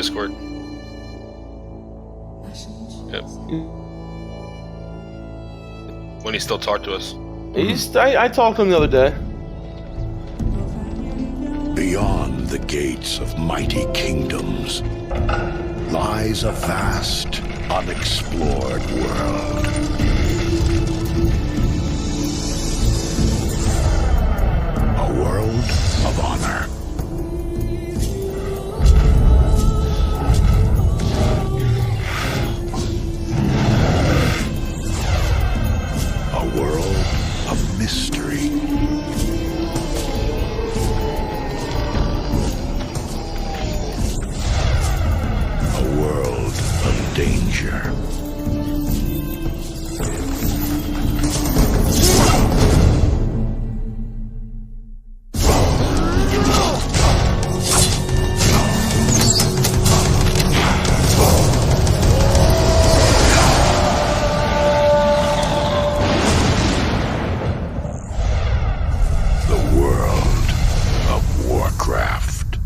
Discord. Yep. When he still talked to us. I talked to him the other day. Beyond the gates of mighty kingdoms lies a vast, unexplored world. A world of honor. A world of mystery. A world of danger. The world of Warcraft.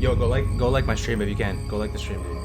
Yo, go like my stream if you can. Go like the stream, dude.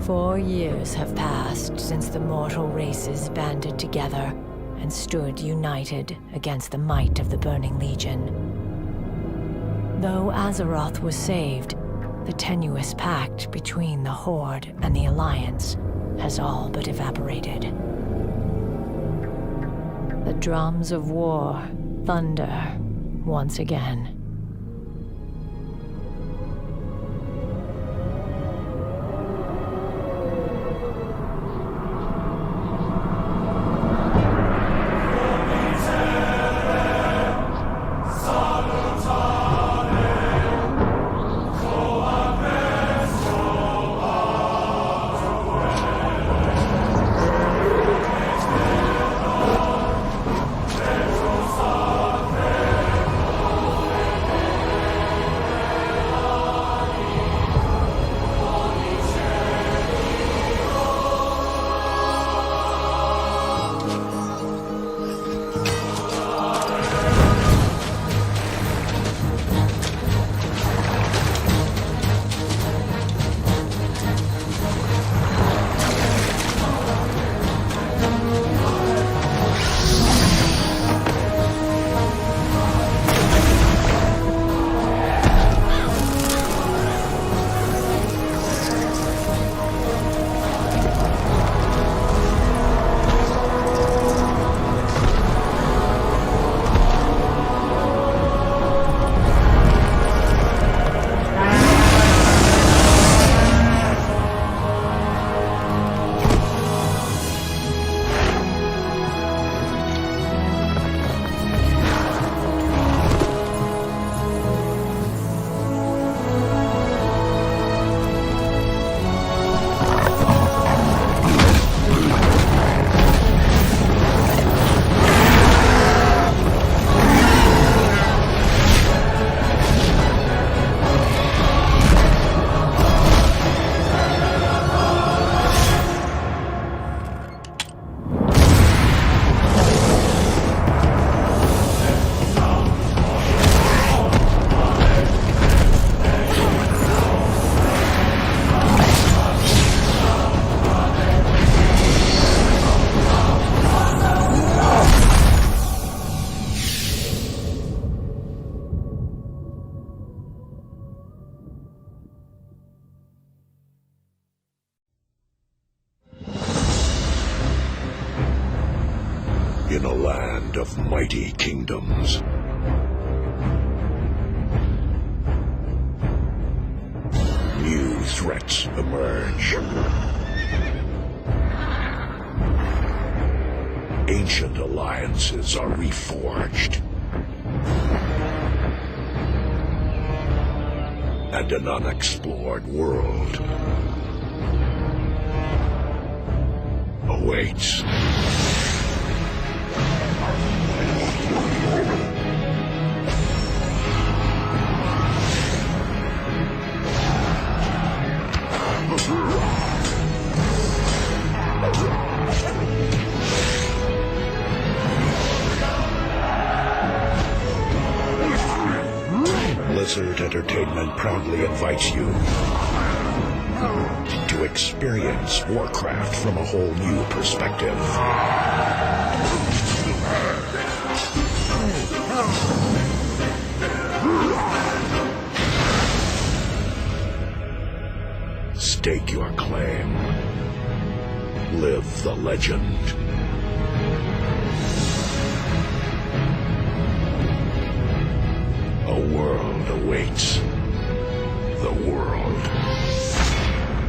Four years have passed since the mortal races banded together and stood united against the might of the Burning Legion. Though Azeroth was saved, the tenuous pact between the Horde and the Alliance has all but evaporated. The drums of war thunder once again. In a land of mighty kingdoms, new threats emerge. Ancient alliances are reforged. And an unexplored world awaits. Blizzard Entertainment proudly invites you to experience Warcraft from a whole new perspective. Stake your claim. Live the legend. A world awaits. The world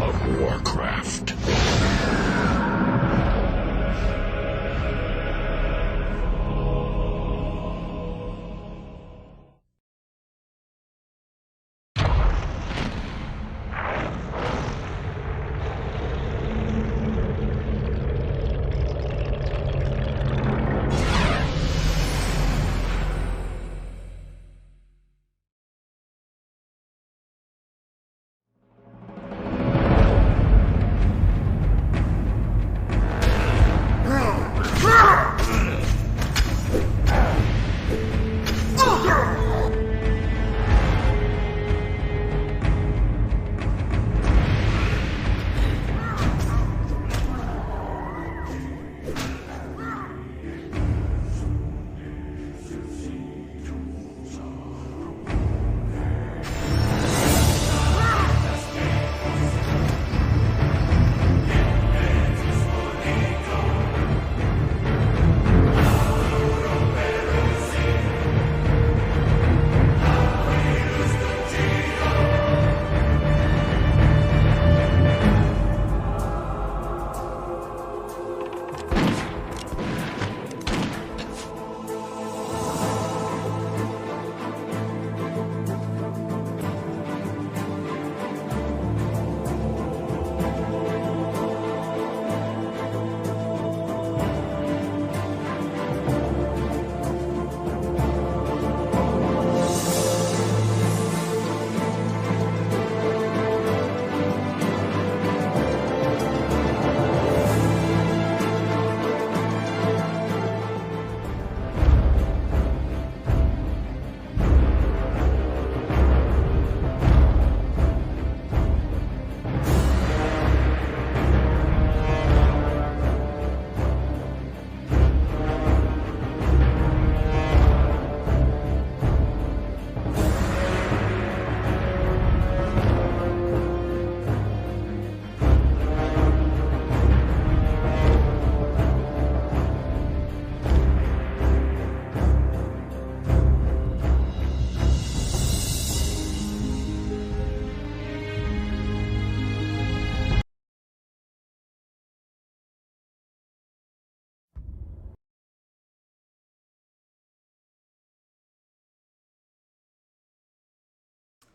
of Warcraft.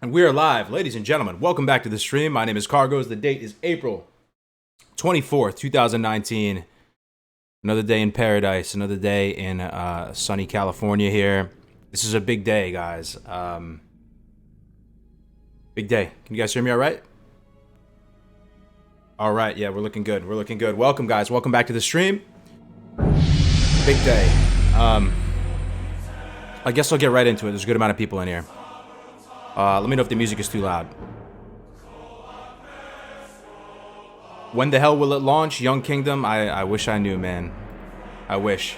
And we are live, ladies and gentlemen. Welcome back to the stream. My name is Kargoz. The date is April 24th, 2019. Another day in paradise. Another day in sunny California here. This is a big day, guys. Big day. Can you guys hear me all right? All right. Yeah, we're looking good. We're looking good. Welcome, guys. Welcome back to the stream. Big day. I guess I'll get right into it. There's a good amount of people in here. Let me know if the music is too loud. When the hell will it launch? Young Kingdom? I wish I knew, man. I wish.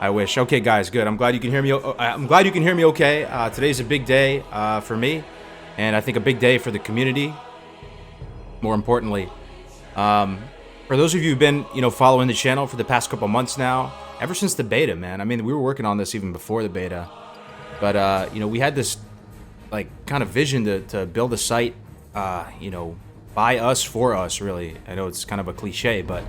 Okay, guys, good. I'm glad you can hear me. I'm glad you can hear me okay. Today's a big day for me, and I think a big day for the community. More importantly, for those of you who've been, following the channel for the past couple months now, ever since the beta, man. I mean, we were working on this even before the beta, but you know, we had this like kind of vision to build a site, you know, by us for us. Really, I know it's kind of a cliche, but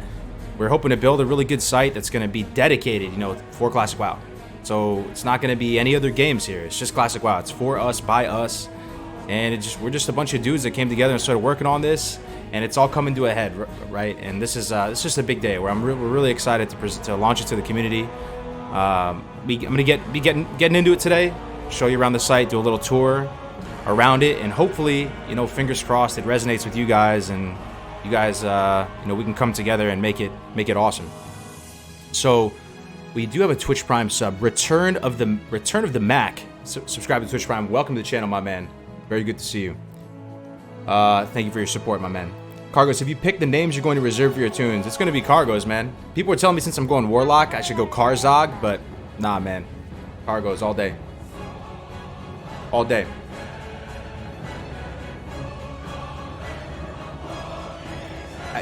we're hoping to build a really good site that's going to be dedicated, you know, for Classic WoW. So it's not going to be any other games here. It's just Classic WoW. It's for us, by us, and we're just a bunch of dudes that came together and started working on this, and it's all coming to a head, right? And this is it's just a big day where we're really excited to launch it to the community. I'm gonna be getting into it today, show you around the site, do a little tour around it, and hopefully, you know, fingers crossed, it resonates with you guys, and you guys, you know, we can come together and make it awesome. So we do have a Twitch Prime sub, Return of the Mac. Subscribe to Twitch Prime. Welcome to the channel, my man. Very good to see you. Thank you for your support, my man. Kargoz, have you picked the names you're going to reserve for your tunes? It's going to be Kargoz, man. People are telling me since I'm going Warlock, I should go Karzog, but nah, man. Kargoz all day. All day.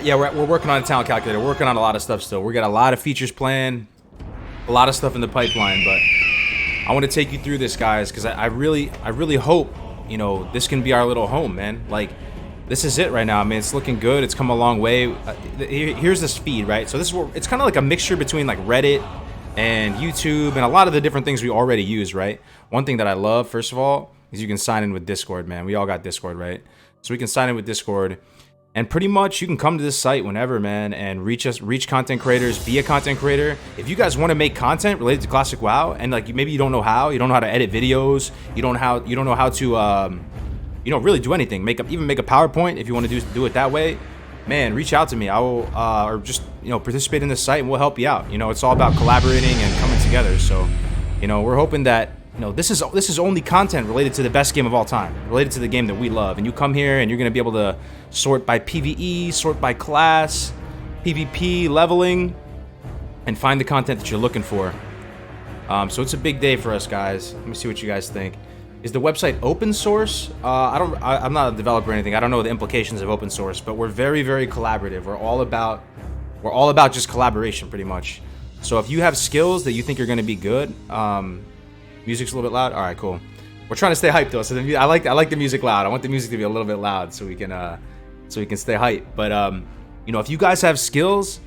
Yeah, we're working on a talent calculator. We're working on a lot of stuff still. We got a lot of features planned, a lot of stuff in the pipeline, but I want to take you through this, guys, because I really hope, you know, this can be our little home, man. Like, this is it right now. I mean, it's looking good. It's come a long way. Here's this feed, right? So this is where it's kind of like a mixture between like Reddit and YouTube and a lot of the different things we already use, right? One thing that I love, first of all, is you can sign in with Discord, man. We all got Discord, right? So we can sign in with Discord. And pretty much you can come to this site whenever, man, and reach content creators, be a content creator. If you guys want to make content related to Classic WoW, and like maybe you don't know how to edit videos, you don't know how to you know, really do anything, even make a PowerPoint if you want to do it that way, man, reach out to me. I will or just, you know, participate in this site and we'll help you out. You know, it's all about collaborating and coming together. So, you know, we're hoping that, you know, this is only content related to the best game of all time, related to the game that we love. And you come here and you're going to be able to sort by PvE, sort by class, PvP, leveling, and find the content that you're looking for. So it's a big day for us, guys. Let me see what you guys think. Is the website open source? I'm not a developer or anything. I don't know the implications of open source, but we're very, very collaborative. We're all about just collaboration, pretty much. So if you have skills that you think are going to be good, music's a little bit loud. All right, cool. We're trying to stay hyped though. So I like the music loud. I want the music to be a little bit loud so we can stay hyped. But you know, if you guys have skills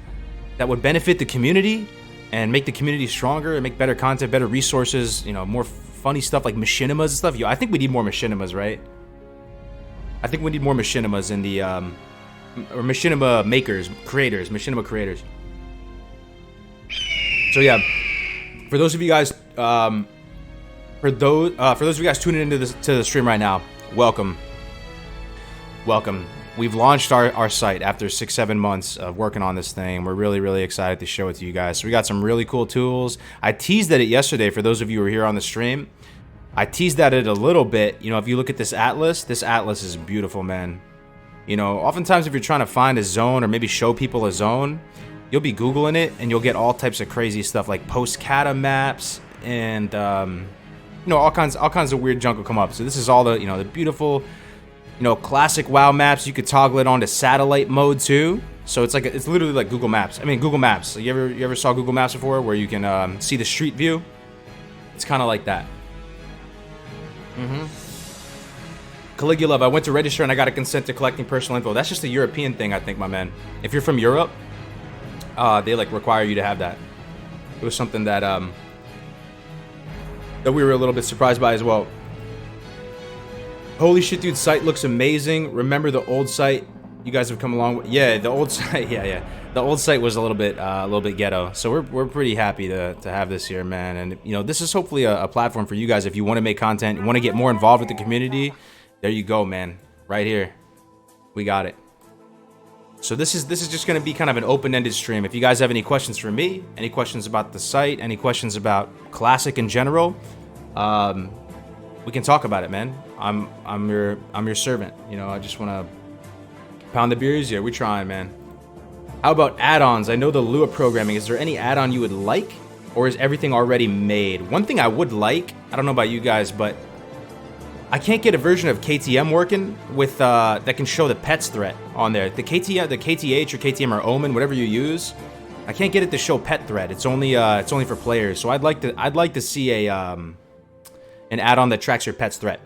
that would benefit the community and make the community stronger and make better content, better resources, you know, more funny stuff like machinimas and stuff. I think we need more machinimas, right? I think we need more machinimas in the or machinima creators. So yeah, for those of you guys for those of you guys tuning into to the stream right now, welcome. We've launched our site after 6-7 months of working on this thing. We're really, really excited to show it to you guys. So we got some really cool tools. I teased at it yesterday for those of you who were here on the stream. I teased at it a little bit. You know, if you look at this atlas is beautiful, man. You know, oftentimes if you're trying to find a zone or maybe show people a zone, you'll be Googling it and you'll get all types of crazy stuff like post-kata maps and you know, all kinds of weird junk will come up. So this is all the, you know, the beautiful, you know, classic WoW maps. You could toggle it onto satellite mode too. So it's literally like Google Maps. I mean, Google Maps. You ever saw Google Maps before, where you can see the street view? It's kind of like that. Caligula, I went to register and I got a consent to collecting personal info. That's just a European thing, I think, my man. If you're from Europe, they like require you to have that. It was something that that we were a little bit surprised by as well. Holy shit, dude, site looks amazing. Remember the old site? You guys have come along. Yeah, the old site. Yeah. The old site was a little bit ghetto. So we're pretty happy to have this here, man. And you know, this is hopefully a platform for you guys if you want to make content, you want to get more involved with the community. There you go, man. Right here, we got it. So this is just going to be kind of an open-ended stream. If you guys have any questions for me, any questions about the site, any questions about Classic in general, we can talk about it, man. I'm your servant. You know, I just want to pound the beers. Yeah, we're trying, man. How about add-ons? I know the Lua programming. Is there any add-on you would like, or is everything already made? One thing I would like, I don't know about you guys, but I can't get a version of KTM working with that can show the pets threat on there. The KTH or KTM or Omen, whatever you use, I can't get it to show pet thread. It's only for players. So I'd like to see a an add-on that tracks your pet's threat.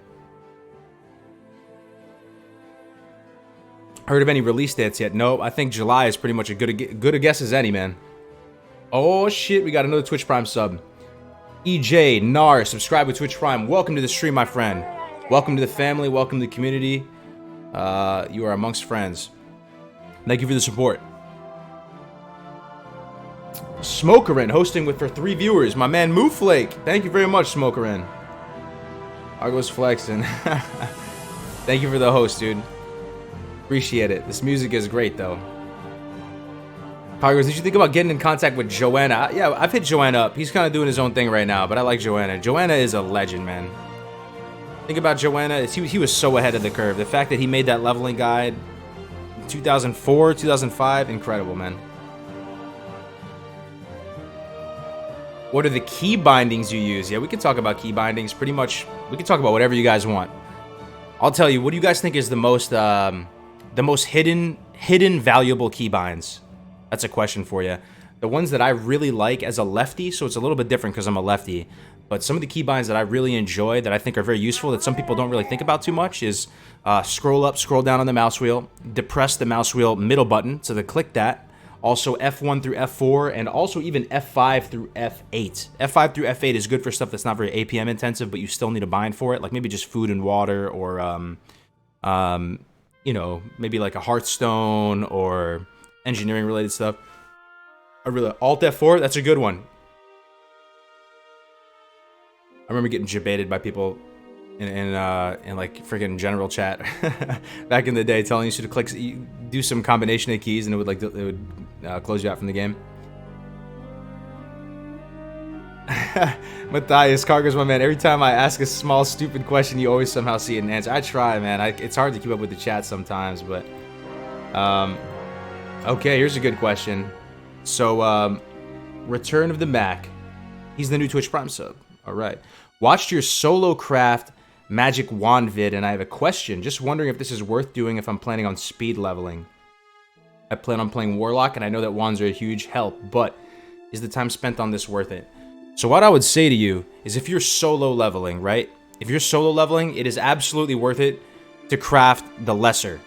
Heard of any release dates yet? No, I think July is pretty much a good a guess as any, man. Oh shit, we got another Twitch Prime sub. EJ Nar, subscribe with Twitch Prime. Welcome to the stream, my friend. Welcome to the family. Welcome to the community. You are amongst friends. Thank you for the support. Smokerin hosting for 3 viewers. My man Mooflake. Thank you very much, Smokerin. Kargoz flexing. Thank you for the host, dude. Appreciate it. This music is great, though. Kargoz, did you think about getting in contact with Joanna? Yeah, I've hit Joanna up. He's kind of doing his own thing right now, but I like Joanna. Joanna is a legend, man. Think about Joanna. He was so ahead of the curve. The fact that he made that leveling guide in 2004, 2005, incredible, man. What are the key bindings you use? Yeah, we can talk about key bindings. Pretty much, we can talk about whatever you guys want. I'll tell you. What do you guys think is the most hidden valuable key binds? That's a question for you. The ones that I really like as a lefty, so it's a little bit different because I'm a lefty. But some of the key binds that I really enjoy, that I think are very useful, that some people don't really think about too much, is scroll up, scroll down on the mouse wheel, depress the mouse wheel middle button, so to click that. Also F1 through F4, and also even F5 through F8. F5 through F8 is good for stuff that's not very APM intensive, but you still need a bind for it, like maybe just food and water, or you know, maybe like a Hearthstone or engineering related stuff. I really Alt F4, that's a good one. I remember getting debated by people in like freaking general chat back in the day, telling you to click, do some combination of keys, and it would close you out from the game. Matthias, Kargoz, my man. Every time I ask a small stupid question, you always somehow see an answer. I try, man. It's hard to keep up with the chat sometimes, but okay. Here's a good question. So, Return of the Mac. He's the new Twitch Prime sub. All right. Watched your solo craft magic wand vid, and I have a question. Just wondering if this is worth doing if I'm planning on speed leveling. I plan on playing Warlock, and I know that wands are a huge help, but is the time spent on this worth it? So what I would say to you is, if you're solo leveling, right? If you're solo leveling, it is absolutely worth it to craft the lesser.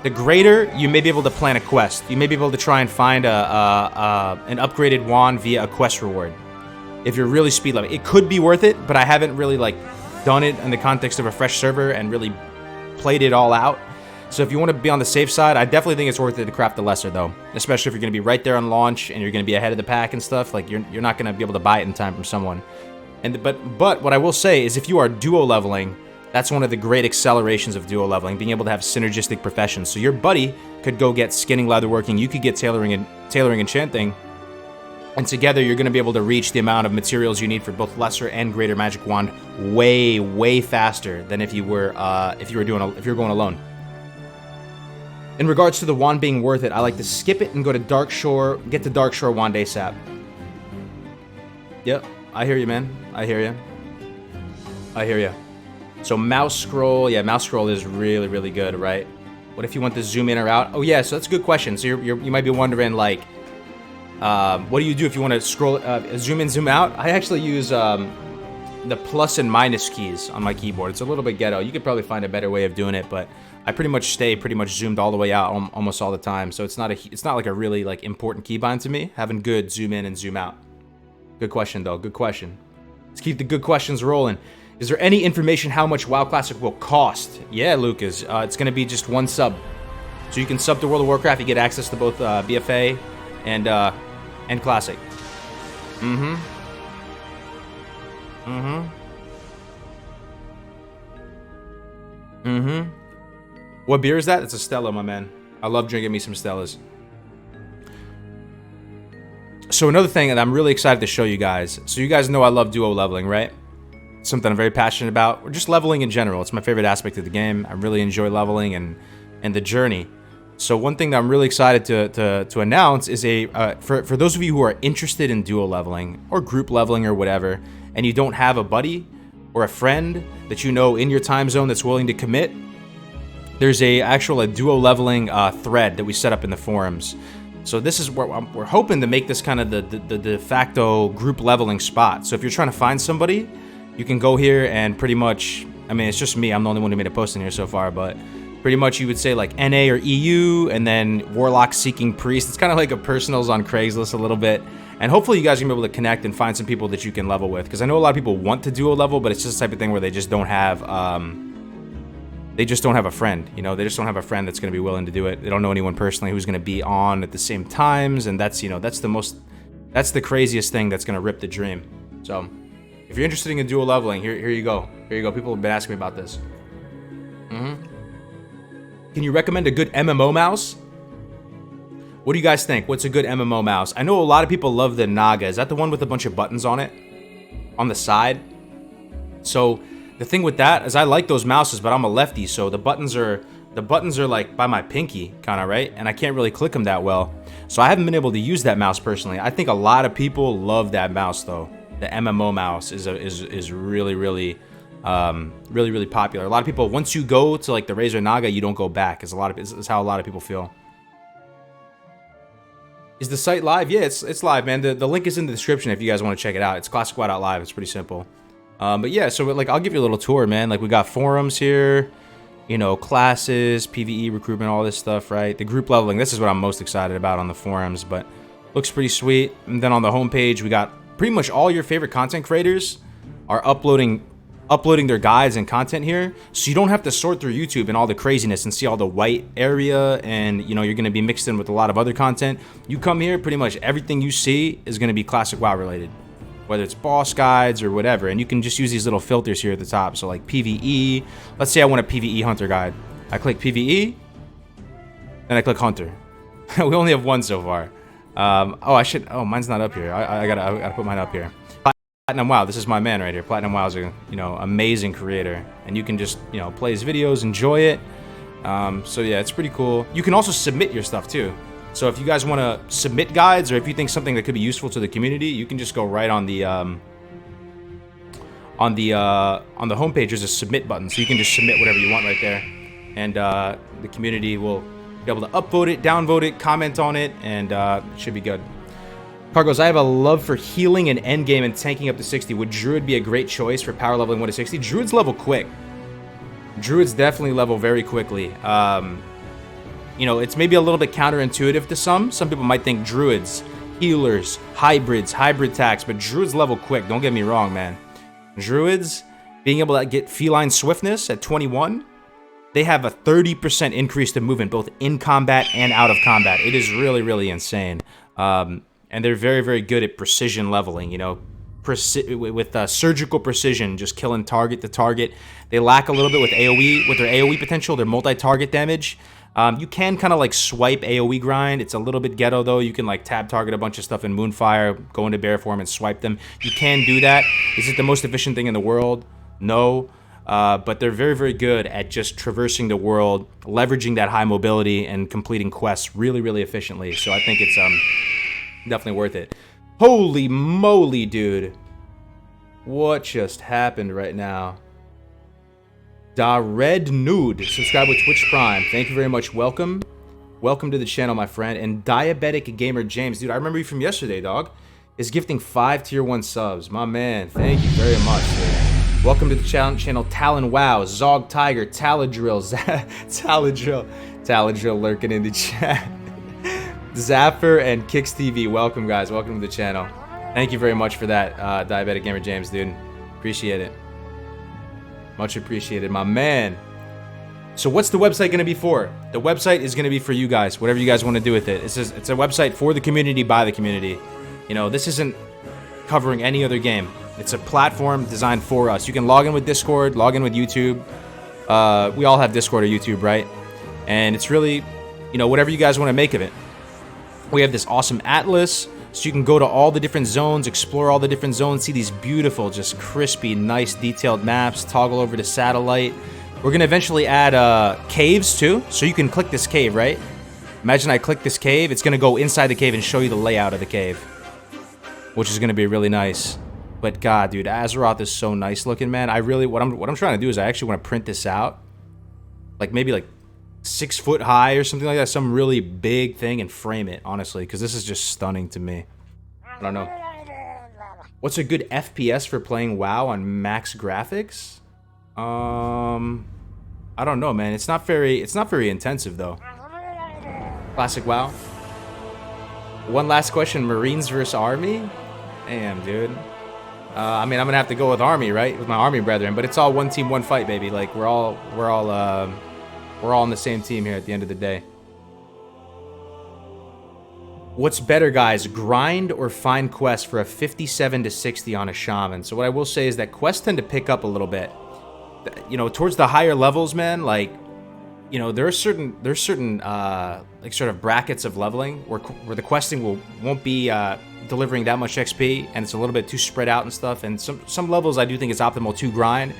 The greater, you may be able to plan a quest. You may be able to try and find an upgraded wand via a quest reward. If you're really speed leveling, it could be worth it, but I haven't really like done it in the context of a fresh server and really played it all out. So if you want to be on the safe side, I definitely think it's worth it to craft the lesser, though. Especially if you're going to be right there on launch and you're going to be ahead of the pack and stuff. Like you're not going to be able to buy it in time from someone. And but what I will say is, if you are duo leveling, that's one of the great accelerations of duo leveling, being able to have synergistic professions. So your buddy could go get skinning, leatherworking, you could get tailoring and enchanting, and together you're going to be able to reach the amount of materials you need for both lesser and greater magic wand way faster than if you were going alone. In regards to the wand being worth it, I like to skip it and go to Dark Shore, get to Dark Shore wand ASAP. Yep, I hear you, man. I hear you. I hear you. So mouse scroll, yeah, mouse scroll is really good, right? What if you want to zoom in or out? Oh yeah, so that's a good question. So you might be wondering, like, what do you do if you want to scroll, zoom in, zoom out? I actually use the plus and minus keys on my keyboard. It's a little bit ghetto. You could probably find a better way of doing it, but I pretty much stay zoomed all the way out almost all the time. So it's not like a really like important keybind to me, having good zoom in and zoom out. Good question though. Good question. Let's keep the good questions rolling. Is there any information how much WoW Classic will cost? Yeah, Lucas. It's going to be just one sub. So you can sub to World of Warcraft. You get access to both BFA and Classic. What beer is that? It's a Stella, my man. I love drinking me some Stellas. So another thing that I'm really excited to show you guys. So you guys know I love duo leveling, right? Something I'm very passionate about, or just leveling in general. It's my favorite aspect of the game. I really enjoy leveling and the journey. So one thing that I'm really excited to announce is for those of you who are interested in duo leveling or group leveling or whatever, and you don't have a buddy or a friend that you know in your time zone that's willing to commit, there's a duo leveling thread that we set up in the forums. So this is where we're hoping to make this kind of the de facto group leveling spot. So if you're trying to find somebody, you can go here and pretty much, I mean, it's just me. I'm the only one who made a post in here so far, but pretty much you would say like NA or EU, and then Warlock Seeking Priest. It's kind of like a personals on Craigslist a little bit. And hopefully you guys are going to be able to connect and find some people that you can level with. Because I know a lot of people want to duo level, but it's just the type of thing where they just don't have, a friend. You know, they just don't have a friend that's going to be willing to do it. They don't know anyone personally who's going to be on at the same times. And that's, you know, that's the craziest thing that's going to rip the dream. So if you're interested in duo leveling, here you go. Here you go. People have been asking me about this. Can you recommend a good MMO mouse? What do you guys think? What's a good MMO mouse? I know a lot of people love the Naga. Is that the one with a bunch of buttons on it? On the side? So the thing with that is I like those mouses, but I'm a lefty, so the buttons are like by my pinky, kind of, right? And I can't really click them that well. So I haven't been able to use that mouse personally. I think a lot of people love that mouse though. The MMO mouse is really popular. A lot of people, once you go to like the Razer Naga, you don't go back. Is how a lot of people feel. Is the site live? Yeah, it's live, man. The link is in the description if you guys want to check it out. It's Classicwow.live. It's pretty simple. But yeah, so like I'll give you a little tour, man. Like we got forums here, you know, classes, PvE recruitment, all this stuff, right? The group leveling. This is what I'm most excited about on the forums, but looks pretty sweet. And then on the homepage, we got pretty much all your favorite content creators are uploading their guides and content here, so you don't have to sort through YouTube and all the craziness and see all the white area, and you know you're going to be mixed in with a lot of other content. You come here, pretty much everything you see is going to be Classic WoW related, whether it's boss guides or whatever, and you can just use these little filters here at the top. So like PvE, let's say I want a PvE hunter guide. I click PvE, then I click hunter. We only have one so far. Oh, mine's not up here. I gotta put mine up here. Platinum WoW, this is my man right here. Platinum WoW is a, you know, amazing creator, and you can just, you know, play his videos, enjoy it. So yeah, it's pretty cool. You can also submit your stuff too. So if you guys want to submit guides, or if you think something that could be useful to the community, you can just go right on the homepage. There's a submit button, so you can just submit whatever you want right there, and the community will be able to upvote it, downvote it, comment on it, and it should be good. Kargoz, I have a love for healing and endgame and tanking up to 60. Would Druid be a great choice for power leveling 1 to 60? Druids level quick. Druids definitely level very quickly. You know, it's maybe a little bit counterintuitive to some. Some people might think Druids, healers, hybrids, hybrid attacks, but Druids level quick. Don't get me wrong, man. Druids, being able to get feline swiftness at 21, they have a 30% increase to movement, both in combat and out of combat. It is really, really insane. And they're very, very good at precision leveling, you know, with surgical precision, just killing target to target. They lack a little bit with AoE, with their AoE potential, their multi-target damage. You can kind of like swipe AoE grind. It's a little bit ghetto though. You can like tab target a bunch of stuff in Moonfire, go into bear form and swipe them. You can do that. Is it the most efficient thing in the world? No. But they're very, very good at just traversing the world, leveraging that high mobility, and completing quests really, really efficiently. So I think it's definitely worth it. Holy moly, dude. What just happened right now? Da Red Nude. Subscribe with Twitch Prime. Thank you very much. Welcome. Welcome to the channel, my friend. And Diabetic Gamer James. Dude, I remember you from yesterday, dog. Is gifting 5 tier 1 subs. My man. Thank you very much, dude. Welcome to the channel Talon Wow. Zog Tiger. Taladrill. Taladrill lurking in the chat. Zapper and Kicks TV, welcome guys, welcome to the channel. Thank you very much for that, Diabetic Gamer James, dude. Appreciate it. Much appreciated, my man. So what's the website going to be for? The website is going to be for you guys, whatever you guys want to do with it. It's a website for the community, by the community. You know, this isn't covering any other game. It's a platform designed for us. You can log in with Discord, log in with YouTube. We all have Discord or YouTube, right? And it's really, you know, whatever you guys want to make of it. We have this awesome atlas, so you can go to all the different zones, explore all the different zones, see these beautiful, just crispy, nice, detailed maps, toggle over to satellite. We're going to eventually add caves, too, so you can click this cave, right? Imagine I click this cave, it's going to go inside the cave and show you the layout of the cave, which is going to be really nice. But God, dude, Azeroth is so nice looking, man. I really, what I'm trying to do is I actually want to print this out, like maybe like 6 foot high or something like that, some really big thing, and frame it, honestly, because this is just stunning to me. I don't know. What's a good FPS for playing WoW on max graphics? I don't know, man. It's not very intensive though. Classic WoW. One last question: Marines versus Army? Damn, dude. I mean, I'm gonna have to go with Army, right? With my Army brethren, but it's all one team, one fight, baby. Like we're all on the same team here at the end of the day. What's better, guys? Grind or find quests for a 57 to 60 on a shaman? So what I will say is that quests tend to pick up a little bit. You know, towards the higher levels, man, like, you know, there's certain like sort of brackets of leveling where the questing won't be delivering that much XP, and it's a little bit too spread out and stuff. And some levels I do think it's optimal to grind.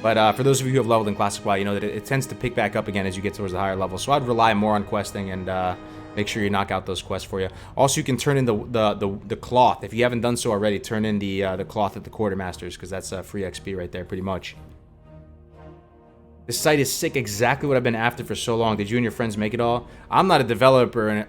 But for those of you who have leveled in Classic WoW, you know that it tends to pick back up again as you get towards the higher levels. So I'd rely more on questing and make sure you knock out those quests for you. Also, you can turn in the cloth. If you haven't done so already, turn in the cloth at the quartermasters, because that's free XP right there, pretty much. This site is sick, exactly what I've been after for so long. Did you and your friends make it all? I'm not a developer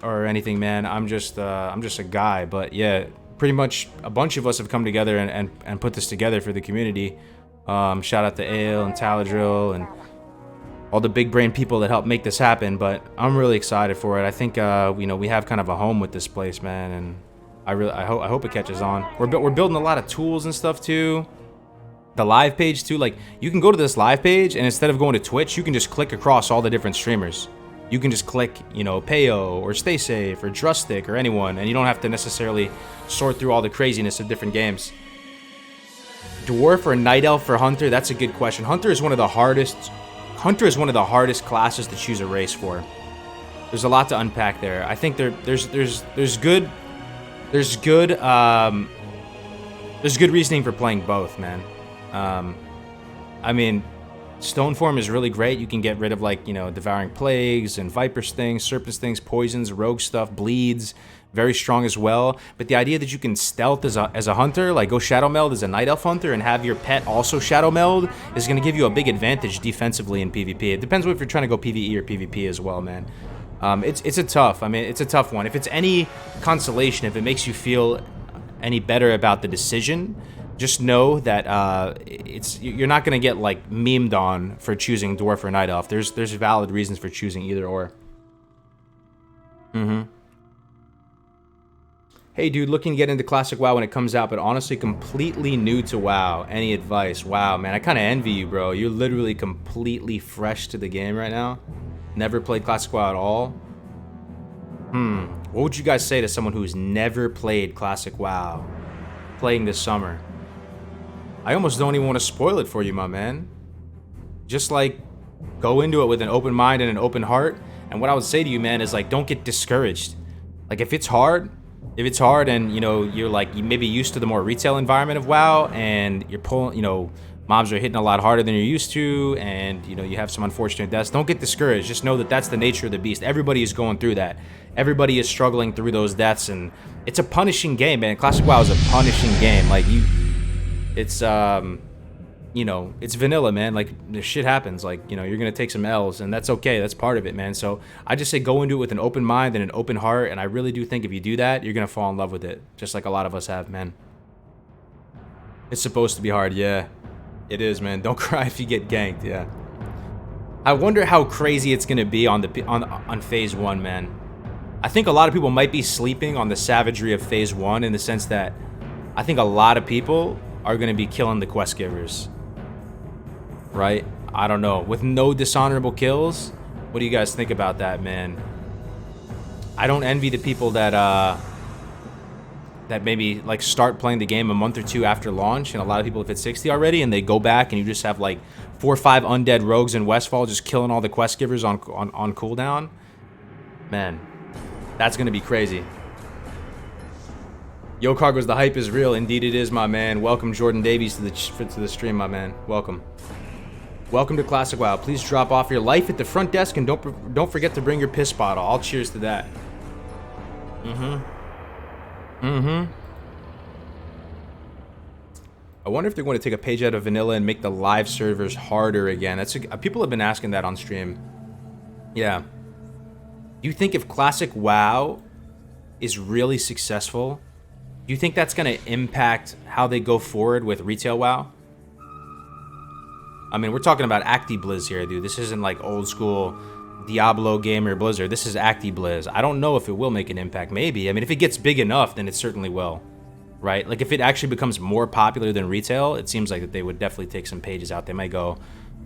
or anything, man. I'm just a guy. But yeah, pretty much a bunch of us have come together and put this together for the community. Shout out to Ale and Taladrill and all the big brain people that helped make this happen. But I'm really excited for it. I think you know, we have kind of a home with this place, man, and I hope it catches on. We're building a lot of tools and stuff too. The live page too, like you can go to this live page and instead of going to Twitch, you can just click across all the different streamers. You can just click, you know, Payo or Stay Safe or Drustic or anyone, and you don't have to necessarily sort through all the craziness of different games. Dwarf or Night Elf for Hunter? That's a good question. Hunter is one of the hardest classes to choose a race for. There's a lot to unpack there. I think there's good reasoning for playing both, man. I mean, Stone Form is really great. You can get rid of, like, you know, Devouring Plagues and Viper Stings, Serpent Stings, Poisons, Rogue Stuff, Bleeds. Very strong as well. But the idea that you can stealth as a hunter, like go Shadow Meld as a Night Elf hunter and have your pet also Shadow Meld, is going to give you a big advantage defensively in PvP. It depends if you're trying to go PvE or PvP as well, man. It's a tough one. If it's any consolation, if it makes you feel any better about the decision, just know that you're not going to get like memed on for choosing Dwarf or Night Elf. There's valid reasons for choosing either or. Hey dude, looking to get into Classic WoW when it comes out, but honestly completely new to WoW. Any advice? Wow, man, I kind of envy you, bro. You're literally completely fresh to the game right now. Never played Classic WoW at all. What would you guys say to someone who's never played Classic WoW playing this summer? I almost don't even want to spoil it for you, my man. Just like go into it with an open mind and an open heart. And what I would say to you, man, is like don't get discouraged. Like if it's hard and, you know, you're like, you may be used to the more retail environment of WoW and you're pulling, you know, mobs are hitting a lot harder than you're used to and, you know, you have some unfortunate deaths. Don't get discouraged. Just know that that's the nature of the beast. Everybody is going through that. Everybody is struggling through those deaths, and it's a punishing game, man. Classic WoW is a punishing game. Like, it's, you know, it's vanilla, man. Like, this shit happens. Like, you know, you're gonna take some L's, and that's okay. That's part of it, man. So I just say go into it with an open mind and an open heart, and I really do think if you do that, you're gonna fall in love with it, just like a lot of us have, man. It's supposed to be hard, yeah. It is, man. Don't cry if you get ganked, yeah. I wonder how crazy it's gonna be on Phase 1, man. I think a lot of people might be sleeping on the savagery of Phase 1 in the sense that I think a lot of people are gonna be killing the quest givers. Right? I don't know. With no dishonorable kills, what do you guys think about that, man? I don't envy the people that maybe like start playing the game a month or two after launch, and a lot of people have hit 60 already, and they go back and you just have like 4 or 5 undead rogues in Westfall just killing all the quest givers on cooldown. Man, that's gonna be crazy. Yo, Kargoz, the hype is real. Indeed it is, my man. Welcome, Jordan Davies, to the stream, my man. Welcome. Welcome to Classic WoW. Please drop off your life at the front desk and don't forget to bring your piss bottle. I'll cheers to that. I wonder if they're going to take a page out of vanilla and make the live servers harder again. People have been asking that on stream. Yeah. Do you think if Classic WoW is really successful, do you think that's going to impact how they go forward with retail WoW? I mean, we're talking about ActiBliz here, dude. This isn't like old school Diablo Gamer Blizzard. This is ActiBliz. I don't know if it will make an impact. Maybe. I mean, if it gets big enough, then it certainly will. Right? Like, if it actually becomes more popular than retail, it seems like that they would definitely take some pages out. They might go,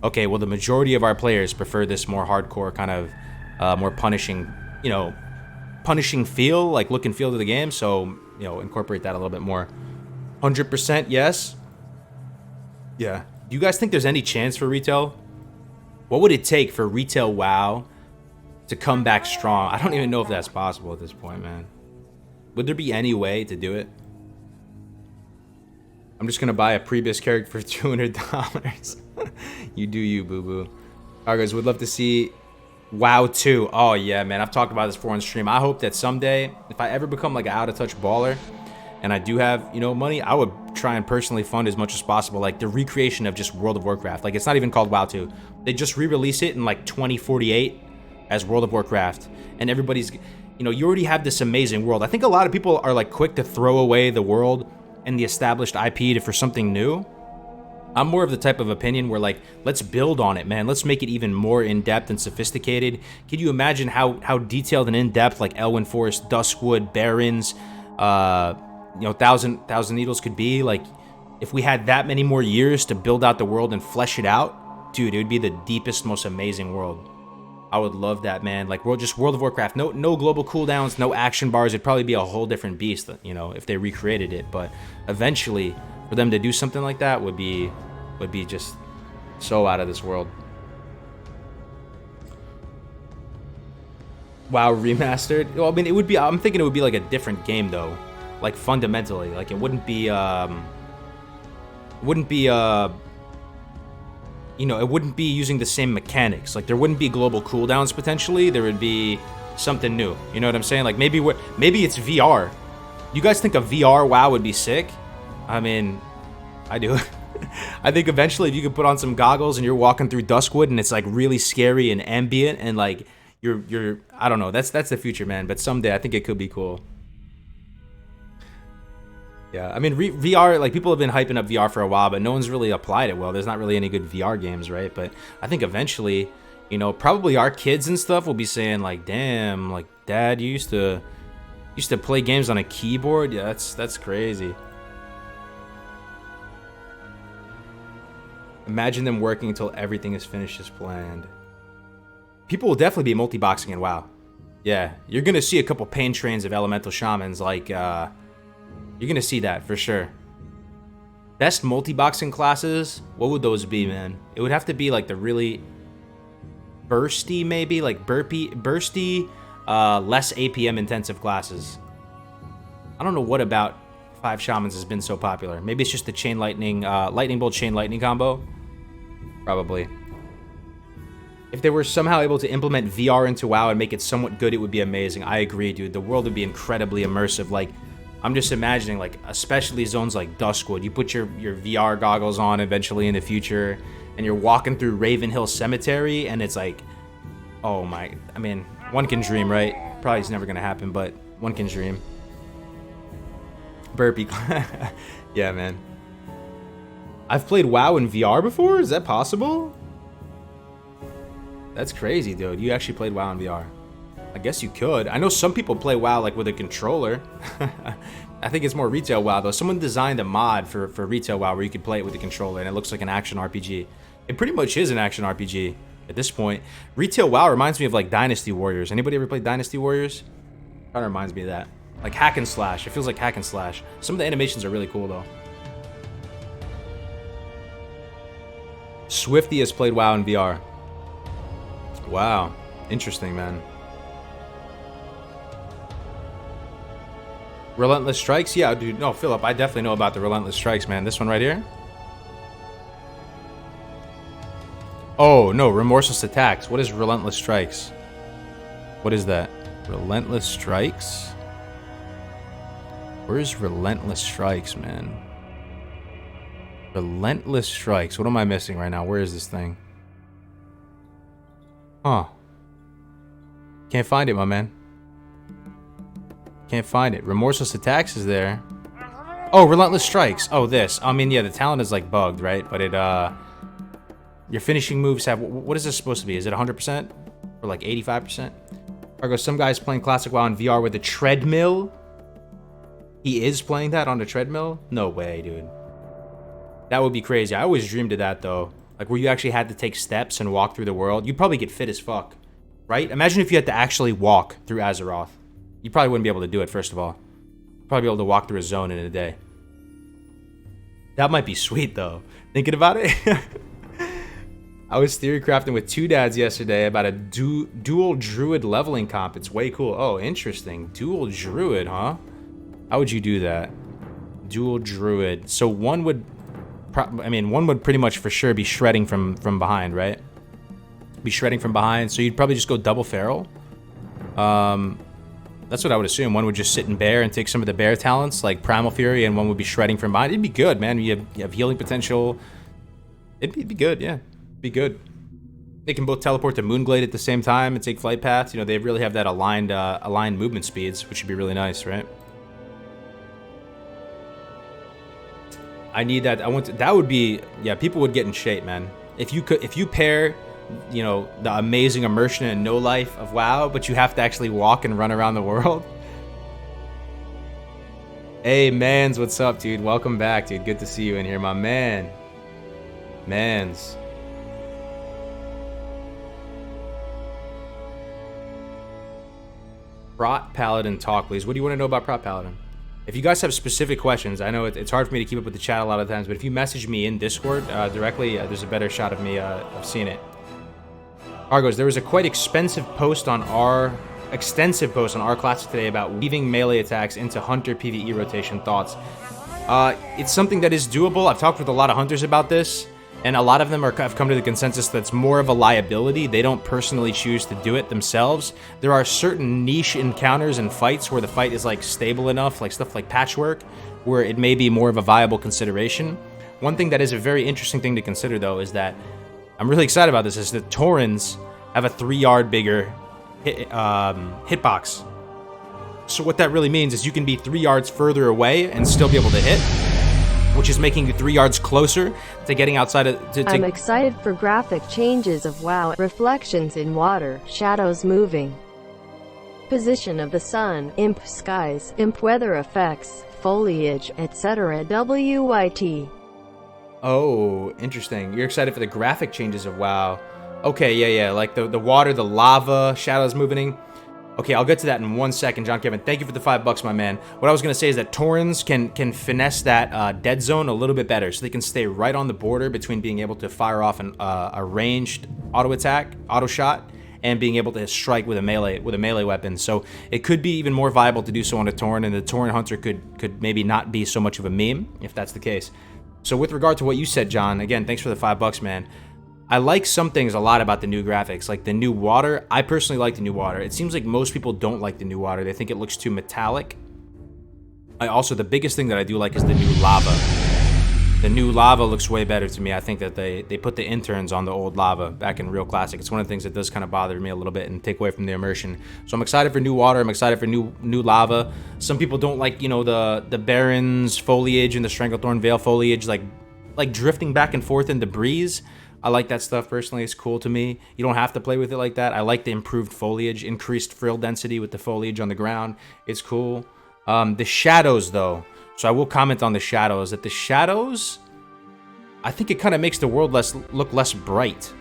okay, well, the majority of our players prefer this more hardcore kind of more punishing, you know, punishing feel, like look and feel to the game. So, you know, incorporate that a little bit more. 100% yes. Yeah. Do you guys think there's any chance for retail? What would it take for retail WoW to come back strong? I don't even know if that's possible at this point, man. Would there be any way to do it? I'm just gonna buy a previous character for $200. You do you, boo-boo. Kargoz, would love to see WoW 2. Oh yeah, man. I've talked about this before on stream. I hope that someday, if I ever become like an out-of-touch baller, and I do have, you know, money, I would try and personally fund as much as possible, like the recreation of just World of Warcraft. Like, it's not even called WoW 2. They just re-release it in like 2048 as World of Warcraft, and everybody's, you know, you already have this amazing world. I think a lot of people are like quick to throw away the world and the established IP for something new. I'm more of the type of opinion where, like, let's build on it, man. Let's make it even more in-depth and sophisticated. Can you imagine how detailed and in-depth, like, Elwyn Forest, Duskwood, Barrens, you know, Thousand Needles could be? Like, if we had that many more years to build out the world and flesh it out, dude, it would be the deepest, most amazing world. I would love that, man. Like, just World of Warcraft. No global cooldowns, no action bars. It'd probably be a whole different beast, you know, if they recreated it. But eventually, for them to do something like that would be just so out of this world. WoW remastered. Well, I mean, it would be. I'm thinking it would be like a different game though, like fundamentally. Like, it wouldn't be. You know, it wouldn't be using the same mechanics. Like, there wouldn't be global cooldowns potentially. There would be something new. You know what I'm saying? Like, maybe it's VR. You guys think a VR WoW would be sick? I mean, I do. I think eventually if you could put on some goggles and you're walking through Duskwood and it's like really scary and ambient and like you're I don't know. That's the future, man. But someday I think it could be cool. Yeah, I mean, VR, like, people have been hyping up VR for a while, but no one's really applied it well. There's not really any good VR games, right? But I think eventually, you know, probably our kids and stuff will be saying, like, damn, like, Dad, you used to play games on a keyboard? Yeah, that's crazy. Imagine them working until everything is finished as planned. People will definitely be multi-boxing in WoW. Yeah, you're going to see a couple pain trains of elemental shamans, like, you're going to see that for sure. Best multi-boxing classes, what would those be, man? It would have to be like the really bursty, maybe, like bursty, less APM intensive classes. I don't know what about 5 Shamans has been so popular. Maybe it's just the chain lightning, lightning bolt, chain lightning combo. Probably. If they were somehow able to implement VR into WoW and make it somewhat good, it would be amazing. I agree, dude. The world would be incredibly immersive. Like, I'm just imagining, like, especially zones like Duskwood. You put your VR goggles on eventually in the future, and you're walking through Ravenhill Cemetery, and it's like, oh my, I mean, one can dream, right? Probably it's never gonna happen, but one can dream. Burpee. Yeah, man. I've played WoW in VR before? Is that possible? That's crazy, dude. You actually played WoW in VR. I guess you could. I know some people play WoW like with a controller. I think it's more retail WoW though. Someone designed a mod for retail WoW where you could play it with a controller and it looks like an action RPG. It pretty much is an action RPG at this point. Retail WoW reminds me of like Dynasty Warriors. Anybody ever played Dynasty Warriors? Kind of reminds me of that. Like hack and slash. It feels like hack and slash. Some of the animations are really cool though. Swifty has played WoW in VR. Wow. Interesting, man. Relentless Strikes? Yeah, dude. No, Philip, I definitely know about the Relentless Strikes, man. This one right here? Oh, no. Remorseless Attacks. What is Relentless Strikes? What is that? Relentless Strikes? Where's Relentless Strikes, man? Relentless Strikes. What am I missing right now? Where is this thing? Huh. Can't find it, my man. Can't find it. Remorseless Attacks is there. Oh, Relentless Strikes. Oh, this. I mean, yeah, the talent is like bugged, right? But it, your finishing moves have, what is this supposed to be? Is it 100%? Or like 85%? Kargoz, some guy's playing Classic WoW in VR with a treadmill. He is playing that on the treadmill? No way, dude. That would be crazy. I always dreamed of that, though. Like, where you actually had to take steps and walk through the world. You'd probably get fit as fuck, right? Imagine if you had to actually walk through Azeroth. You probably wouldn't be able to do it, first of all. You'd probably be able to walk through a zone in a day. That might be sweet, though. Thinking about it. I was theory crafting with two dads yesterday about a dual druid leveling comp. It's way cool. Oh, interesting. Dual druid, huh? How would you do that? Dual druid. So one would... one would pretty much for sure be shredding from behind, right? Be shredding from behind, so you'd probably just go double feral. That's what I would assume. One would just sit in bear and take some of the bear talents, like Primal Fury, and one would be shredding from behind. It'd be good, man. You have healing potential. It'd be good, yeah. Be good. They can both teleport to Moonglade at the same time and take flight paths. You know, they really have that aligned movement speeds, which would be really nice, right? I need that. That would be, yeah, people would get in shape, man. If you pair, you know, the amazing immersion and no life of WoW, but you have to actually walk and run around the world. Hey, Mans, what's up, dude? Welcome back, dude. Good to see you in here, my man. Mans. Prot Paladin talk, please. What do you want to know about Prot Paladin? If you guys have specific questions, I know it's hard for me to keep up with the chat a lot of times, but if you message me in Discord directly, there's a better shot of me of seeing it. Kargoz, there was a quite extensive post on our Classic today about weaving melee attacks into Hunter PvE rotation. Thoughts? It's something that is doable. I've talked with a lot of hunters about this, and a lot of them have come to the consensus that's more of a liability. They don't personally choose to do it themselves. There are certain niche encounters and fights where the fight is like stable enough, like stuff like Patchwork, where it may be more of a viable consideration. One thing that is a very interesting thing to consider, though, is that I'm really excited about this, is that Taurens have a 3-yard bigger hitbox. So what that really means is you can be 3 yards further away and still be able to hit, which is making you 3 yards closer to getting outside of... I'm excited for graphic changes of WoW. Reflections in water, shadows moving, position of the sun, imp skies, imp weather effects, foliage, etc. WYT. Oh, interesting. You're excited for the graphic changes of WoW. Okay, yeah, like the water, the lava, shadows moving. Okay, I'll get to that in 1 second, John Kevin. Thank you for the $5, my man. What I was going to say is that Taurens can finesse that dead zone a little bit better, so they can stay right on the border between being able to fire off a ranged auto attack, auto shot, and being able to strike with a melee weapon. So it could be even more viable to do so on a Tauren, and the Tauren hunter could maybe not be so much of a meme if that's the case. So with regard to what you said, John, again, thanks for the $5, man. I like some things a lot about the new graphics, like the new water. I personally like the new water. It seems like most people don't like the new water. They think it looks too metallic. The biggest thing that I do like is the new lava. The new lava looks way better to me. I think that they put the interns on the old lava back in Real Classic. It's one of the things that does kind of bother me a little bit and take away from the immersion. So I'm excited for new water. I'm excited for new lava. Some people don't like, you know, the Baron's foliage and the Stranglethorn Veil foliage, like drifting back and forth in the breeze. I like that stuff personally. It's cool to me. You don't have to play with it like that. I like the improved foliage, increased frill density with the foliage on the ground. It's cool. The shadows, though. So I will comment on the shadows. That the shadows, I think it kind of makes the world look less bright.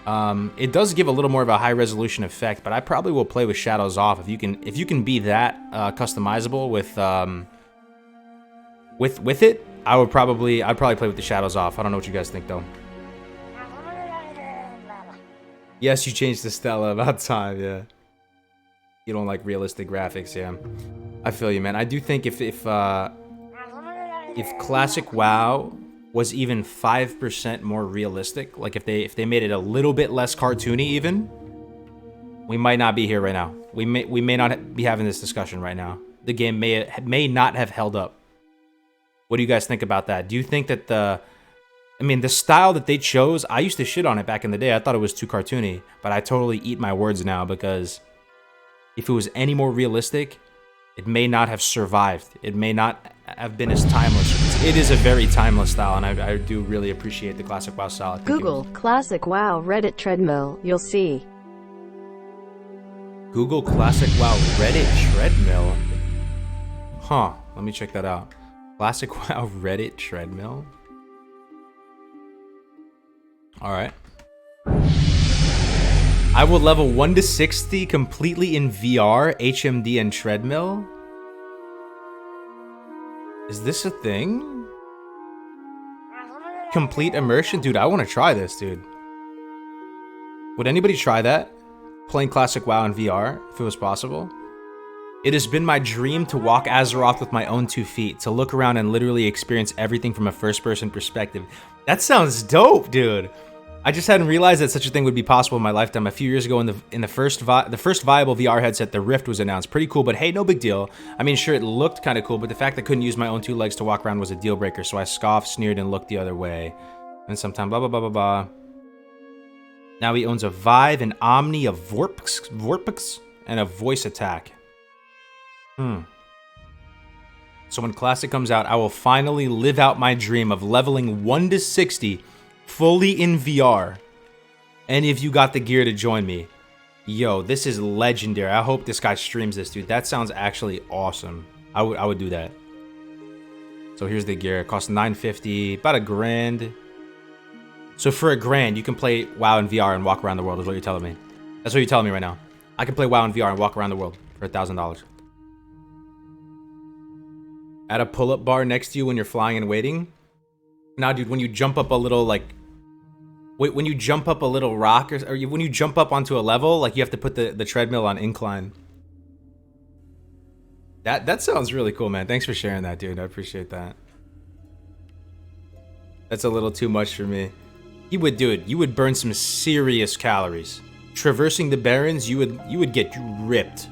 It does give a little more of a high resolution effect, but I probably will play with shadows off if you can be that customizable with it. I'd probably play with the shadows off. I don't know what you guys think though. Yes, you changed the Stella, about time, yeah. You don't like realistic graphics, yeah. I feel you, man. I do think if Classic WoW was even 5% more realistic, like if they made it a little bit less cartoony even, we might not be here right now. We may not be having this discussion right now. The game may not have held up. What do you guys think about that? Do you think that the style that they chose, I used to shit on it back in the day. I thought it was too cartoony, but I totally eat my words now because if it was any more realistic, it may not have survived. It may not have been as timeless. It is a very timeless style, and I do really appreciate the Classic WoW style. Google Classic WoW Reddit treadmill, you'll see. Google Classic WoW Reddit treadmill? Huh, let me check that out. Classic WoW Reddit treadmill? Alright. I will level 1 to 60 completely in VR, HMD, and treadmill? Is this a thing? Complete immersion? Dude, I want to try this, dude. Would anybody try that? Playing Classic WoW in VR, if it was possible? It has been my dream to walk Azeroth with my own 2 feet, to look around and literally experience everything from a first-person perspective. That sounds dope, dude. I just hadn't realized that such a thing would be possible in my lifetime. A few years ago, in the first viable VR headset, the Rift was announced. Pretty cool, but hey, no big deal. I mean, sure, it looked kind of cool, but the fact that I couldn't use my own 2 legs to walk around was a deal breaker. So I scoffed, sneered, and looked the other way. And sometime blah blah blah blah blah. Now he owns a Vive, an Omni, a Vorpix, and a voice attack. So when Classic comes out, I will finally live out my dream of leveling 1 to 60 fully in VR. Any of you got the gear to join me? Yo, this is legendary. I hope this guy streams this, dude. That sounds actually awesome. I would do that. So here's the gear. It costs $950, about $1,000. So for $1,000, you can play WoW in VR and walk around the world, is what you're telling me. That's what you're telling me right now. I can play WoW in VR and walk around the world for $1,000. Add a pull-up bar next to you when you're flying and waiting. Now, dude, when you jump up a little, like... Wait, when you jump up a little rock, or when you jump up onto a level, like, you have to put the treadmill on incline. That sounds really cool, man. Thanks for sharing that, dude. I appreciate that. That's a little too much for me. You would burn some serious calories. Traversing the Barrens, you would get ripped.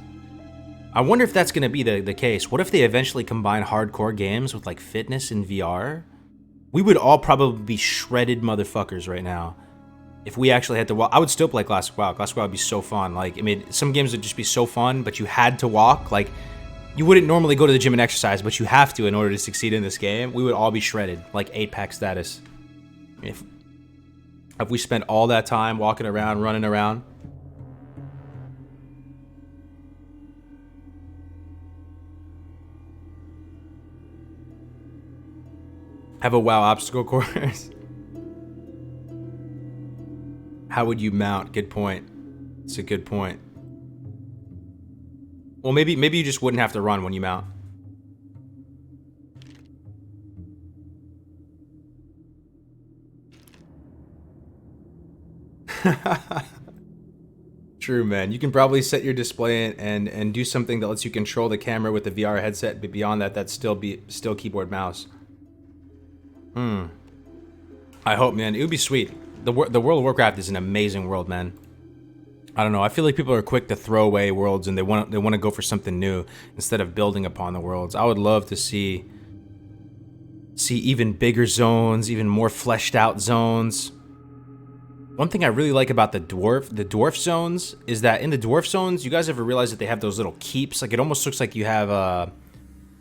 I wonder if that's going to be the case. What if they eventually combine hardcore games with, like, fitness in VR? We would all probably be shredded motherfuckers right now. If we actually had to walk, I would still play Classic WoW. Classic WoW would be so fun. Like, I mean, some games would just be so fun, but you had to walk. Like, you wouldn't normally go to the gym and exercise, but you have to in order to succeed in this game. We would all be shredded, like 8-pack status. If we spent all that time walking around, running around. Have a WoW obstacle course. How would you mount? Good point. It's a good point. Well, maybe you just wouldn't have to run when you mount. True, man. You can probably set your display and do something that lets you control the camera with the VR headset, but beyond that, that's still keyboard mouse. I hope, man. It would be sweet. The World of Warcraft is an amazing world, man. I don't know. I feel like people are quick to throw away worlds and they want to go for something new instead of building upon the worlds. I would love to see even bigger zones, even more fleshed out zones. One thing I really like about the dwarf zones is that in the dwarf zones, you guys ever realize that they have those little keeps? Like, it almost looks like you have a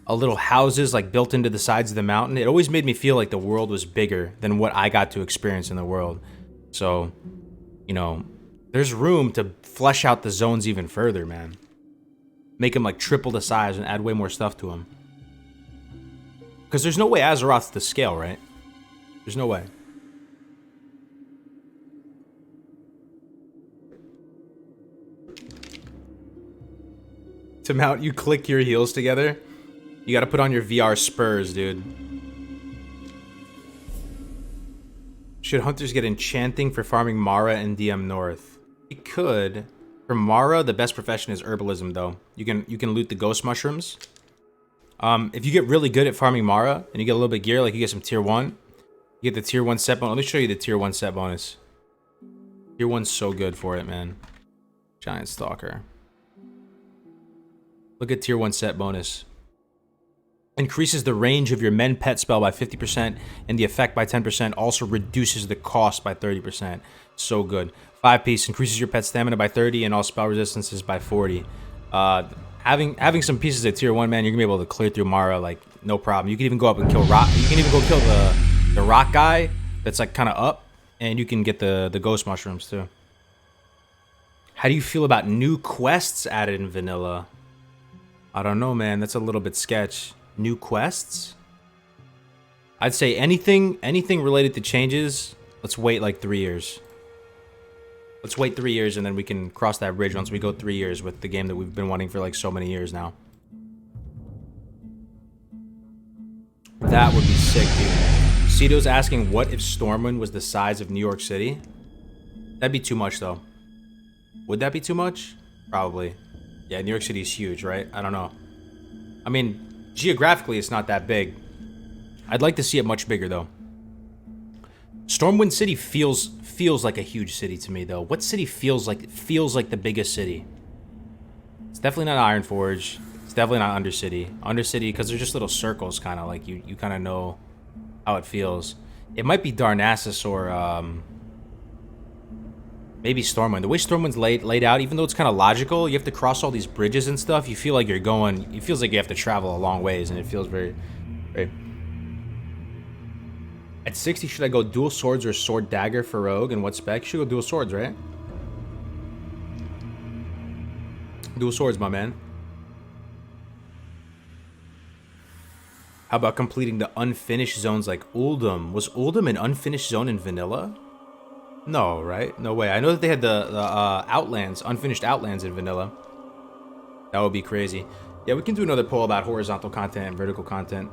little houses like built into the sides of the mountain. It always made me feel like the world was bigger than what I got to experience in the world. So, you know, there's room to flesh out the zones even further, man. Make them like triple the size and add way more stuff to them. Because there's no way Azeroth's the scale, right? There's no way. To mount, you click your heels together. You gotta put on your VR spurs, dude. Should hunters get enchanting for farming Mara and DM North? You could. For Mara, the best profession is herbalism, though. You can loot the ghost mushrooms. If you get really good at farming Mara and you get a little bit of gear, like you get some tier 1, you get the tier 1 set bonus. Let me show you the tier 1 set bonus. Tier 1's so good for it, man. Giant Stalker. Look at tier 1 set bonus. Increases the range of your men pet spell by 50% and the effect by 10%. Also reduces the cost by 30%. So good. 5-piece increases your pet stamina by 30 and all spell resistances by 40. Having some pieces of tier 1, man, you're gonna be able to clear through Mara like no problem. You can even go up and kill rock. You can even go kill the rock guy that's like kind of up, and you can get the ghost mushrooms too. How do you feel about new quests added in vanilla? I don't know, man. That's a little bit sketch. New quests? I'd say anything related to changes, let's wait like 3 years. Let's wait 3 years and then we can cross that bridge once we go 3 years with the game that we've been wanting for like so many years now. That would be sick, dude. Cito's asking, what if Stormwind was the size of New York City? That'd be too much, though. Would that be too much? Probably. Yeah, New York City is huge, right? I don't know. I mean, geographically, it's not that big. I'd like to see it much bigger, though. Stormwind City feels like a huge city to me, though. What city feels like the biggest city? It's definitely not Ironforge. It's definitely not Undercity. Undercity, because they're just little circles, kind of like you kind of know how it feels. It might be Darnassus or maybe Stormwind. The way Stormwind's laid out, even though it's kind of logical, you have to cross all these bridges and stuff. You feel like you're going. It feels like you have to travel a long ways, and it feels very. At 60, should I go dual swords or sword dagger for rogue? And what spec? You should go dual swords, right? Dual swords, my man. How about completing the unfinished zones like Uldum? Was Uldum an unfinished zone in vanilla? No, right? No way. I know that they had the Outlands, unfinished Outlands in vanilla. That would be crazy. Yeah, we can do another poll about horizontal content and vertical content.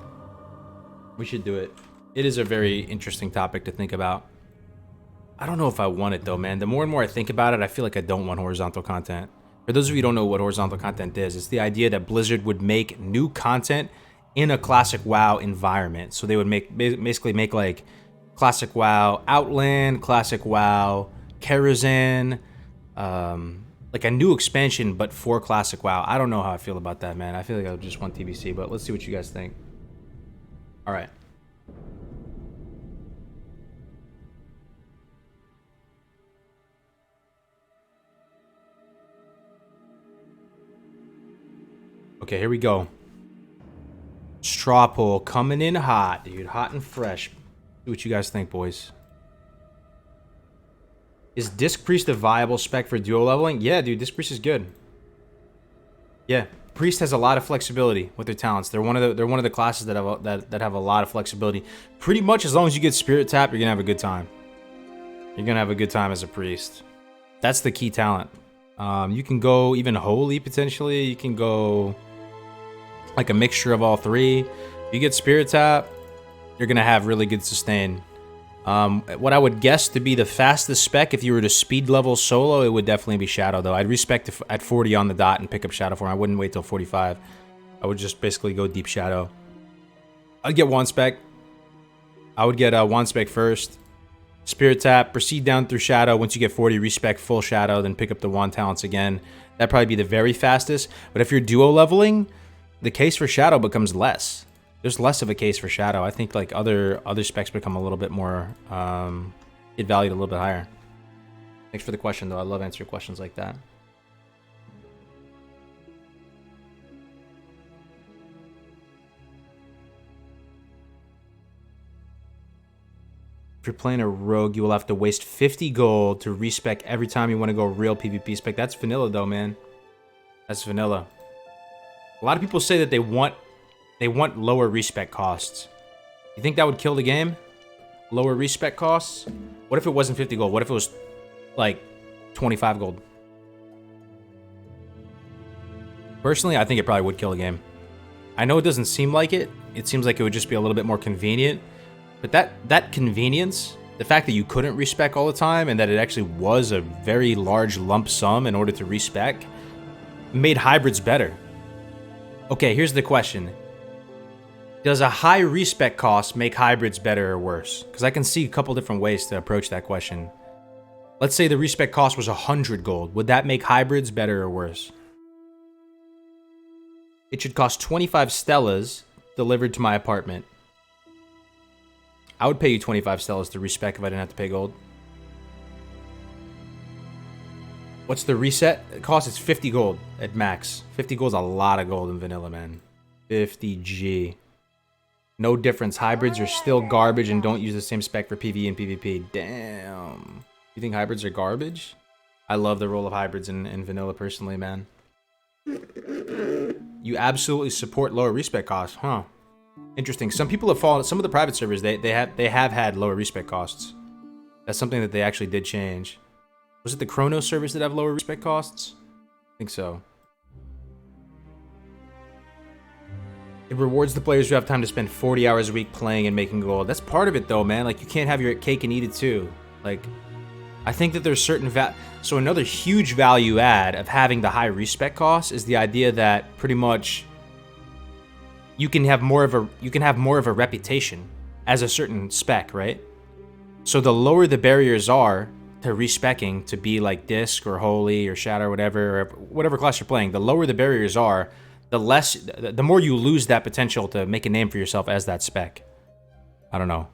We should do it. It is a very interesting topic to think about. I don't know if I want it though, man. The more and more I think about it, I feel like I don't want horizontal content. For those of you who don't know what horizontal content is, it's the idea that Blizzard would make new content in a classic WoW environment. So they would basically make like classic WoW Outland, classic WoW Karazhan, like a new expansion, but for classic WoW. I don't know how I feel about that, man. I feel like I just want TBC, but let's see what you guys think. All right. Okay, here we go. Straw poll coming in hot, dude. Hot and fresh. See what you guys think, boys. Is Disc Priest a viable spec for duo leveling? Yeah, dude, Disc Priest is good. Yeah, Priest has a lot of flexibility with their talents. They're one of the classes that have a lot of flexibility. Pretty much as long as you get Spirit Tap, you're gonna have a good time. You're gonna have a good time as a Priest. That's the key talent. You can go even Holy potentially. You can go like a mixture of all three. If you get Spirit Tap, you're gonna have really good sustain. What I would guess to be the fastest spec if you were to speed level solo, it would definitely be Shadow though. I'd respect if at 40 on the dot and pick up Shadow form. I wouldn't wait till 45. I would just basically go deep Shadow. I'd get one spec. I would get one spec first. Spirit Tap, proceed down through Shadow. Once you get 40, respec full Shadow, then pick up the wand talents again. That'd probably be the very fastest. But if you're duo leveling, the case for Shadow becomes less. There's less of a case for Shadow. I think like other specs become a little bit more get valued a little bit higher. Thanks for the question though. I love answering questions like that. If you're playing a rogue, you will have to waste 50 gold to respec every time you want to go real PvP spec. That's vanilla though, man. That's vanilla. A lot of people say that they want lower respec costs. You think that would kill the game? Lower respec costs? What if it wasn't 50 gold? What if it was like 25 gold? Personally, I think it probably would kill the game. I know it doesn't seem like it. It seems like it would just be a little bit more convenient. But that convenience, the fact that you couldn't respec all the time and that it actually was a very large lump sum in order to respec, made hybrids better. Okay, here's the question. Does a high respec cost make hybrids better or worse? Because I can see a couple different ways to approach that question. Let's say the respec cost was 100 gold. Would that make hybrids better or worse? It should cost 25 Stellas delivered to my apartment. I would pay you 25 Stellas to respec if I didn't have to pay gold. What's the reset cost? It's 50 gold at max. 50 gold is a lot of gold in vanilla, man. 50G. No difference. Hybrids are still garbage and don't use the same spec for PvE and PvP. Damn. You think hybrids are garbage? I love the role of hybrids in vanilla personally, man. You absolutely support lower respec costs, huh? Interesting. Some people have fallen. Some of the private servers they have had lower respec costs. That's something that they actually did change. Was it the Chrono servers that have lower respec costs? I think so. It rewards the players who have time to spend 40 hours a week playing and making gold. That's part of it though, man. Like, you can't have your cake and eat it too. Like, I think that there's certain so another huge value add of having the high respec costs is the idea that pretty much you can have more of a reputation as a certain spec, right? So the lower the barriers are to respecing to be like Disc or Holy or Shadow or whatever class you're playing, the lower the barriers are, the more you lose that potential to make a name for yourself as that spec. I don't know.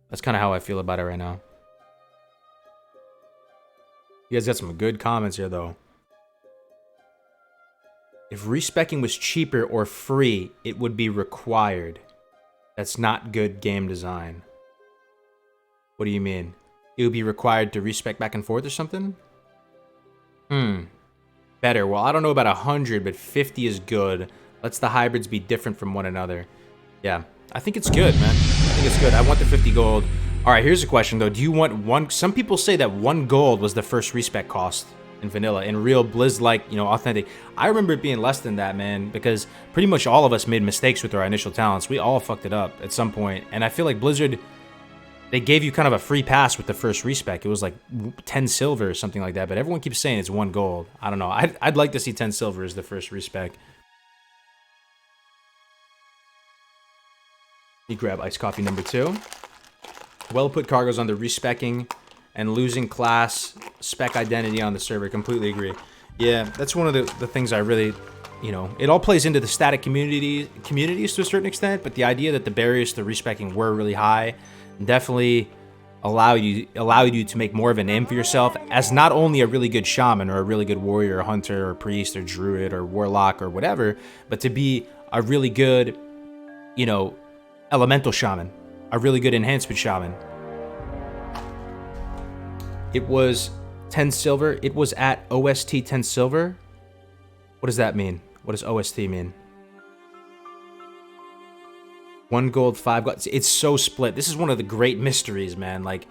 That's kind of how I feel about it right now. You guys got some good comments here, though. If respecking was cheaper or free, it would be required. That's not good game design. What do you mean? It would be required to respec back and forth or something? Better. Well, I don't know about 100, but 50 is good. Lets the hybrids be different from one another. Yeah, I think it's good, man. I think it's good. I want the 50 gold. All right, here's a question, though. Do you want one? Some people say that 1 gold was the first respec cost in vanilla, in real Blizz-like, you know, authentic. I remember it being less than that, man, because pretty much all of us made mistakes with our initial talents. We all fucked it up at some point, and I feel like Blizzard, they gave you kind of a free pass with the first respec. It was like 10 silver or something like that, but everyone keeps saying it's 1 gold. I don't know. I'd like to see 10 silver as the first respec. You grab iced coffee number 2. Well put, Kargoz, on the respecking and losing class spec identity on the server. Completely agree. Yeah, that's one of the things I really, you know, it all plays into the static communities to a certain extent, but the idea that the barriers to respecking were really high definitely allowed you to make more of a name for yourself as not only a really good shaman or a really good warrior or hunter or priest or druid or warlock or whatever, but to be a really good, you know, elemental shaman, a really good enhancement shaman. It was 10 silver. It was at OST 10 silver. What does that mean? What does OST mean? 1 gold, 5 gold. It's so split. This is one of the great mysteries, man. Like,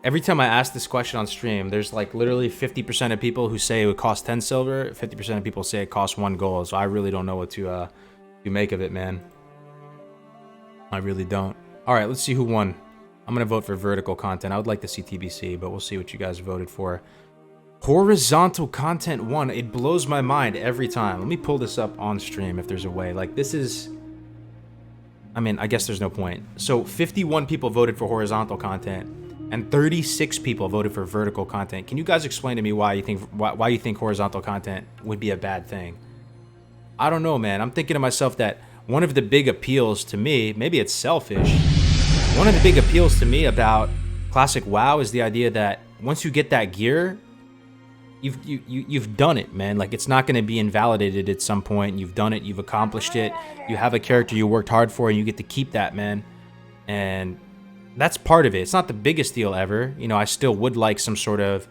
every time I ask this question on stream, there's like literally 50% of people who say it would cost 10 silver, 50% of people say it costs 1 gold. So I really don't know what to make of it, man. I really don't. All right, let's see who won. I'm going to vote for vertical content. I would like to see TBC, but we'll see what you guys voted for. Horizontal content won. It blows my mind every time. Let me pull this up on stream if there's a way. Like, this is... I mean, I guess there's no point. So 51 people voted for horizontal content and 36 people voted for vertical content. Can you guys explain to me why you think horizontal content would be a bad thing? I don't know, man. I'm thinking to myself that one of the big appeals to me, maybe it's selfish, one of the big appeals to me about Classic WoW is the idea that once you get that gear, you've done it, man. Like, it's not going to be invalidated at some point. You've done it. You've accomplished it. You have a character you worked hard for, and you get to keep that, man. And that's part of it. It's not the biggest deal ever. You know, I still would like some sort of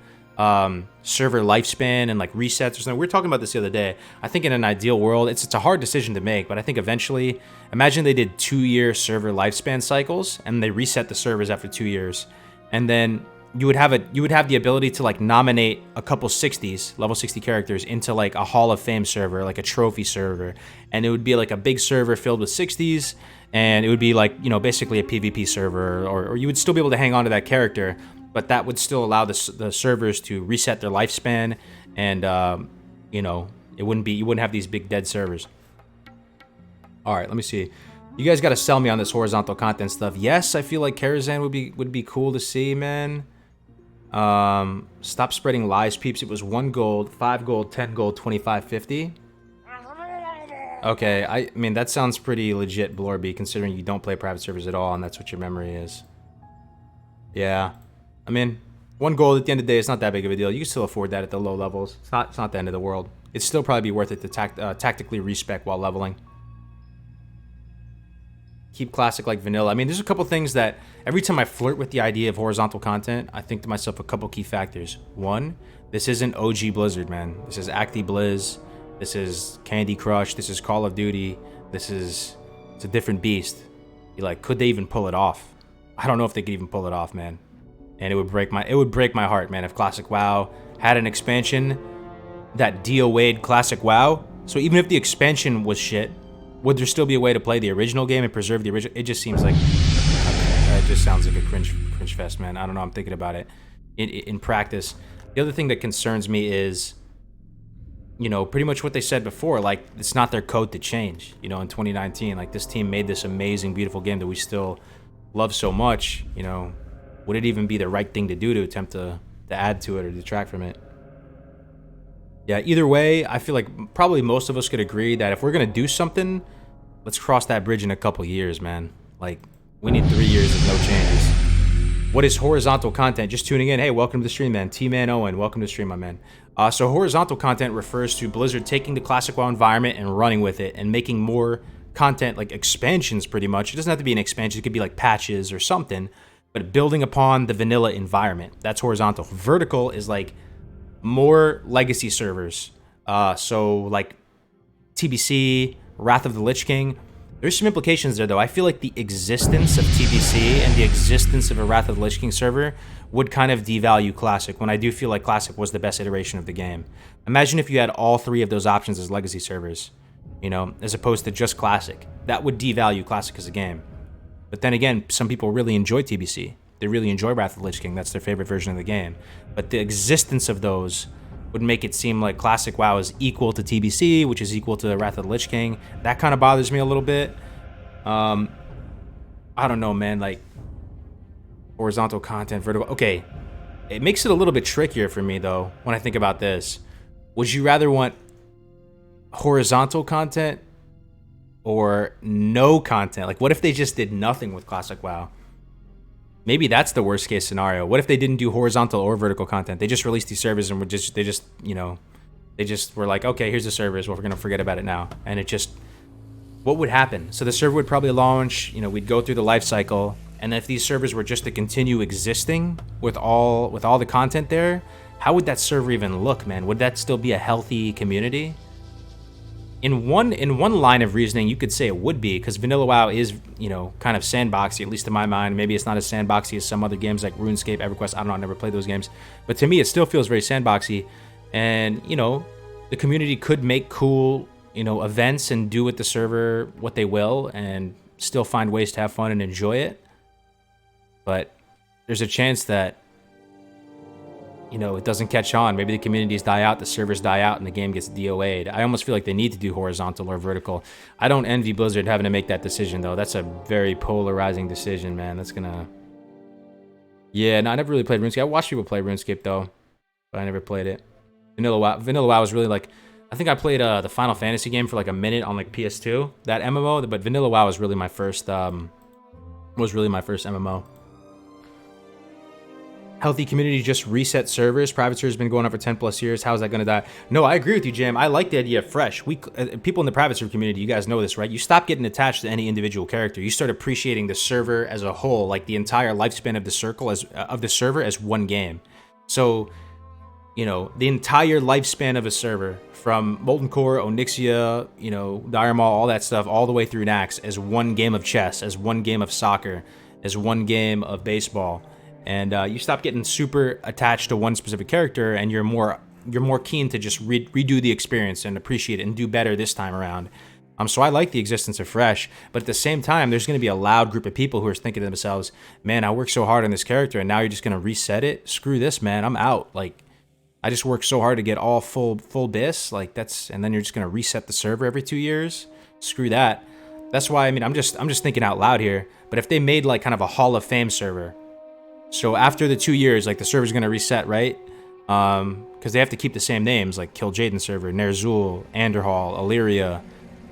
server lifespan and like resets or something. We were talking about this the other day. I think in an ideal world, it's a hard decision to make, but I think eventually, imagine they did 2-year server lifespan cycles and they reset the servers after 2 years, and then you would have the ability to like nominate a couple 60s, level 60 characters into like a Hall of Fame server, like a trophy server, and it would be like a big server filled with 60s, and it would be like, you know, basically a PvP server, or you would still be able to hang on to that character, but that would still allow the servers to reset their lifespan, and you know, you wouldn't have these big dead servers. All right, let me see. You guys got to sell me on this horizontal content stuff. Yes, I feel like Karazhan would be cool to see, man. Stop spreading lies, peeps. It was 1 gold, 5 gold, 10 gold, 25, 50. Okay, I mean, that sounds pretty legit, Blorby, considering you don't play private servers at all, and that's what your memory is. Yeah. I mean, 1 gold at the end of the day, it's not that big of a deal. You can still afford that at the low levels. It's not the end of the world. It'd still probably be worth it to tactically respec while leveling. Keep classic like vanilla. I mean, there's a couple things that every time I flirt with the idea of horizontal content, I think to myself a couple key factors. One, this isn't OG Blizzard, man. This is Acti Blizz. This is Candy Crush. This is Call of Duty. It's a different beast. You're like, could they even pull it off? I don't know if they could even pull it off, man. And it would break my heart, man, if Classic WoW had an expansion that DOA'd Classic WoW. So even if the expansion was shit, would there still be a way to play the original game and preserve the original? It just seems like it just sounds like a cringe fest, man. I don't know. I'm thinking about it in practice. The other thing that concerns me is, you know, pretty much what they said before. Like, it's not their code to change. You know, in 2019, like, this team made this amazing, beautiful game that we still love so much. You know, would it even be the right thing to do to attempt to add to it or detract from it? Yeah, either way, I feel like probably most of us could agree that if we're going to do something, let's cross that bridge in a couple years, man. Like, we need 3 years of no changes. What is horizontal content? Just tuning in. Hey, welcome to the stream, man. T-Man Owen, welcome to the stream, my man. So horizontal content refers to Blizzard taking the Classic WoW environment and running with it and making more content, like expansions pretty much. It doesn't have to be an expansion. It could be like patches or something, but building upon the vanilla environment. That's horizontal. Vertical is like more legacy servers. So like TBC, Wrath of the Lich King. There's some implications there, though. I feel like the existence of TBC and the existence of a Wrath of the Lich King server would kind of devalue Classic, when I do feel like Classic was the best iteration of the game. Imagine if you had all 3 of those options as legacy servers, you know, as opposed to just Classic. That would devalue Classic as a game. But then again, some people really enjoy TBC. They really enjoy Wrath of the Lich King. That's their favorite version of the game. But the existence of those would make it seem like Classic WoW is equal to TBC, which is equal to the Wrath of the Lich King. That kind of bothers me a little bit. I don't know, man. Like, horizontal content, vertical. Okay, it makes it a little bit trickier for me, though, when I think about this. Would you rather want horizontal content or no content? Like, what if they just did nothing with Classic WoW? Maybe that's the worst case scenario. What if they didn't do horizontal or vertical content? They just released these servers and they just were like, okay, here's the servers. Well, we're gonna forget about it now. And it just, what would happen? So the server would probably launch. You know, we'd go through the life cycle, and if these servers were just to continue existing with all the content there, how would that server even look, man? Would that still be a healthy community? In one line of reasoning, you could say it would be, because Vanilla WoW is, you know, kind of sandboxy, at least in my mind. Maybe it's not as sandboxy as some other games like RuneScape, EverQuest. I don't know, I never played those games. But to me, it still feels very sandboxy. And, you know, the community could make cool, you know, events and do with the server what they will and still find ways to have fun and enjoy it. But there's a chance that, you know, it doesn't catch on. Maybe the communities die out, the servers die out, and the game gets DOA'd. I almost feel like they need to do horizontal or vertical. I don't envy Blizzard having to make that decision, though. That's a very polarizing decision, man. That's gonna... Yeah, no, I never really played RuneScape. I watched people play RuneScape, though, but I never played it. Vanilla WoW was really like... I think I played the Final Fantasy game for like a minute on like PS2, that MMO, but Vanilla WoW was really my first MMO. Healthy community just reset servers. Private servers been going on for 10 plus years. How is that going to die? No, I agree with you, Jam. I like the idea of fresh. People in the private server community, you guys know this, right? You stop getting attached to any individual character. You start appreciating the server as a whole, like the entire lifespan of the server as one game. So, you know, the entire lifespan of a server, from Molten Core, Onyxia, you know, Dire Maul, all that stuff, all the way through Nax, as one game of chess, as one game of soccer, as one game of baseball. And you stop getting super attached to one specific character, and you're more keen to just redo the experience and appreciate it and do better this time around. So I like the existence of fresh, but at the same time, there's going to be a loud group of people who are thinking to themselves, "Man, I worked so hard on this character, and now you're just going to reset it? Screw this, man! I'm out. Like, I just worked so hard to get all full bis. Like and then you're just going to reset the server every 2 years? Screw that." That's why, I mean, I'm just thinking out loud here. But if they made like kind of a Hall of Fame server. So after the 2 years, like the server's gonna reset, right? Because they have to keep the same names, like Kill Jaden server, Ner'zhul, Anderhall, Illyria,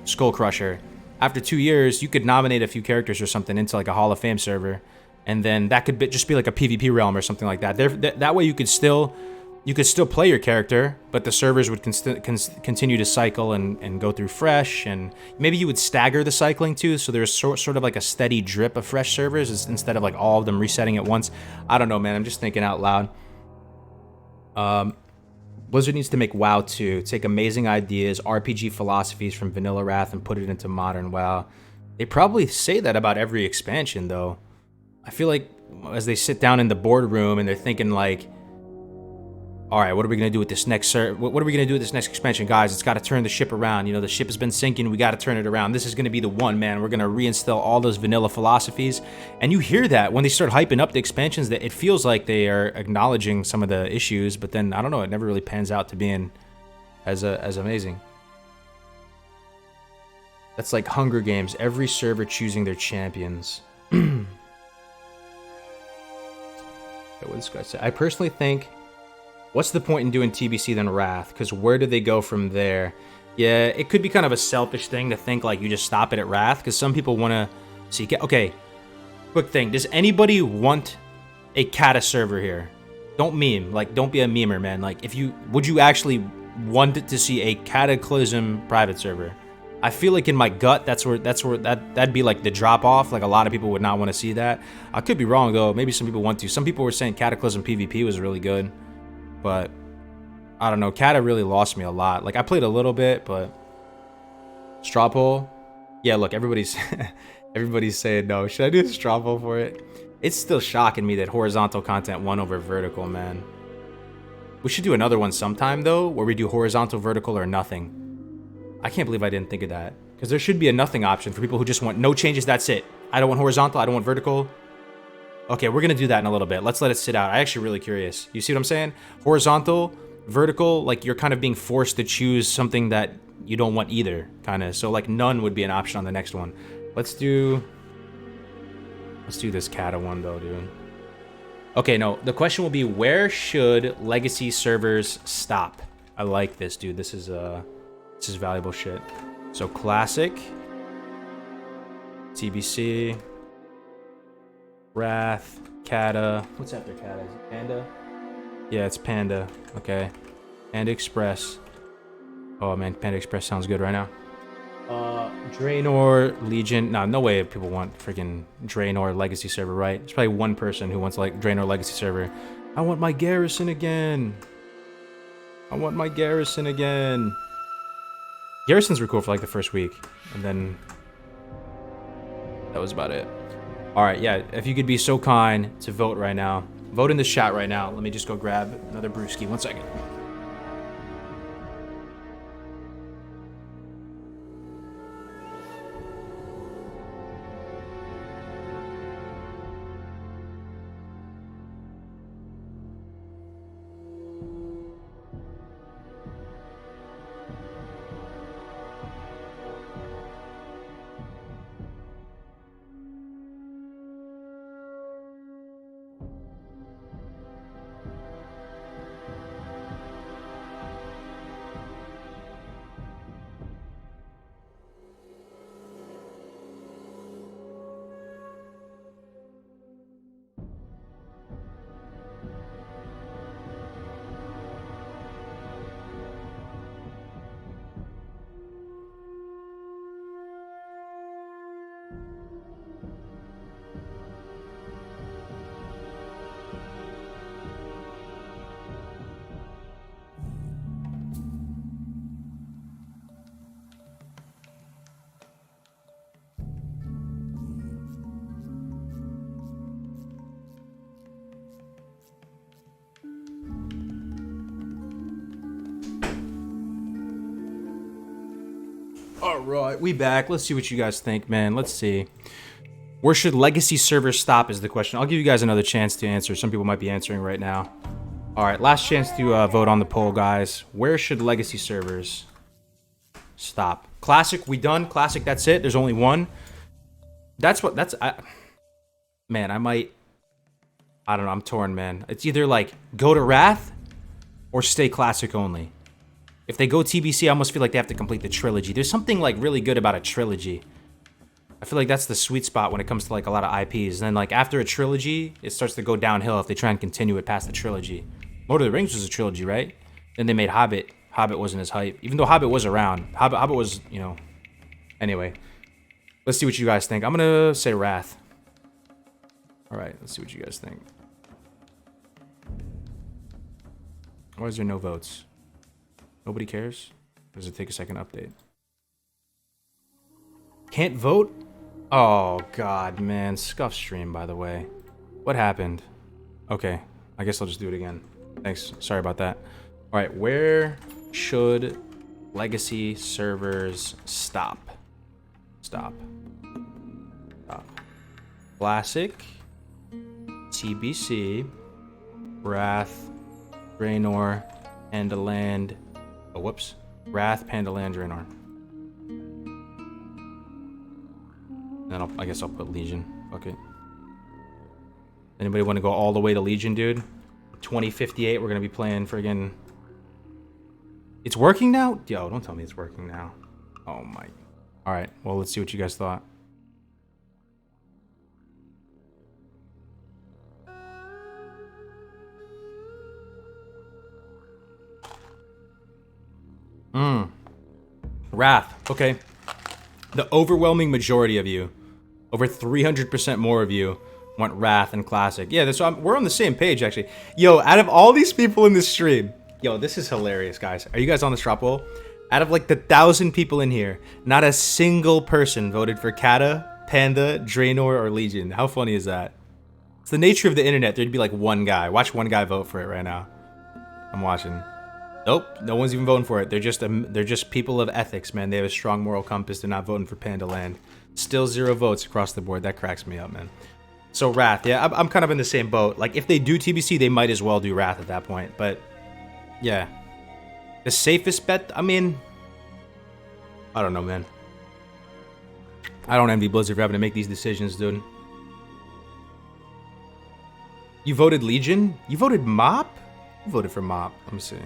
Skullcrusher. After 2 years, you could nominate a few characters or something into like a Hall of Fame server, and then that could just be like a PvP realm or something like that. That way you could still play your character, but the servers would continue to cycle and go through fresh, and maybe you would stagger the cycling too, so there's sort of like a steady drip of fresh servers instead of like all of them resetting at once. I don't know, man. I'm just thinking out loud. Blizzard needs to make WoW 2. Take amazing ideas, RPG philosophies from Vanilla Wrath and put it into modern WoW. They probably say that about every expansion, though. I feel like as they sit down in the boardroom and they're thinking like, all right, what are we gonna do with this next what are we gonna do with this next expansion, guys? It's got to turn the ship around. You know, the ship has been sinking. We got to turn it around. This is gonna be the one, man. We're gonna reinstill all those vanilla philosophies, and you hear that when they start hyping up the expansions. That it feels like they are acknowledging some of the issues, but then I don't know. It never really pans out to being as amazing. That's like Hunger Games. Every server choosing their champions. Okay, what this guy say? I personally think. What's the point in doing TBC then Wrath? Because where do they go from there? Yeah, it could be kind of a selfish thing to think like you just stop it at Wrath, because some people want to see. Okay, quick thing. Does anybody want a Kata server here? Don't meme. Like, don't be a memer, man. Like, would you actually want to see a Cataclysm private server? I feel like in my gut, that'd be like the drop off. Like a lot of people would not want to see that. I could be wrong though. Maybe some people want to. Some people were saying Cataclysm PvP was really good. But I don't know. Kata really lost me a lot. Like I played a little bit, but straw poll. Yeah, look, everybody's saying no. Should I do a straw poll for it? It's still shocking me that horizontal content won over vertical, man. We should do another one sometime though, where we do horizontal, vertical, or nothing. I can't believe I didn't think of that, because there should be a nothing option for people who just want no changes. That's it. I don't want horizontal. I don't want vertical. Okay, we're gonna do that in a little bit. Let's let it sit out. I'm actually really curious. You see what I'm saying? Horizontal, vertical, like you're kind of being forced to choose something that you don't want either, kind of. So like none would be an option on the next one. Let's do this Kata one though, dude. Okay, no, the question will be, where should legacy servers stop? I like this, dude. This is valuable shit. So classic, TBC, Wrath, Kata. What's after Kata? Is it Panda? Yeah, it's Panda. Okay. Panda Express. Oh man, Panda Express sounds good right now. Draenor, Legion. Nah, no way people want freaking Draenor Legacy server, right? There's probably one person who wants like Draenor Legacy server. I want my garrison again. I want my garrison again. Garrisons were cool for like the first week, and then that was about it. All right, yeah, if you could be so kind to vote right now. Vote in the chat right now. Let me just go grab another brewski. 1 second. Alright, we back. Let's see what you guys think, man. Let's see. Where should legacy servers stop is the question. I'll give you guys another chance to answer. Some people might be answering right now. Alright, last chance to vote on the poll, guys. Where should legacy servers stop? Classic, we done. Classic, that's it. There's only one. Man, I don't know. I'm torn, man. It's either like go to Wrath or stay classic only. If they go TBC, I almost feel like they have to complete the trilogy. There's something like really good about a trilogy. I feel like that's the sweet spot when it comes to like a lot of IPs. And then like after a trilogy, it starts to go downhill if they try and continue it past the trilogy. Lord of the Rings was a trilogy, right? Then they made Hobbit. Hobbit wasn't as hype, even though Hobbit was around. Hobbit was, you know. Anyway, let's see what you guys think. I'm gonna say Wrath. All right, let's see what you guys think. Why is there no votes? Nobody cares? Or does it take a second update? Can't vote? Oh, God, man. Scuff stream, by the way. What happened? Okay, I guess I'll just do it again. Thanks. Sorry about that. All right, where should legacy servers stop? Stop. Classic, TBC, Wrath, Draenor, Pandaland. Oh, whoops. Wrath, Pandaland, Draenor. Then I guess I'll put Legion. Fuck it. Anybody want to go all the way to Legion, dude? 2058, we're going to be playing friggin'... It's working now? Yo, don't tell me it's working now. Oh my... Alright, well, let's see what you guys thought. Wrath. Okay. The overwhelming majority of you, over 300% more of you, want Wrath and Classic. Yeah, we're on the same page, actually. Yo, out of all these people in this stream, yo, this is hilarious, guys. Are you guys on the strap poll? Out of like the 1,000 people in here, not a single person voted for Kata, Panda, Draenor, or Legion. How funny is that? It's the nature of the internet. There'd be like one guy. Watch one guy vote for it right now. I'm watching. Nope, no one's even voting for it. They're just people of ethics, man. They have a strong moral compass. They're not voting for Panda Land. Still 0 votes across the board. That cracks me up, man. So Wrath, yeah, I'm kind of in the same boat. Like if they do TBC, they might as well do Wrath at that point. But yeah, the safest bet. I mean, I don't know, man. I don't envy Blizzard for having to make these decisions, dude. You voted Legion? You voted Mop? You voted for Mop. Let me see.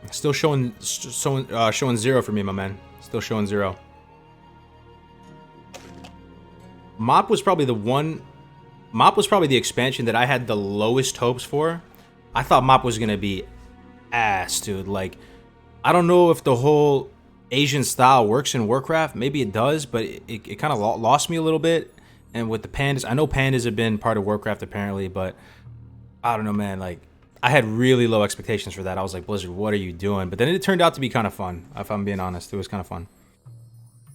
Still showing 0 for me, my man. Still showing 0. Mop was probably the expansion that I had the lowest hopes for. I thought Mop was gonna be ass, dude. Like, I don't know if the whole Asian style works in Warcraft. Maybe it does, but it kind of lost me a little bit. And with the pandas, I know pandas have been part of Warcraft apparently, but I don't know, man. Like, I had really low expectations for that. I was like, Blizzard, what are you doing? But then it turned out to be kind of fun, if I'm being honest. It was kind of fun.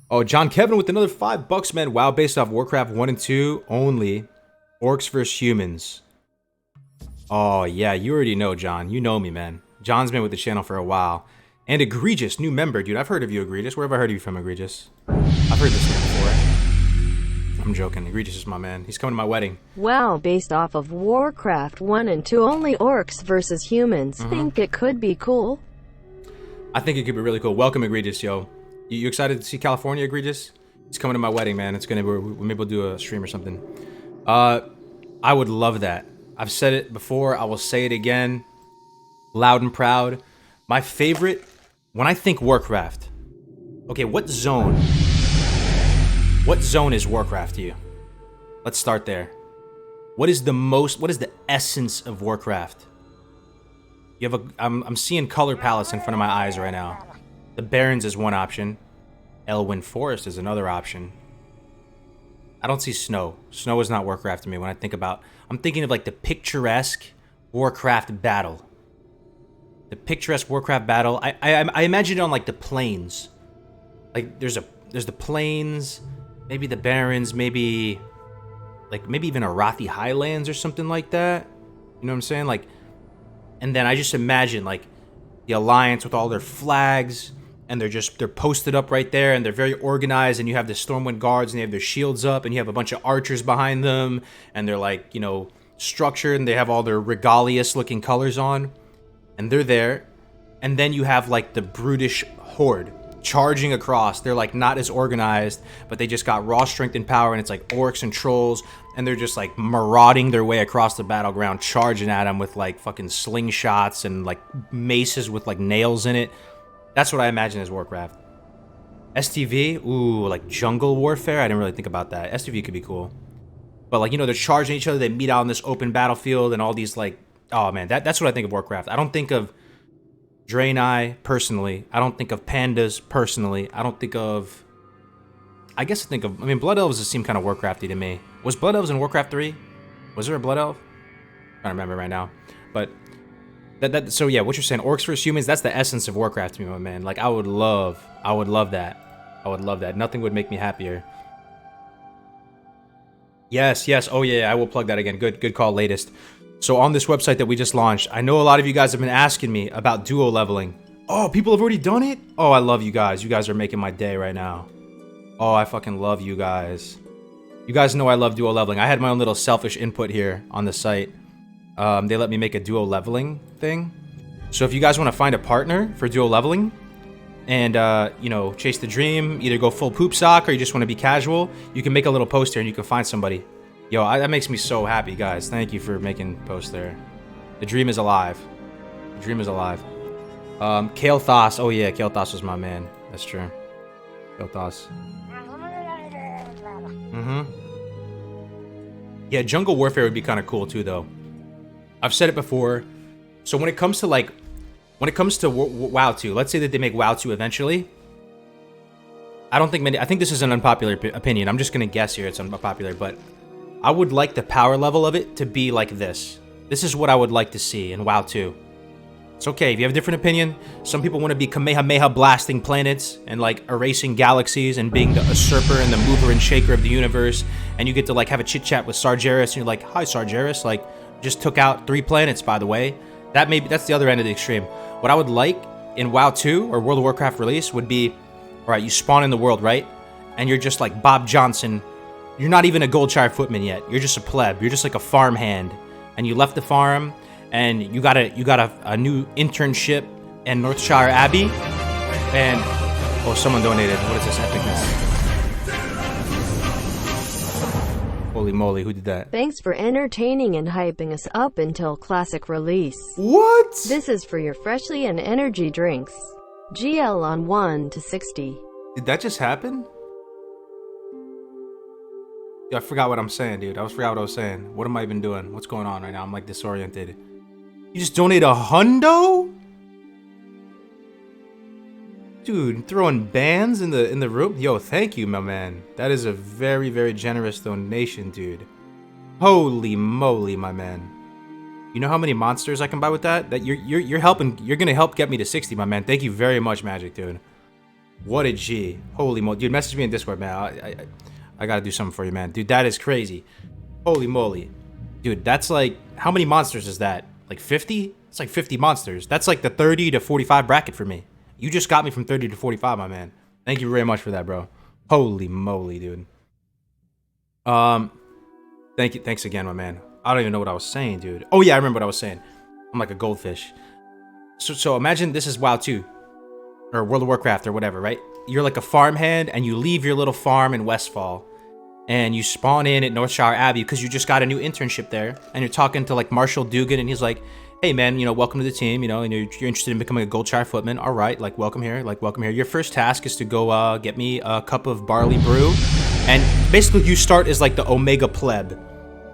Oh, John Kevin with another $5, man. WoW based off Warcraft 1 and 2 only. Orcs versus humans. Oh, yeah, you already know, John. You know me, man. John's been with the channel for a while. And Egregious, new member, dude. I've heard of you, Egregious. Where have I heard of you from, Egregious? I've heard this name before. I'm joking. Egregious is my man. He's coming to my wedding. WoW based off of Warcraft 1 and 2 only. Orcs versus humans. Think it could be cool? I think it could be really cool. Welcome, Egregious, yo. You excited to see California, Egregious? He's coming to my wedding, man. It's gonna be, maybe we'll do a stream or something. I would love that. I've said it before. I will say it again, loud and proud. My favorite, when I think Warcraft. Okay, what zone is Warcraft to you? Let's start there. What is the essence of Warcraft? You have I'm seeing color palettes in front of my eyes right now. The Barrens is one option. Elwyn Forest is another option. I don't see snow. Snow is not Warcraft to me when I think about... I'm thinking of like the picturesque Warcraft battle. The picturesque Warcraft battle. I imagine it on like the plains. Like there's the plains, maybe the Barrens, maybe even Arathi Highlands or something like that. You know what I'm saying? Like, and then I just imagine like the Alliance with all their flags, and they're posted up right there, and they're very organized, and you have the Stormwind Guards, and they have their shields up, and you have a bunch of archers behind them, and they're like, you know, structured, and they have all their regalious looking colors on, and they're there. And then you have like the brutish horde charging across. They're like not as organized, but they just got raw strength and power, and it's like orcs and trolls, and they're just like marauding their way across the battleground, charging at them with like fucking slingshots and like maces with like nails in it. That's what I imagine as Warcraft. STV, ooh, like jungle warfare. I didn't really think about that. STV could be cool. But like, you know, they're charging each other. They meet out on this open battlefield and all these like, oh man, that's what I think of Warcraft. I don't think of Draenei personally. I don't think of pandas personally. I don't think of, I guess I think of, I mean, Blood Elves just seem kind of Warcrafty to me. Was Blood Elves in Warcraft 3? Was there a Blood Elf? I don't remember right now. But so yeah, what you're saying, orcs versus humans, that's the essence of Warcraft to me, my man. Like I would love that. I would love that. Nothing would make me happier. Yes, oh yeah, I will plug that again. Good call, latest. So on this website that we just launched, I know a lot of you guys have been asking me about duo leveling. Oh, people have already done it? Oh, I love you guys. You guys are making my day right now. Oh, I fucking love you guys. You guys know I love duo leveling. I had my own little selfish input here on the site. They let me make a duo leveling thing. So if you guys want to find a partner for duo leveling and, you know, chase the dream, either go full poop sock or you just want to be casual, you can make a little post here and you can find somebody. Yo, that makes me so happy, guys. Thank you for making posts there. The dream is alive. The dream is alive. Kale Thos. Oh yeah, Kale Thos was my man. That's true. Kale Thos. Yeah, jungle warfare would be kind of cool too, though. I've said it before. So when it comes to like, WoW 2, let's say that they make WoW 2 eventually. I don't think many. I think this is an unpopular opinion. I'm just gonna guess here. It's unpopular, but I would like the power level of it to be like this. This is what I would like to see in WoW 2. It's okay if you have a different opinion. Some people want to be Kamehameha blasting planets and like erasing galaxies and being the usurper and the mover and shaker of the universe. And you get to like have a chit chat with Sargeras and you're like, "Hi Sargeras, like just took out 3 planets, by the way." That's the other end of the extreme. What I would like in WoW 2 or World of Warcraft release would be, all right, you spawn in the world, right? And you're just like Bob Johnson. You're not even a Goldshire footman yet. You're just a pleb. You're just like a farmhand. And you left the farm and you got a new internship in Northshire Abbey. And oh, someone donated. What is this epicness? Holy moly, who did that? Thanks for entertaining and hyping us up until classic release. What? This is for your freshly and energy drinks. GL on 1 to 60. Did that just happen? Yeah, I forgot what I'm saying, dude. I forgot what I was saying. What am I even doing? What's going on right now? I'm like disoriented. You just donate $100? Dude, throwing bands in the room? Yo, thank you, my man. That is a very, very generous donation, dude. Holy moly, my man. You know how many monsters I can buy with that? That you're helping. You're gonna help get me to 60, my man. Thank you very much, Magic, dude. What a G. Holy moly, dude. Message me in Discord, man. I gotta do something for you, man. Dude, that is crazy. Holy moly, dude. That's like, how many monsters is that? Like 50? It's like 50 monsters. That's like the 30 to 45 bracket for me. You just got me from 30 to 45, my man. Thank you very much for that, bro. Holy moly, dude. Thank you. Thanks again, my man. I don't even know what I was saying, dude. Oh yeah, I remember what I was saying. I'm like a goldfish. So imagine this is WoW 2 or World of Warcraft or whatever, right? You're like a farmhand and you leave your little farm in Westfall and you spawn in at Northshire Abbey because you just got a new internship there and you're talking to like Marshall Dugan and he's like, "Hey man, you know, welcome to the team, you know, and you're interested in becoming a Goldshire footman. All right, like welcome here, Your first task is to go get me a cup of barley brew." And basically you start as like the Omega pleb.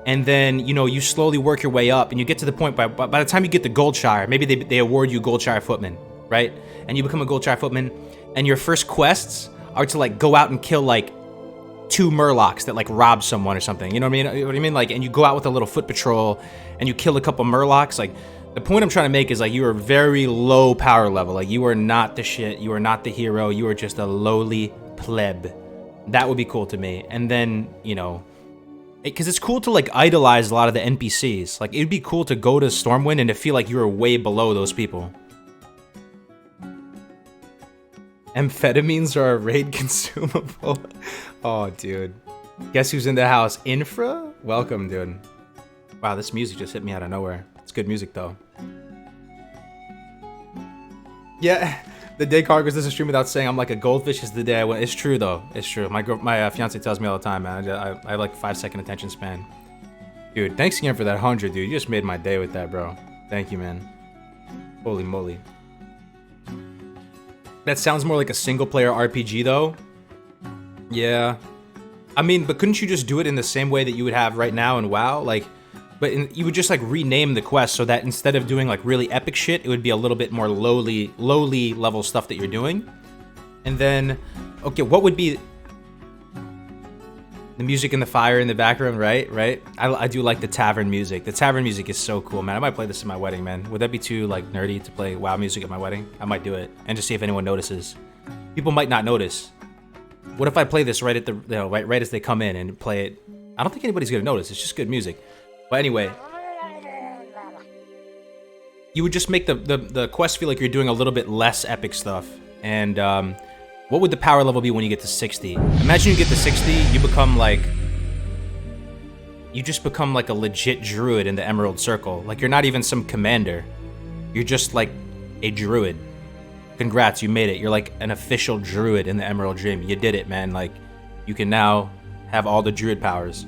And then, you know, you slowly work your way up and you get to the point by the time you get to Goldshire, maybe they award you Goldshire footman, right? And you become a Goldshire footman and your first quests are to like go out and kill like 2 murlocs that like rob someone or something. You know what I mean? Like, and you go out with a little foot patrol and you kill a couple murlocs. Like, the point I'm trying to make is like you are very low power level. Like you are not the shit. You are not the hero. You are just a lowly pleb. That would be cool to me. And then, you know, because it's cool to like idolize a lot of the NPCs. Like it'd be cool to go to Stormwind and to feel like you were way below those people. Amphetamines are a raid consumable. Oh, dude. Guess who's in the house? Infra? Welcome, dude. Wow, this music just hit me out of nowhere. It's good music, though. Yeah, the day Kargoz doesn't stream without saying I'm like a goldfish is the day I went. It's true, though. It's true. My fiance tells me all the time, man. I have like 5-second attention span. Dude, thanks again for that 100, dude. You just made my day with that, bro. Thank you, man. Holy moly. That sounds more like a single-player RPG, though. Yeah. I mean, but couldn't you just do it in the same way that you would have right now in WoW? Like, you would just, like, rename the quest so that instead of doing, like, really epic shit, it would be a little bit more lowly level stuff that you're doing. And then, okay, what would be... The music and the fire in the background, right? I do like the tavern music. The tavern music is so cool, man. I might play this at my wedding, man. Would that be too, like, nerdy to play WoW music at my wedding? I might do it, and just see if anyone notices. People might not notice. What if I play this right at the, right as they come in and play it? I don't think anybody's gonna notice. It's just good music. But anyway, you would just make the quest feel like you're doing a little bit less epic stuff. And what would the power level be when you get to 60? Imagine you get to 60, you become like... You just become like a legit druid in the Emerald Circle. Like, you're not even some commander. You're just like a druid. Congrats, you made it. You're like an official druid in the Emerald Dream. You did it, man. Like, you can now have all the druid powers.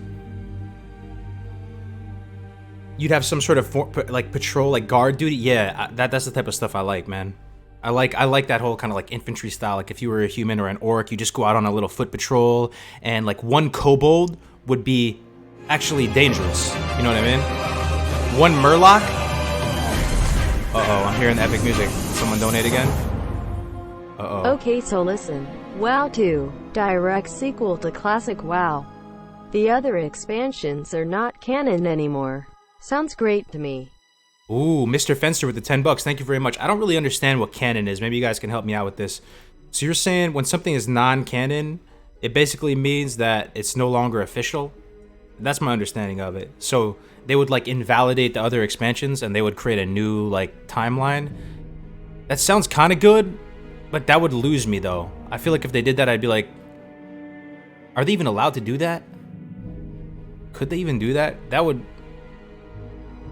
You'd have some sort of like patrol, like guard duty. Yeah, that's the type of stuff I like, man. I like that whole kind of like infantry style. Like, if you were a human or an orc, you just go out on a little foot patrol, and like one kobold would be actually dangerous. You know what I mean? One murloc. Uh-oh, I'm hearing epic music. Did someone donate again? Uh-oh. Okay, so listen. WoW 2, direct sequel to Classic WoW. The other expansions are not canon anymore. Sounds great to me. Ooh, Mr. Fenster with the 10 bucks. Thank you very much. I don't really understand what canon is. Maybe you guys can help me out with this. So you're saying when something is non-canon, it basically means that it's no longer official? That's my understanding of it. So they would like invalidate the other expansions and they would create a new like timeline. That sounds kind of good, but that would lose me though. I feel like if they did that, I'd be like, are they even allowed to do that? Could they even do that? That would...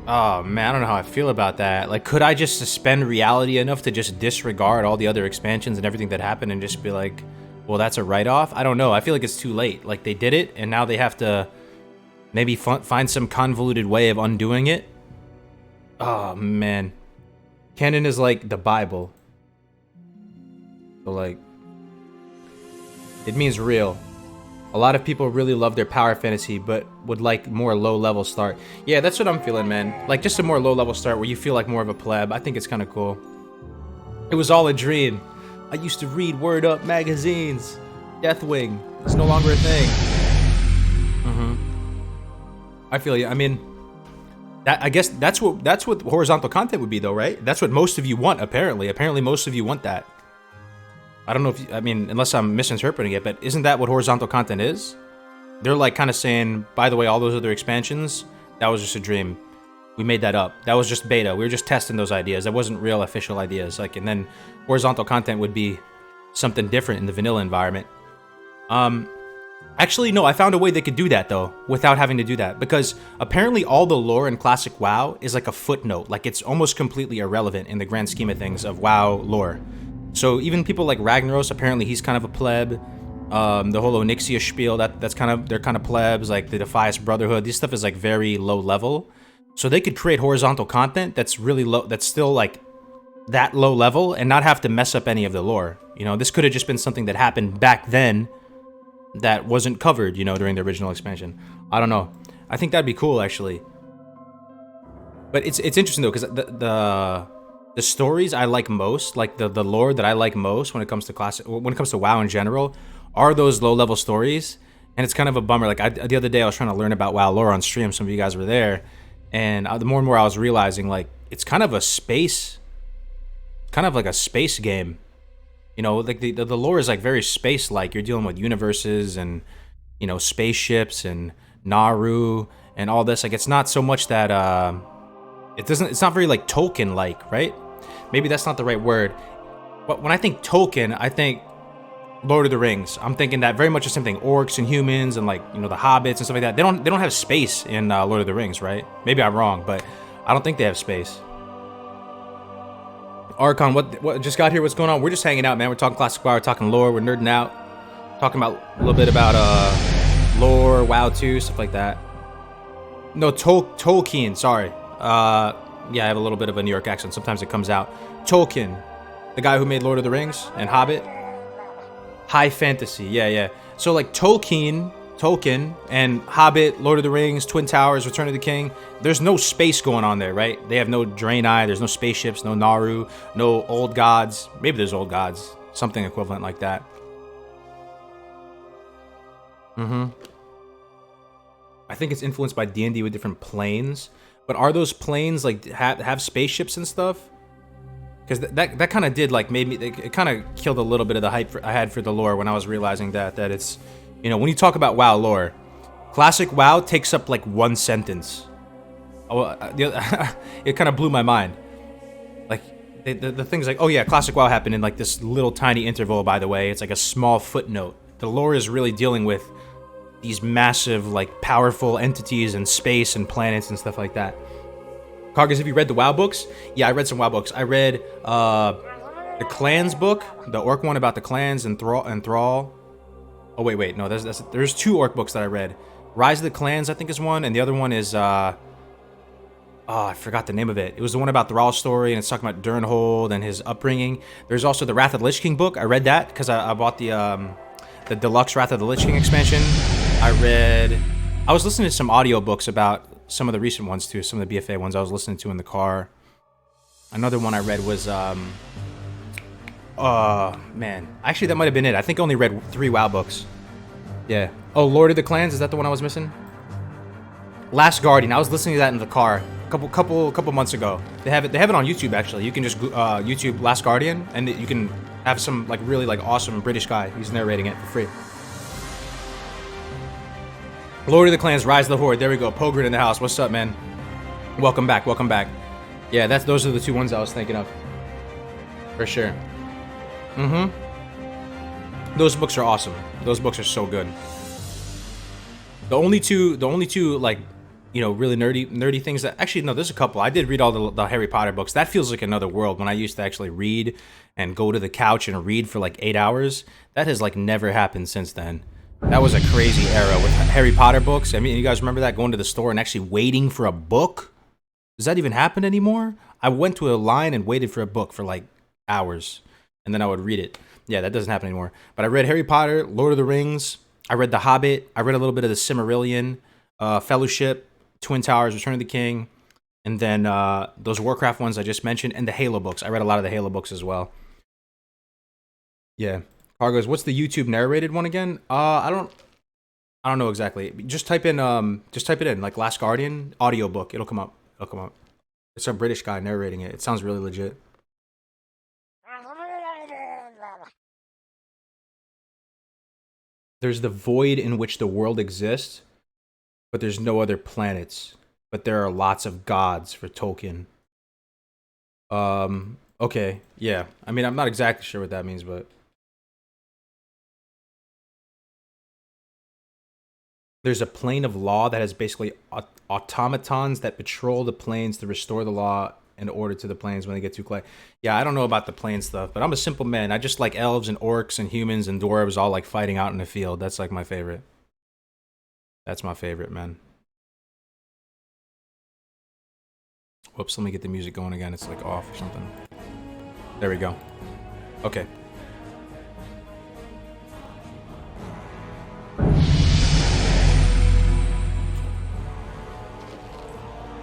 Oh man, I don't know how I feel about that. Like, could I just suspend reality enough to just disregard all the other expansions and everything that happened and just be like, well, that's a write-off? I don't know. I feel like it's too late. Like, they did it, and now they have to maybe find some convoluted way of undoing it. Oh man. Canon is like the Bible. So, like, it means real. A lot of people really love their power fantasy, but would like more low-level start. Yeah, that's what I'm feeling, man. Like, just a more low-level start where you feel like more of a pleb. I think it's kind of cool. It was all a dream. I used to read Word Up magazines. Deathwing. It's no longer a thing. I feel you. I mean, I guess that's what horizontal content would be, though, right? That's what most of you want, apparently. Apparently, most of you want that. I don't know if, I mean, unless I'm misinterpreting it, but isn't that what horizontal content is? They're like kind of saying, by the way, all those other expansions, that was just a dream. We made that up. That was just beta. We were just testing those ideas. That wasn't real official ideas. Like, and then horizontal content would be something different in the vanilla environment. Actually, no, I found a way they could do that, though, without having to do that. Because apparently all the lore in Classic WoW is like a footnote. Like, it's almost completely irrelevant in the grand scheme of things of WoW lore. So even people like Ragnaros, apparently he's kind of a pleb. The whole Onyxia spiel, that's kind of, they're kind of plebs. Like the Defias Brotherhood, this stuff is like very low level. So they could create horizontal content that's really low, that's still like that low level, and not have to mess up any of the lore. You know, this could have just been something that happened back then that wasn't covered, you know, during the original expansion. I don't know. I think that'd be cool, actually. But it's interesting though, because the stories I like most, like the lore that I like most when it comes to WoW in general, are those low-level stories. And it's kind of a bummer. Like, the other day I was trying to learn about WoW lore on stream. Some of you guys were there. And the more and more I was realizing, like, it's kind of a space, kind of like a space game. You know, like the lore is like very space-like. You're dealing with universes and, you know, spaceships and Naru and all this. Like, it's not so much that, it's not very like Tolkien-like, right? Maybe that's not the right word. But when I think Tolkien, I think Lord of the Rings. I'm thinking that very much the same thing. Orcs and humans and, like, you know, the hobbits and stuff like that. They don't have space in Lord of the Rings, right? Maybe I'm wrong, but I don't think they have space. Archon, what just got here? What's going on? We're just hanging out, man. We're talking Classic WoW, we're talking lore, we're nerding out. Talking about a little bit about lore, WoW 2, stuff like that. No, Tolkien, sorry. Yeah, I have a little bit of a New York accent. Sometimes it comes out. Tolkien. The guy who made Lord of the Rings and Hobbit. High fantasy, yeah. So like Tolkien, and Hobbit, Lord of the Rings, Twin Towers, Return of the King. There's no space going on there, right? They have no Draenei, there's no spaceships, no Naru, no old gods. Maybe there's old gods, something equivalent like that. I think it's influenced by D&D with different planes. But are those planes like have spaceships and stuff? Because that kind of did like made me, it kind of killed a little bit of the hype I had for the lore when I was realizing that it's, you know, when you talk about WoW lore, Classic WoW takes up like one sentence. It kind of blew my mind. Like the thing's like, oh yeah, Classic WoW happened in like this little tiny interval. By the way, it's like a small footnote. The lore is really dealing with these massive, like, powerful entities and space and planets and stuff like that. Kargoz, have you read the WoW books? Yeah, I read some WoW books. I read the Clans book, the Orc one about the clans and Thrall. Oh wait, no, there's 2 Orc books that I read. Rise of the Clans, I think, is one, and the other one is I forgot the name of it. It was the one about Thrall's story, and it's talking about Durnhold and his upbringing. There's also the Wrath of the Lich King book. I read that because I bought the deluxe Wrath of the Lich King expansion. I was listening to some audiobooks about some of the recent ones too, some of the BFA ones I was listening to in the car. Another one I read was, man, actually that might have been it. I think I only read 3 WoW books. Yeah. Oh, Lord of the Clans, is that the one I was missing? Last Guardian, I was listening to that in the car a couple months ago. They have it on YouTube actually. You can just YouTube Last Guardian, and you can have some like really like awesome British guy. He's narrating it for free. Lord of the Clans, Rise of the Horde. There we go. Pogren in the house. What's up, man? Welcome back. Yeah, those are the 2 ones I was thinking of. For sure. Those books are awesome. Those books are so good. The only two like, you know, really nerdy things that actually no, there's a couple. I did read all the Harry Potter books. That feels like another world when I used to actually read and go to the couch and read for like 8 hours. That has like never happened since then. That was a crazy era with Harry Potter books. I mean, you guys remember that? Going to the store and actually waiting for a book? Does that even happen anymore? I went to a line and waited for a book for like hours, and then I would read it. Yeah, that doesn't happen anymore. But I read Harry Potter, Lord of the Rings. I read The Hobbit. I read a little bit of the Silmarillion, Fellowship, Twin Towers, Return of the King, and then those Warcraft ones I just mentioned, and the Halo books. I read a lot of the Halo books as well. Yeah. Kargoz, what's the YouTube narrated one again? I don't know exactly. Just type it in like Last Guardian audiobook. It'll come up. It's a British guy narrating it. It sounds really legit. There's the void in which the world exists, but there's no other planets. But there are lots of gods for Tolkien. Okay, yeah. I mean, I'm not exactly sure what that means, but there's a plane of law that has basically automatons that patrol the planes to restore the law and order to the planes when they get too close. Yeah, I don't know about the plane stuff, but I'm a simple man. I just like elves and orcs and humans and dwarves all like fighting out in the field. That's like my favorite. That's my favorite, man. Whoops, let me get the music going again. It's like off or something. There we go. Okay.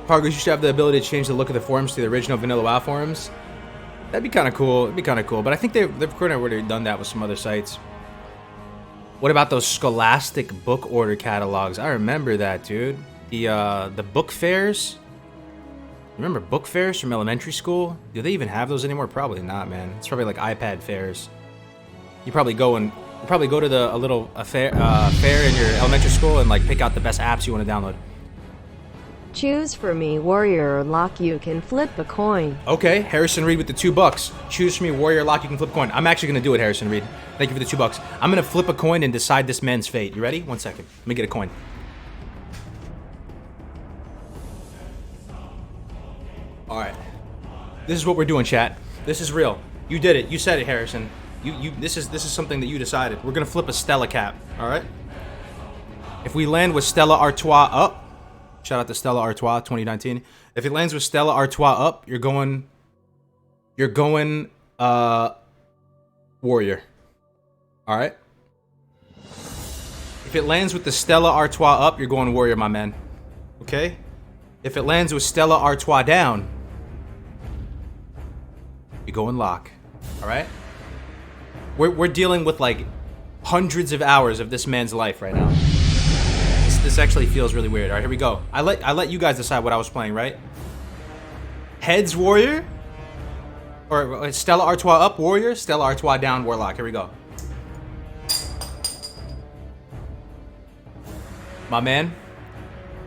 Kargoz, you should have the ability to change the look of the forums to the original vanilla WoW forums. That'd be kind of cool. It'd be kind of cool. But I think they've kind of already done that with some other sites. What about those Scholastic book order catalogs? I remember that, dude. The book fairs. Remember book fairs from elementary school? Do they even have those anymore? Probably not, man. It's probably like iPad fairs. You probably go to a fair in your elementary school and like pick out the best apps you want to download. Choose for me, warrior or lock. You can flip a coin. Okay, Harrison Reed with the $2. Choose for me, warrior or lock. You can flip a coin. I'm actually gonna do it, Harrison Reed. Thank you for the $2. I'm gonna flip a coin and decide this man's fate. You ready? 1 second. Let me get a coin. All right. This is what we're doing, chat. This is real. You did it. You said it, Harrison. This is something that you decided. We're gonna flip a Stella cap. All right. If we land with Stella Artois up. Shout out to Stella Artois 2019. If it lands with Stella Artois up, you're going Warrior. Alright? If it lands with the Stella Artois up, you're going Warrior, my man. Okay? If it lands with Stella Artois down, you're going Lock. Alright? We're dealing with like hundreds of hours of this man's life right now. This actually feels really weird. Alright, here we go. I let you guys decide what I was playing, right? Heads Warrior? Or Stella Artois up Warrior, Stella Artois down Warlock. Here we go. My man,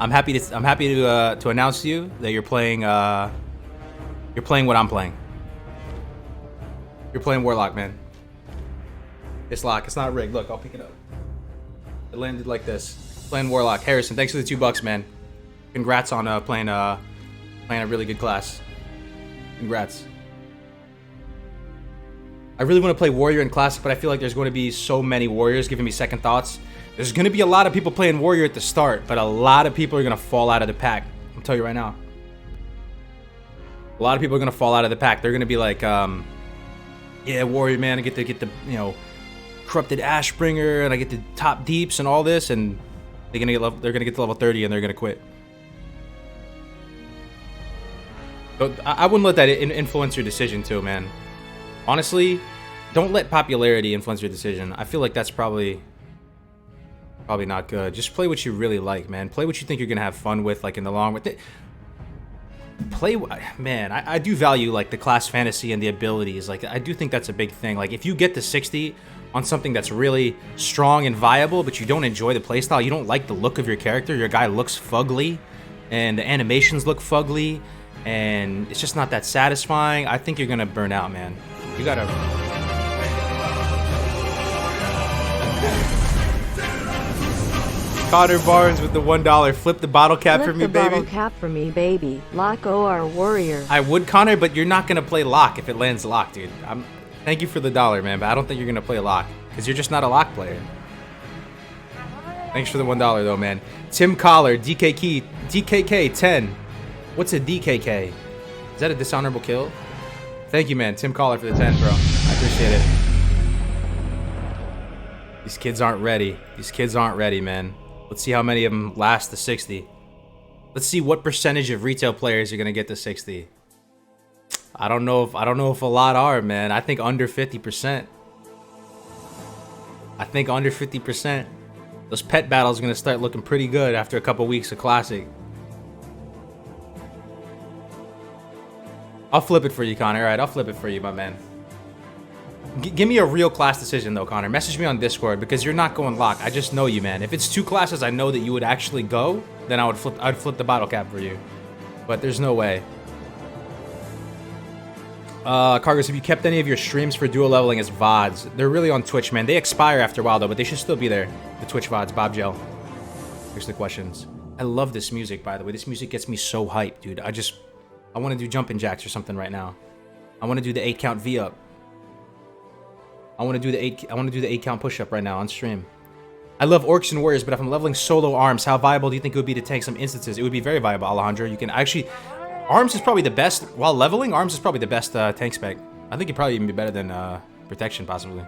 I'm happy to announce to you that you're playing what I'm playing. You're playing Warlock, man. It's Lock. It's not rigged. Look, I'll pick it up. It landed like this. Playing Warlock. Harrison, thanks for the $2, man. Congrats on playing a really good class. Congrats. I really want to play Warrior in Classic, but I feel like there's going to be so many Warriors giving me second thoughts. There's going to be a lot of people playing Warrior at the start, but a lot of people are going to fall out of the pack. I'll tell you right now. A lot of people are going to fall out of the pack. They're going to be like, yeah, Warrior, man, I get the you know, Corrupted Ashbringer, and I get the top deeps and all this, and they're going to get to level 30 and they're going to quit. But I wouldn't let that influence your decision too, man. Honestly, don't let popularity influence your decision. I feel like that's probably not good. Just play what you really like, man. Play what you think you're gonna have fun with, like in the long run. Play, man. I do value like the class fantasy and the abilities. Like I do think that's a big thing. Like if you get to 60 on something that's really strong and viable, but you don't enjoy the playstyle, you don't like the look of your character. Your guy looks fugly, and the animations look fugly, and it's just not that satisfying. I think you're gonna burn out, man. You gotta. Connor Barnes with the $1. Flip the bottle cap for me, baby. Flip the bottle cap for me, baby. Lock OR Warrior. I would, Connor, but you're not gonna play Lock if it lands Lock, dude. Thank you for the $1, man, but I don't think you're gonna play Lock because you're just not a Lock player. Thanks for the $1 though, man. Tim Collar, DKK 10. What's a DKK? Is that a dishonorable kill? Thank you, man. Tim Collar for the 10, bro. I appreciate it. These kids aren't ready. These kids aren't ready, man. Let's see how many of them last to 60. Let's see what percentage of retail players are gonna get to 60. I don't know if a lot are, man. I think under 50%. I think under 50%. Those pet battles are gonna start looking pretty good after a couple weeks of Classic. I'll flip it for you, Connor. All right, I'll flip it for you, my man. Give me a real class decision, though, Connor. Message me on Discord, because you're not going Lock. I just know you, man. If it's 2 classes I know that you would actually go, then I'd flip the bottle cap for you. But there's no way. Kargoz, have you kept any of your streams for dual leveling as VODs? They're really on Twitch, man. They expire after a while, though, but they should still be there. The Twitch VODs, Bob Gel. Here's the questions. I love this music, by the way. This music gets me so hyped, dude. I want to do jumping jacks or something right now. I want to do the 8 count V up. I want to do the 8 count push up right now on stream. I love Orcs and Warriors, but if I'm leveling solo arms, how viable do you think it would be to tank some instances? It would be very viable, Alejandro. You can actually, arms is probably the best while leveling. Arms is probably the best tank spec. I think it'd probably even be better than protection, possibly.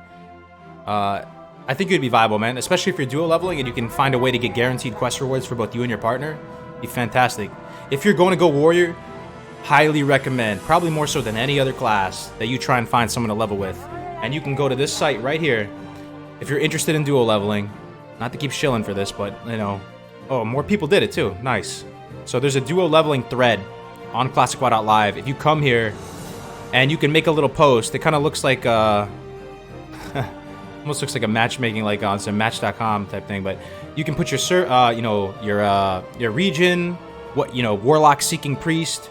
I think it'd be viable, man, especially if you're dual leveling and you can find a way to get guaranteed quest rewards for both you and your partner. It'd be fantastic. If you're going to go Warrior, highly recommend, probably more so than any other class, that you try and find someone to level with. And you can go to this site right here if you're interested in dual leveling. Not to keep shilling for this, but, you know. Oh, more people did it too. Nice. So there's a duo leveling thread on Classicwow.live. If you come here and you can make a little post, it kind of looks like almost looks like a matchmaking, like on some Match.com type thing. But you can put your your region, what, Warlock seeking priest,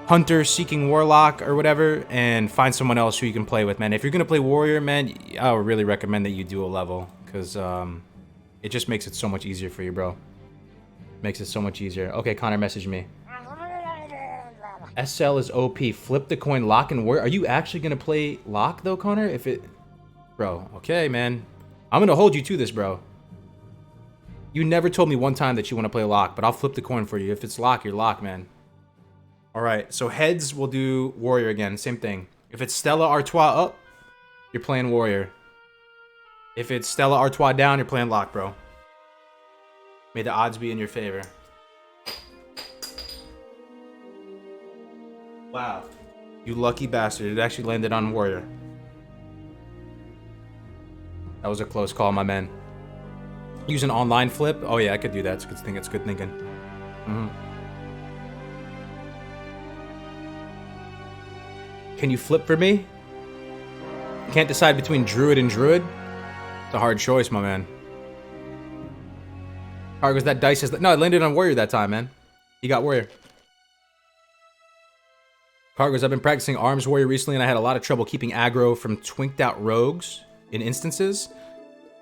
Hunter seeking Warlock or whatever, and find someone else who you can play with, man. If you're gonna play Warrior, man, I would really recommend that you do a level, because it just makes it so much easier for you, bro. Makes it so much easier. Okay, Connor, message me. SL is OP. Flip the coin, Lock and Warrior. Are you actually gonna play Lock though, Connor? Bro, okay, man. I'm gonna hold you to this, bro. You never told me one time that you want to play Lock, but I'll flip the coin for you. If it's Lock, you're Lock, man. Alright, so heads will do Warrior again, same thing. If it's Stella Artois up, you're playing Warrior. If it's Stella Artois down, you're playing Lock, bro. May the odds be in your favor. Wow. You lucky bastard. It actually landed on Warrior. That was a close call, my man. Use an online flip? Oh yeah, I could do that. It's a good thing. It's good thinking. Can you flip for me? Can't decide between Druid and Druid? It's a hard choice, my man. Kargoz, that dice is... No, it landed on Warrior that time, man. He got Warrior. Kargoz, I've been practicing Arms Warrior recently, and I had a lot of trouble keeping aggro from twinked out rogues in instances.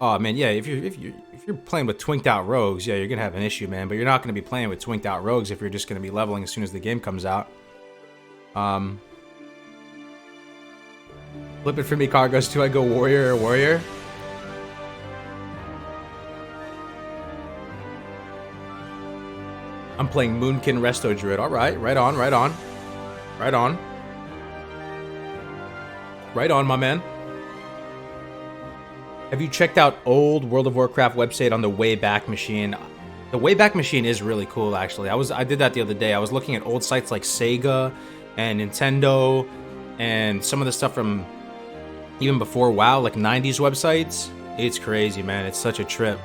Oh man, yeah, if you're playing with twinked out rogues, yeah, you're gonna have an issue, man. But you're not gonna be playing with twinked out rogues if you're just gonna be leveling as soon as the game comes out. Flip it for me, Kargoz. Do I go Warrior or Warrior? I'm playing Moonkin Resto Druid. All right, right on, right on, right on, right on, my man. Have you checked out old World of Warcraft website on the Wayback Machine? The Wayback Machine is really cool, actually. I did that the other day. I was looking at old sites like Sega and Nintendo and some of the stuff from even before WoW, like 90s websites. It's crazy, man. It's such a trip.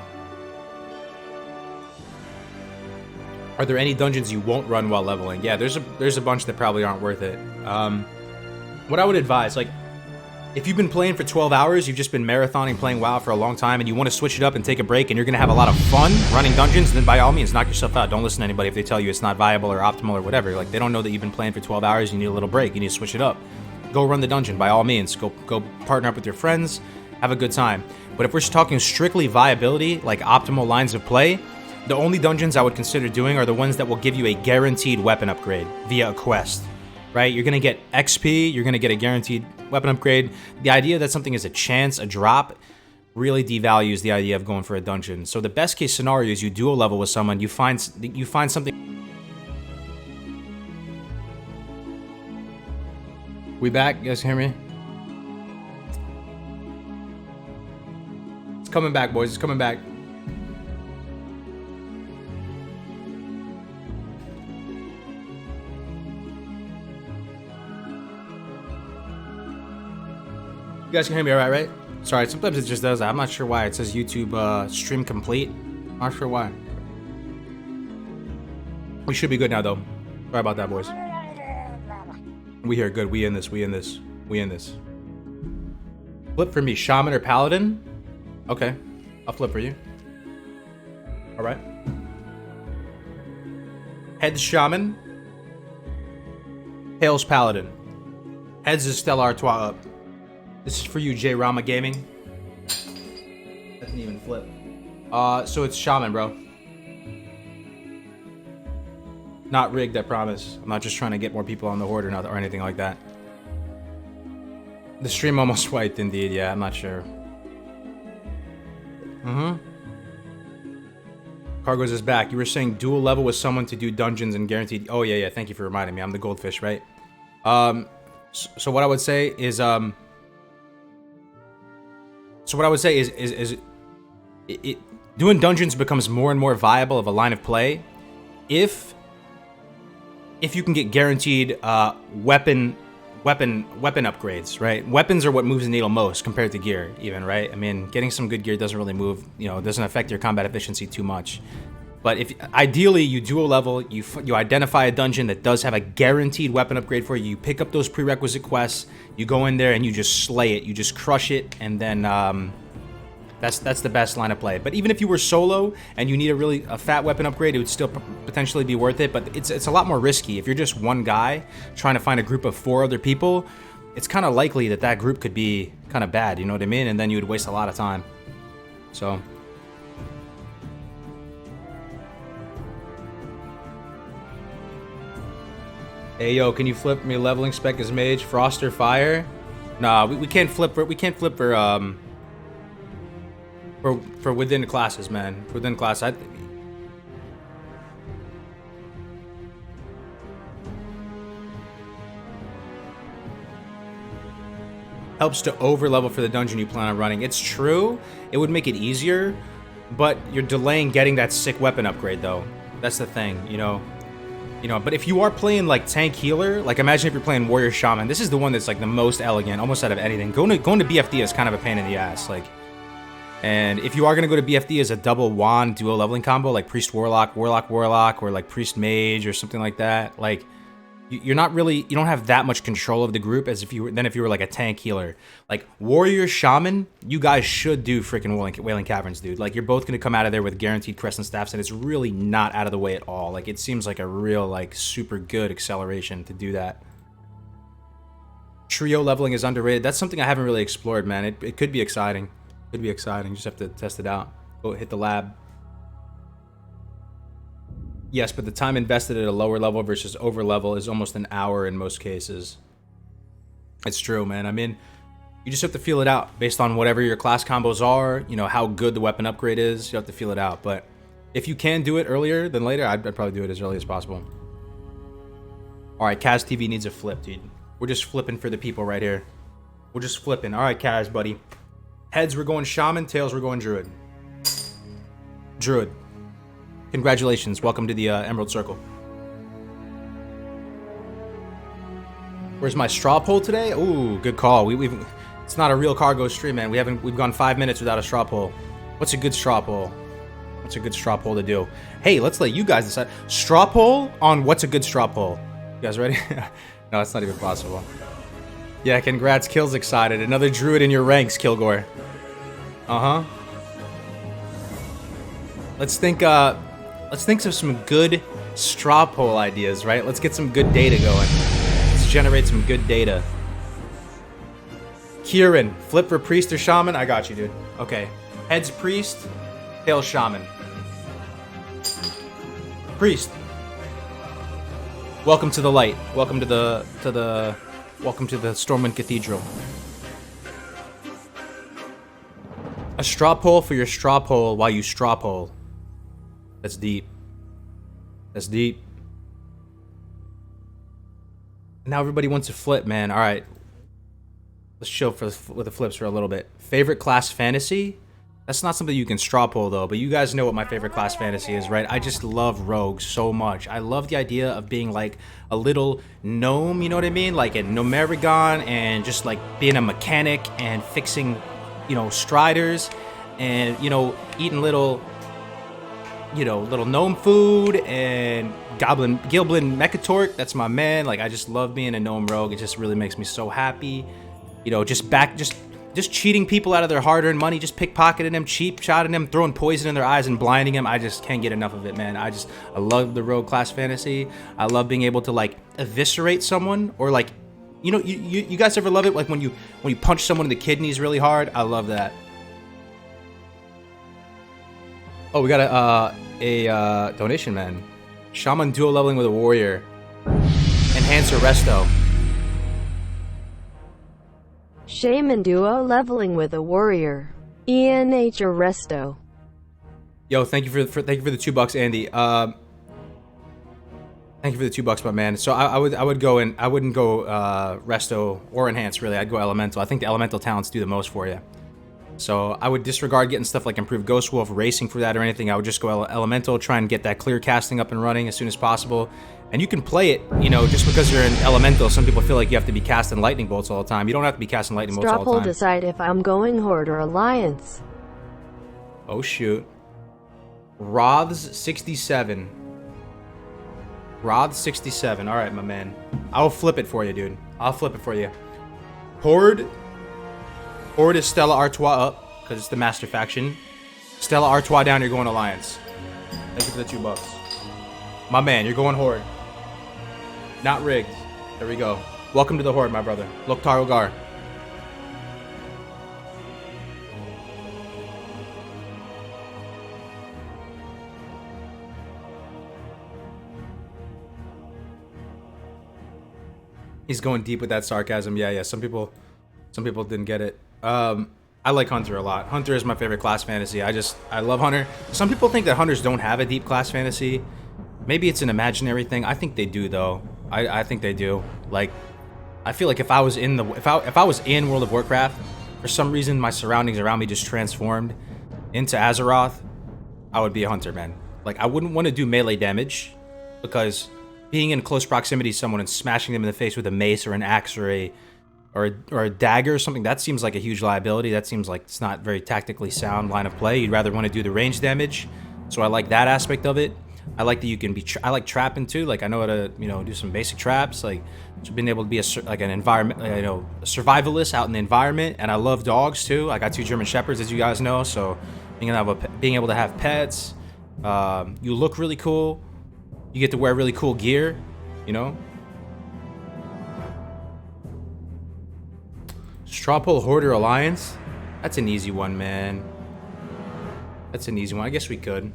Are there any dungeons you won't run while leveling? Yeah, there's a bunch that probably aren't worth it. What I would advise, like, if you've been playing for 12 hours, you've just been marathoning playing WoW for a long time, and you want to switch it up and take a break, and you're going to have a lot of fun running dungeons, then by all means, knock yourself out. Don't listen to anybody if they tell you it's not viable or optimal or whatever. Like, they don't know that you've been playing for 12 hours, you need a little break, you need to switch it up. Go run the dungeon, by all means. Go partner up with your friends, have a good time. But if we're just talking strictly viability, like optimal lines of play, the only dungeons I would consider doing are the ones that will give you a guaranteed weapon upgrade via a quest. Right? You're going to get XP, you're going to get a guaranteed weapon upgrade. The idea that something is a chance, a drop, really devalues the idea of going for a dungeon. So the best case scenario is you dual level with someone, you find something. We back? You guys hear me? It's coming back, boys. It's coming back. You guys can hear me all right? Sorry, sometimes it just does that. I'm not sure why. It says YouTube stream complete. Not sure why. We should be good now, though. Sorry about that, boys. We here, good. We in this. We in this. We in this. Flip for me, Shaman or Paladin? Okay, I'll flip for you. All right. Heads Shaman. Tails Paladin. Heads is Stella Artois up. This is for you, J Rama Gaming. Doesn't even flip. So it's Shaman, bro. Not rigged, I promise. I'm not just trying to get more people on the horde or anything like that. The stream almost wiped, indeed. Yeah, I'm not sure. Kargoz is back. You were saying dual level with someone to do dungeons and guaranteed. Oh yeah. Thank you for reminding me. I'm the goldfish, right? So what I would say is doing dungeons becomes more and more viable of a line of play if you can get guaranteed weapon upgrades, right? Weapons are what moves the needle most compared to gear, even, right? I mean, getting some good gear doesn't really move, doesn't affect your combat efficiency too much. But if ideally you dual level, you identify a dungeon that does have a guaranteed weapon upgrade for you, you pick up those prerequisite quests, you go in there and you just slay it, you just crush it, and then that's the best line of play. But even if you were solo and you need a fat weapon upgrade, it would still potentially be worth it. But it's a lot more risky. If you're just one guy trying to find a group of 4 other people, it's kind of likely that group could be kind of bad, you know what I mean? And then you would waste a lot of time. So... Hey yo, can you flip me leveling spec as mage, frost or fire? Nah, we can't flip for within classes, man. Within class, helps to over level for the dungeon you plan on running. It's true, it would make it easier, but you're delaying getting that sick weapon upgrade though. That's the thing, you know. But if you are playing like tank healer, like imagine if you're playing warrior shaman, this is the one that's like the most elegant, almost out of anything. Going to BFD is kind of a pain in the ass, like. And if you are gonna go to BFD as a double wand duo leveling combo, like priest warlock, warlock warlock, or like priest mage or something like that, like you're not really, you don't have that much control of the group as if you were like a tank healer. Like warrior shaman, you guys should do freaking Wailing Caverns, dude. Like you're both gonna come out of there with guaranteed crescent staffs, and it's really not out of the way at all. Like it seems like a real like super good acceleration to do that. Trio leveling is underrated. That's something I haven't really explored, man. It could be exciting. Could be exciting. Just have to test it out. Go hit the lab. Yes, but the time invested at a lower level versus over level is almost an hour in most cases. It's true, man. I mean, you just have to feel it out based on whatever your class combos are, you know, how good the weapon upgrade is. You have to feel it out. But if you can do it earlier than later, I'd probably do it as early as possible. All right, Kaz TV needs a flip, dude. We're just flipping for the people right here. We're just flipping. All right, Kaz, buddy. Heads, we're going shaman. Tails, we're going druid. Druid. Congratulations. Welcome to the Emerald Circle. Where's my straw poll today? Ooh, good call. It's not a real Kargoz stream, man. We've gone 5 minutes without a straw poll. What's a good straw poll? What's a good straw poll to do? Hey, let's let you guys decide. Straw poll on what's a good straw poll. You guys ready? No, it's not even possible. Yeah, congrats. Kill's excited. Another druid in your ranks, Kilgore. Uh-huh. Let's think of some good straw poll ideas, right? Let's get some good data going. Let's generate some good data. Kieran, flip for priest or shaman? I got you, dude. Okay. Heads priest, tails shaman. Priest. Welcome to the light. Welcome to the Stormwind Cathedral. A straw poll for your straw poll while you straw poll. That's deep. That's deep. Now everybody wants to flip, man. All right. Let's chill with the flips for a little bit. Favorite class fantasy? That's not something you can straw poll though, but you guys know what my favorite class fantasy is, right? I just love rogues so much. I love the idea of being like a little gnome, you know what I mean? Like a Nomerigon, and just like being a mechanic and fixing, you know, striders, and, you know, eating little gnome food, and Gilblin Mechatork. That's my man. Like, I just love being a gnome rogue. It just really makes me so happy. You know, just cheating people out of their hard-earned money, just pickpocketing them, cheap shotting them, throwing poison in their eyes and blinding them. I just can't get enough of it, man. I love the rogue class fantasy. I love being able to like eviscerate someone, or like, you know, you guys ever love it like when you punch someone in the kidneys really hard? I love that. Oh, we got a donation, man. Shaman duo leveling with a warrior. Enhance resto. Shaman duo leveling with a warrior. ENH resto. Yo, thank you for the $2, Andy. Thank you for the $2, my man. So I wouldn't go resto or enhance, really. I'd go elemental. I think the elemental talents do the most for you. So I would disregard getting stuff like improved Ghost Wolf, racing for that or anything. I would just go elemental, try and get that clear casting up and running as soon as possible. And you can play it, you know, just because you're an elemental. Some people feel like you have to be casting lightning bolts all the time. You don't have to be casting lightning bolts all the time. Decide if I'm going Horde or Alliance. Oh shoot. Roths 67. Roths 67. All right, my man. I'll flip it for you, dude. I'll flip it for you. Horde is Stella Artois up, because it's the master faction. Stella Artois down, you're going Alliance. Thank you for the $2. My man, you're going Horde. Not rigged. There we go. Welcome to the Horde, my brother. Loktar Ogar. He's going deep with that sarcasm. Yeah. Some people didn't get it. I like Hunter a lot. Hunter is my favorite class fantasy. I love Hunter. Some people think that Hunters don't have a deep class fantasy. Maybe it's an imaginary thing. I think they do, though. I think they do. Like, I feel like if I was in the if I was in World of Warcraft, for some reason my surroundings around me just transformed into Azeroth, I would be a hunter, man. Like, I wouldn't want to do melee damage, because being in close proximity to someone and smashing them in the face with a mace or an axe or a dagger or something, that seems like a huge liability. That seems like it's not very tactically sound line of play. You'd rather want to do the range damage. So I like that aspect of it. I like that you can be. I like trapping too. Like, I know how to, you know, do some basic traps. Like, being able to be an environment, you know, a survivalist out in the environment. And I love dogs too. I got 2 German Shepherds, as you guys know. So being able to have pets, you look really cool. You get to wear really cool gear, you know. Straw Poll Hoarder Alliance. That's an easy one, man. That's an easy one. I guess we could.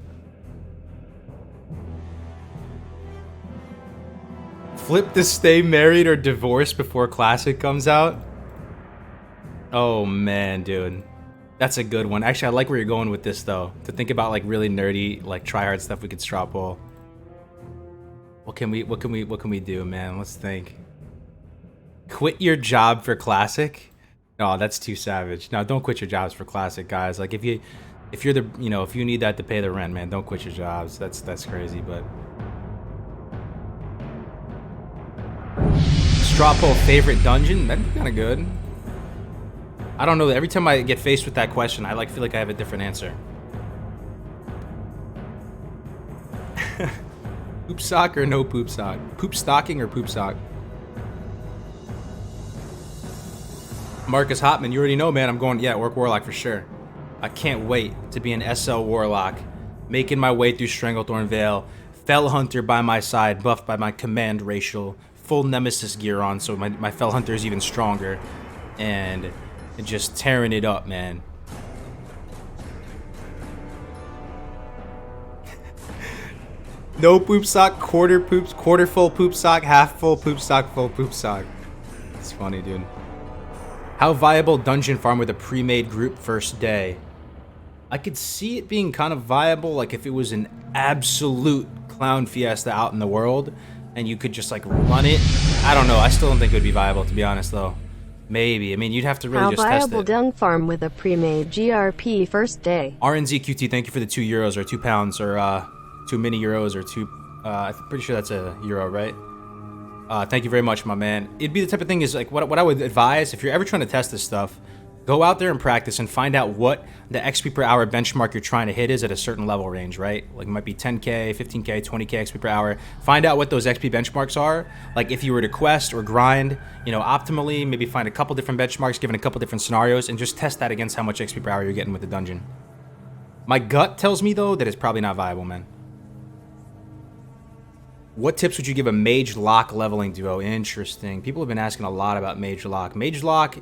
Flip to stay married or divorced before Classic comes out. Oh man, dude. That's a good one. Actually, I like where you're going with this though. To think about like really nerdy, like try-hard stuff we could straw poll. What can we do, man? Let's think. Quit your job for Classic? No, that's too savage. No, don't quit your jobs for Classic, guys. Like, if you're the, you know, if you need that to pay the rent, man, don't quit your jobs. That's crazy, but straw poll favorite dungeon? That'd be kind of good. I don't know. Every time I get faced with that question, I feel like I have a different answer. Poop sock or no poop sock? Poop stocking or poop sock? Marcus Hotman, you already know, man. I'm going, yeah, Orc Warlock for sure. I can't wait to be an SL Warlock, making my way through Stranglethorn Vale, Fell Hunter by my side, buffed by my command racial, full Nemesis gear on, so my Fell Hunter is even stronger, and just tearing it up, man. No poop sock, quarter full poop sock, half full poop sock, full poop sock. It's funny, dude. How viable dungeon farm with a pre-made group first day? I could see it being kind of viable, like if it was an absolute clown fiesta out in the world and you could just like run it. I don't know. I still don't think it would be viable, to be honest, though. Maybe. I mean, you'd have to really just test it. How viable dung farm with a pre-made GRP first day? RNZQT, thank you for the €2 or £2 or 2 mini euros or 2. I'm pretty sure that's a euro, right? Thank you very much, my man. It'd be the type of thing is like what I would advise if you're ever trying to test this stuff. Go out there and practice and find out what the XP per hour benchmark you're trying to hit is at a certain level range, right? Like it might be 10k, 15k, 20k XP per hour. Find out what those XP benchmarks are. Like if you were to quest or grind, you know, optimally, maybe find a couple different benchmarks given a couple different scenarios and just test that against how much XP per hour you're getting with the dungeon. My gut tells me though that it's probably not viable, man. What tips would you give a Mage Lock leveling duo? Interesting. People have been asking a lot about Mage Lock. Mage Lock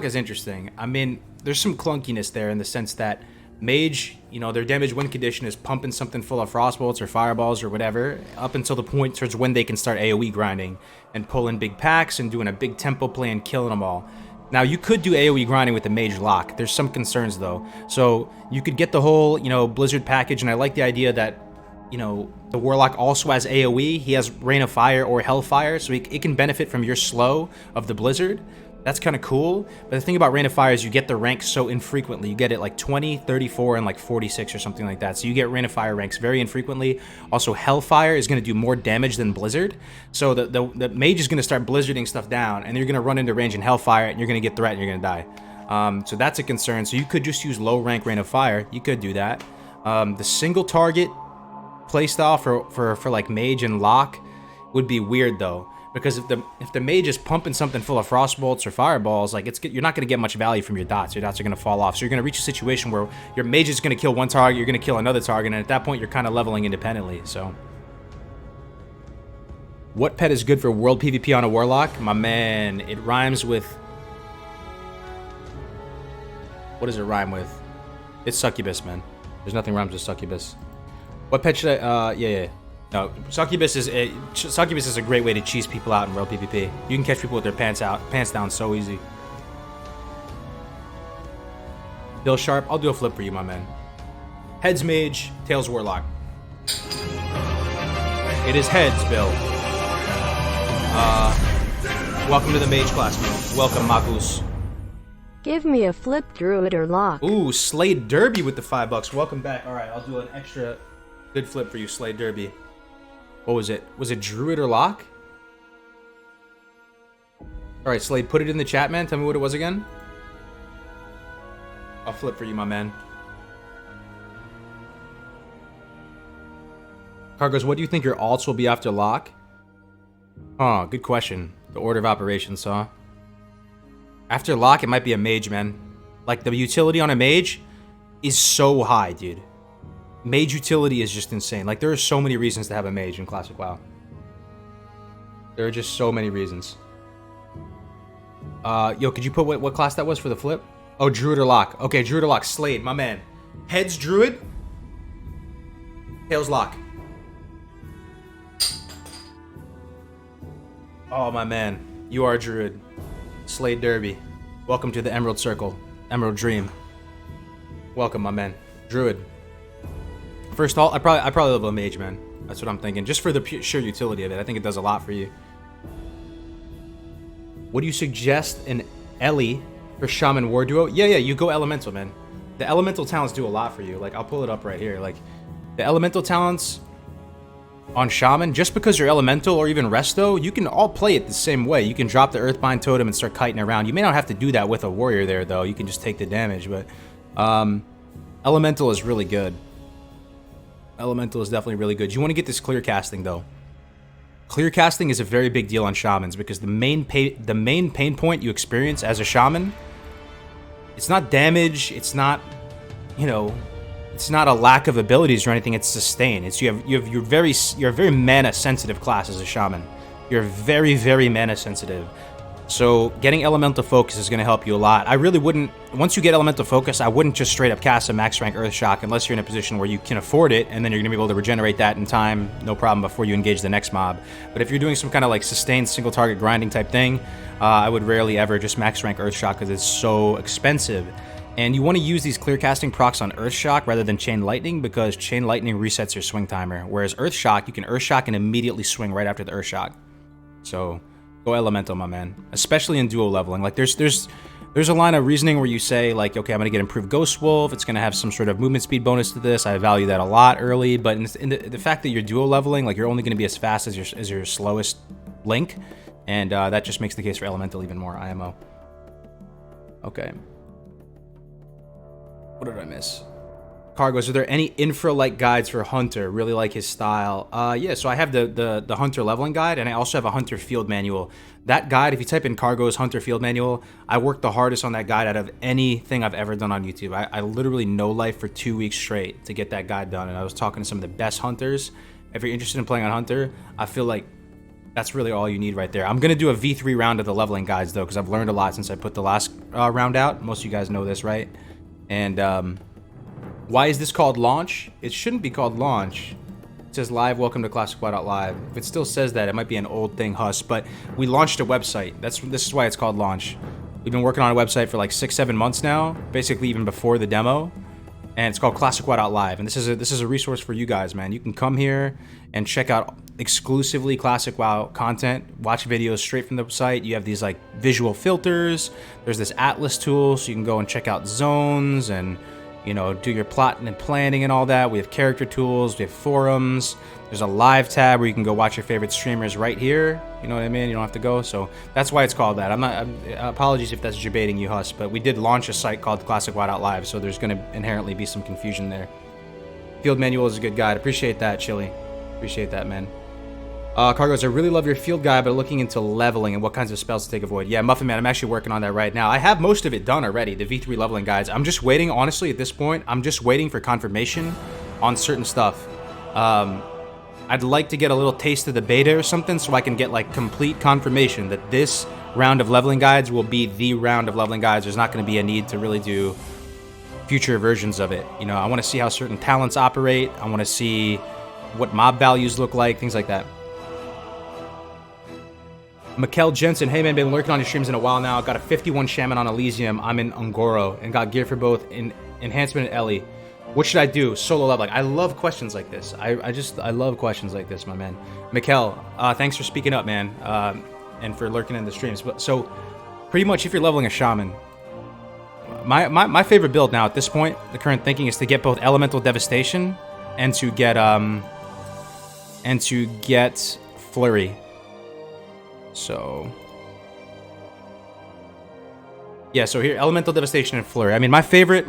is interesting. I mean, there's some clunkiness there in the sense that Mage, you know, their damage win condition is pumping something full of frostbolts or fireballs or whatever up until the point towards when they can start AoE grinding and pulling big packs and doing a big tempo play and killing them all. Now, you could do AoE grinding with the Mage Lock. There's some concerns, though. So you could get the whole, you know, Blizzard package, and I like the idea that, you know, the Warlock also has AoE. He has Rain of Fire or Hellfire, so it can benefit from your slow of the Blizzard. That's kind of cool. But the thing about Rain of Fire is you get the rank so infrequently. You get it like 20, 34, and like 46 or something like that. So you get Rain of Fire ranks very infrequently. Also, Hellfire is going to do more damage than Blizzard. So the Mage is going to start Blizzarding stuff down, and you're going to run into range in Hellfire, and you're going to get threat, and you're going to die. So that's a concern. So you could just use low rank Rain of Fire. You could do that. The single target playstyle for like Mage and Lock would be weird though, because if the Mage is pumping something full of frostbolts or fireballs, like you're not going to get much value from your dots. Your dots are going to fall off. So you're going to reach a situation where your Mage is going to kill one target, you're going to kill another target, and at that point you're kind of leveling independently. So what pet is good for world PvP on a Warlock? My man, it rhymes with, what does it rhyme with? It's Succubus, man. There's nothing rhymes with Succubus. What pet should I, yeah. No, Succubus is a great way to cheese people out in world PvP. You can catch people with their pants down so easy. Bill Sharp, I'll do a flip for you, my man. Heads Mage, tails Warlock. It is heads, Bill. Welcome to the mage class, man. Welcome, Magus. Give me a flip druid or lock. Ooh, Slade Derby with the $5. Welcome back. All right, I'll do an extra good flip for you, Slade Derby. What was it? Was it druid or lock? All right, Slade, put it in the chat, man. Tell me what it was again. I'll flip for you, my man. Kargoz, what do you think your alts will be after lock? Oh, good question. The order of operations, huh? After lock, it might be a mage, man. Like, the utility on a mage is so high, dude. Mage utility is just insane. Like, there are so many reasons to have a mage in Classic WoW. There are just so many reasons. Yo, could you put what class that was for the flip? Oh, druid or lock. Okay, druid or lock. Slade, my man. Heads druid. Tails lock. Oh, my man. You are a druid. Slade Derby. Welcome to the Emerald Circle. Emerald Dream. Welcome, my man. Druid. First all, I probably level a mage, man. That's what I'm thinking. Just for the sheer utility of it. I think it does a lot for you. Would you suggest an Ellie for Shaman War Duo? Yeah, you go Elemental, man. The Elemental talents do a lot for you. Like, I'll pull it up right here. Like, the Elemental talents on Shaman, just because you're Elemental or even Resto, you can all play it the same way. You can drop the Earthbind Totem and start kiting around. You may not have to do that with a Warrior there, though. You can just take the damage, but Elemental is really good. Elemental is definitely really good. You want to get this clear casting, though. Clear casting is a very big deal on Shamans because the main pain point you experience as a Shaman, it's not damage, it's not, you know, it's not a lack of abilities or anything. It's sustain. It's you're a very mana sensitive class as a Shaman. You're very, very mana sensitive. So getting Elemental Focus is going to help you a lot. I really wouldn't, once you get Elemental Focus, I wouldn't just straight up cast a max rank Earth Shock unless you're in a position where you can afford it, and then you're going to be able to regenerate that in time, no problem, before you engage the next mob. But if you're doing some kind of like sustained single target grinding type thing, I would rarely ever just max rank Earth Shock because it's so expensive. And you want to use these clear casting procs on Earth Shock rather than Chain Lightning because Chain Lightning resets your swing timer, whereas Earth Shock, you can Earth Shock and immediately swing right after the Earth Shock. So go Elemental, my man. Especially in duo leveling. Like, there's a line of reasoning where you say, like, okay, I'm going to get improved Ghost Wolf. It's going to have some sort of movement speed bonus to this. I value that a lot early. But in the fact that you're duo leveling, like, you're only going to be as fast as your slowest Link. And that just makes the case for Elemental even more. IMO. Okay. What did I miss? Kargoz, are there any infra-like guides for Hunter? Really like his style. Yeah, so I have the Hunter leveling guide, and I also have a Hunter field manual. That guide, if you type in Kargoz Hunter field manual, I worked the hardest on that guide out of anything I've ever done on YouTube. I literally no life for 2 weeks straight to get that guide done, and I was talking to some of the best Hunters. If you're interested in playing on Hunter, I feel like that's really all you need right there. I'm going to do a V3 round of the leveling guides, though, because I've learned a lot since I put the last round out. Most of you guys know this, right? And why is this called launch? It shouldn't be called launch. It says live, welcome to Classicwow.live. If it still says that, it might be an old thing, Huss, but we launched a website. This is why it's called launch. We've been working on a website for like 6-7 months now, basically even before the demo. And it's called Classicwow.live. And this is a resource for you guys, man. You can come here and check out exclusively Classic WoW content, watch videos straight from the site. You have these like visual filters. There's this Atlas tool, so you can go and check out zones and, you know, do your plotting and planning and all that. We have character tools, we have forums. There's a live tab where you can go watch your favorite streamers right here. You know what I mean? You don't have to go. So that's why it's called that. Apologies if that's debating you, Huss, but we did launch a site called Classicwow.live, so there's going to inherently be some confusion there. Field manual is a good guide. Appreciate that, Chili. Appreciate that, man. Kargoz, I really love your field guide, but looking into leveling and what kinds of spells to take avoid. Yeah, Muffin Man, I'm actually working on that right now. I have most of it done already, the V3 leveling guides. I'm just waiting, honestly, at this point, I'm just waiting for confirmation on certain stuff. I'd like to get a little taste of the beta or something so I can get like complete confirmation that this round of leveling guides will be the round of leveling guides. There's not going to be a need to really do future versions of it. You know, I want to see how certain talents operate. I want to see what mob values look like, things like that. Mikkel Jensen, hey man, been lurking on your streams in a while now. Got a 51 Shaman on Elysium. I'm in Ungoro and got gear for both in Enhancement and Ellie. What should I do? Solo leveling. I love questions like this. I love questions like this, my man. Mikkel, thanks for speaking up, man. and for lurking in the streams. But so, pretty much, if you're leveling a shaman, my favorite build now at this point, the current thinking is to get both elemental devastation and to get flurry. So yeah, so here, elemental devastation and flurry. I mean, my favorite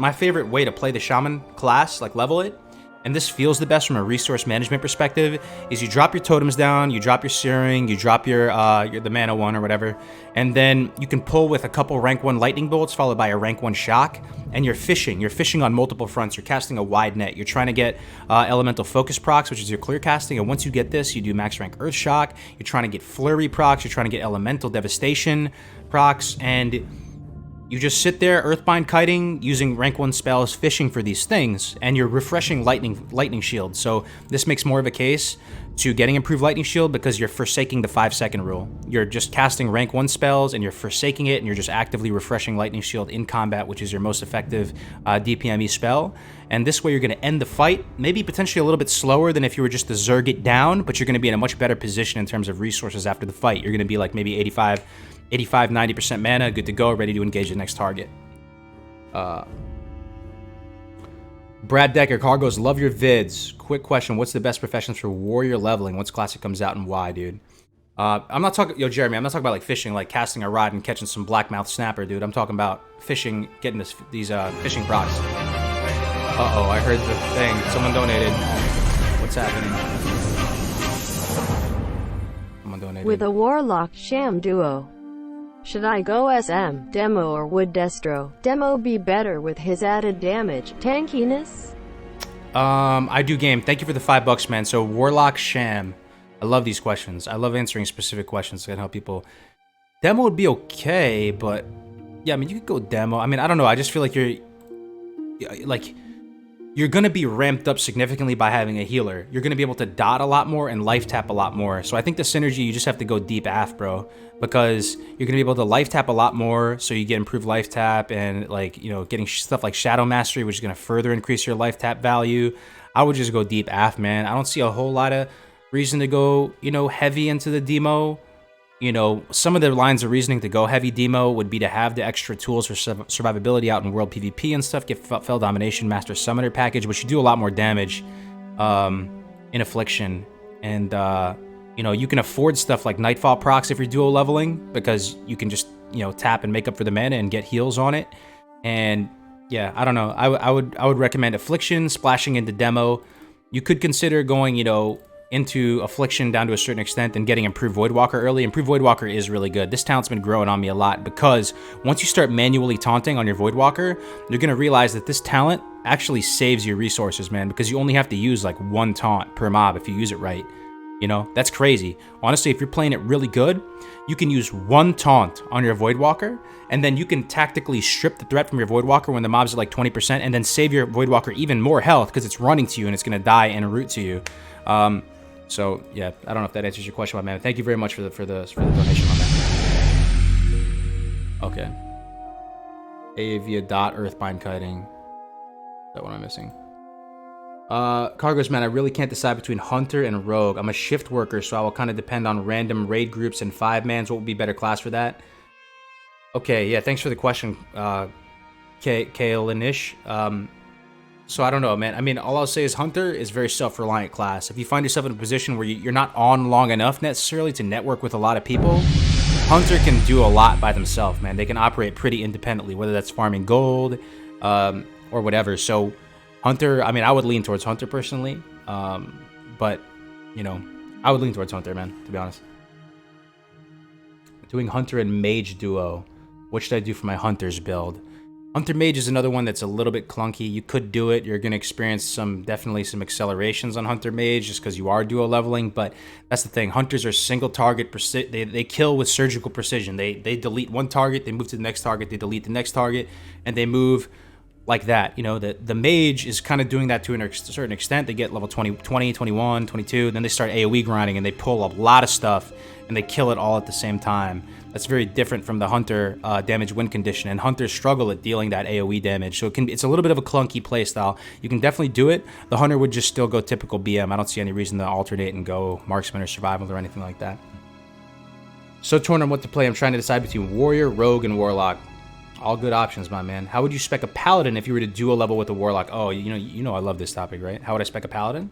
way to play the shaman class, like level it, and this feels the best from a resource management perspective, is you drop your totems down, you drop your searing, you drop your the mana 1 or whatever, and then you can pull with a couple rank 1 lightning bolts followed by a rank 1 shock, and you're fishing on multiple fronts. You're casting a wide net. You're trying to get elemental focus procs, which is your clear casting, and once you get this, you do max rank earth shock. You're trying to get flurry procs, you're trying to get elemental devastation procs, and you just sit there, Earthbind kiting, using rank 1 spells, fishing for these things, and you're refreshing lightning shield. So this makes more of a case to getting improved lightning shield because you're forsaking the 5-second rule. You're just casting rank 1 spells and you're forsaking it, and you're just actively refreshing lightning shield in combat, which is your most effective DPME spell. And this way you're going to end the fight, maybe potentially a little bit slower than if you were just to Zerg it down, but you're going to be in a much better position in terms of resources after the fight. You're going to be like maybe 85-90% mana, good to go, ready to engage the next target. Brad Decker, Kargoz, love your vids. Quick question, what's the best professions for warrior leveling once Classic comes out, and why, dude? I'm not talking, Jeremy, I'm not talking about like fishing, like casting a rod and catching some blackmouth snapper, dude. I'm talking about fishing, getting these fishing procs. Uh-oh, I heard the thing. Someone donated. What's happening? Someone donated. With a Warlock Sham duo. Should I go SM, Demo, or would Destro Demo be better with his added damage, tankiness? I do game. Thank you for the $5, man. So Warlock Sham. I love these questions. I love answering specific questions that can help people. Demo would be okay, but yeah, I mean, you could go Demo. I mean, I don't know. I just feel like you're going to be ramped up significantly by having a healer. You're going to be able to dot a lot more and life tap a lot more. So I think the synergy, you just have to go deep AF, bro, because you're going to be able to life tap a lot more, so you get improved life tap and, like, you know, getting stuff like Shadow Mastery, which is going to further increase your life tap value. I would just go deep AF, man. I don't see a whole lot of reason to go, you know, heavy into the demo. You know, some of the lines of reasoning to go heavy demo would be to have the extra tools for survivability out in world PvP and stuff. Get Fell Domination, Master Summoner package, which you do a lot more damage in Affliction. And, you know, you can afford stuff like Nightfall procs if you're duo leveling, because you can just, you know, tap and make up for the mana and get heals on it. And, yeah, I don't know. I would recommend Affliction, splashing into demo. You could consider going, you know, into Affliction down to a certain extent and getting Improved Voidwalker early. Improved Voidwalker is really good. This talent's been growing on me a lot because once you start manually taunting on your Voidwalker, you're going to realize that this talent actually saves you resources, man, because you only have to use like 1 taunt per mob if you use it right. You know, that's crazy. Honestly, if you're playing it really good, you can use 1 taunt on your Voidwalker, and then you can tactically strip the threat from your Voidwalker when the mobs are like 20%, and then save your Voidwalker even more health because it's running to you and it's going to die en route to you. So yeah, I don't know if that answers your question, my man. Thank you very much for the donation on that. Okay. Avia dot Earthbind kiting. Is that what I'm missing? Kargoz, man, I really can't decide between Hunter and Rogue. I'm a shift worker, so I will kind of depend on random raid groups and 5-mans. What would be better class for that? Okay, yeah, thanks for the question, Kaelinish. So I don't know, man. I mean, all I'll say is Hunter is very self-reliant class. If you find yourself in a position where you're not on long enough necessarily to network with a lot of people, Hunter can do a lot by themselves, man. They can operate pretty independently, whether that's farming gold or whatever. So Hunter, I mean, I would lean towards Hunter personally. But, you know, I would lean towards Hunter, man, to be honest. Doing Hunter and Mage duo. What should I do for my Hunter's build? Hunter Mage is another one that's a little bit clunky. You could do it. You're going to experience definitely some accelerations on Hunter Mage just because you are duo leveling. But that's the thing. Hunters are single target. They kill with surgical precision. They delete one target. They move to the next target. They delete the next target. And they move like that. You know, the Mage is kind of doing that to a certain extent. They get level 20, 21, 22. Then they start AoE grinding and they pull a lot of stuff. And they kill it all at the same time. That's very different from the Hunter damage win condition, and Hunters struggle at dealing that AoE damage, so it's a little bit of a clunky playstyle. You can definitely do it. The Hunter would just still go typical BM. I don't see any reason to alternate and go Marksman or Survival or anything like that. So torn on what to play. I'm trying to decide between Warrior, Rogue, and Warlock. All good options, my man. How would you spec a Paladin if you were to duo level with a Warlock? Oh, you know I love this topic, right? How would I spec a Paladin?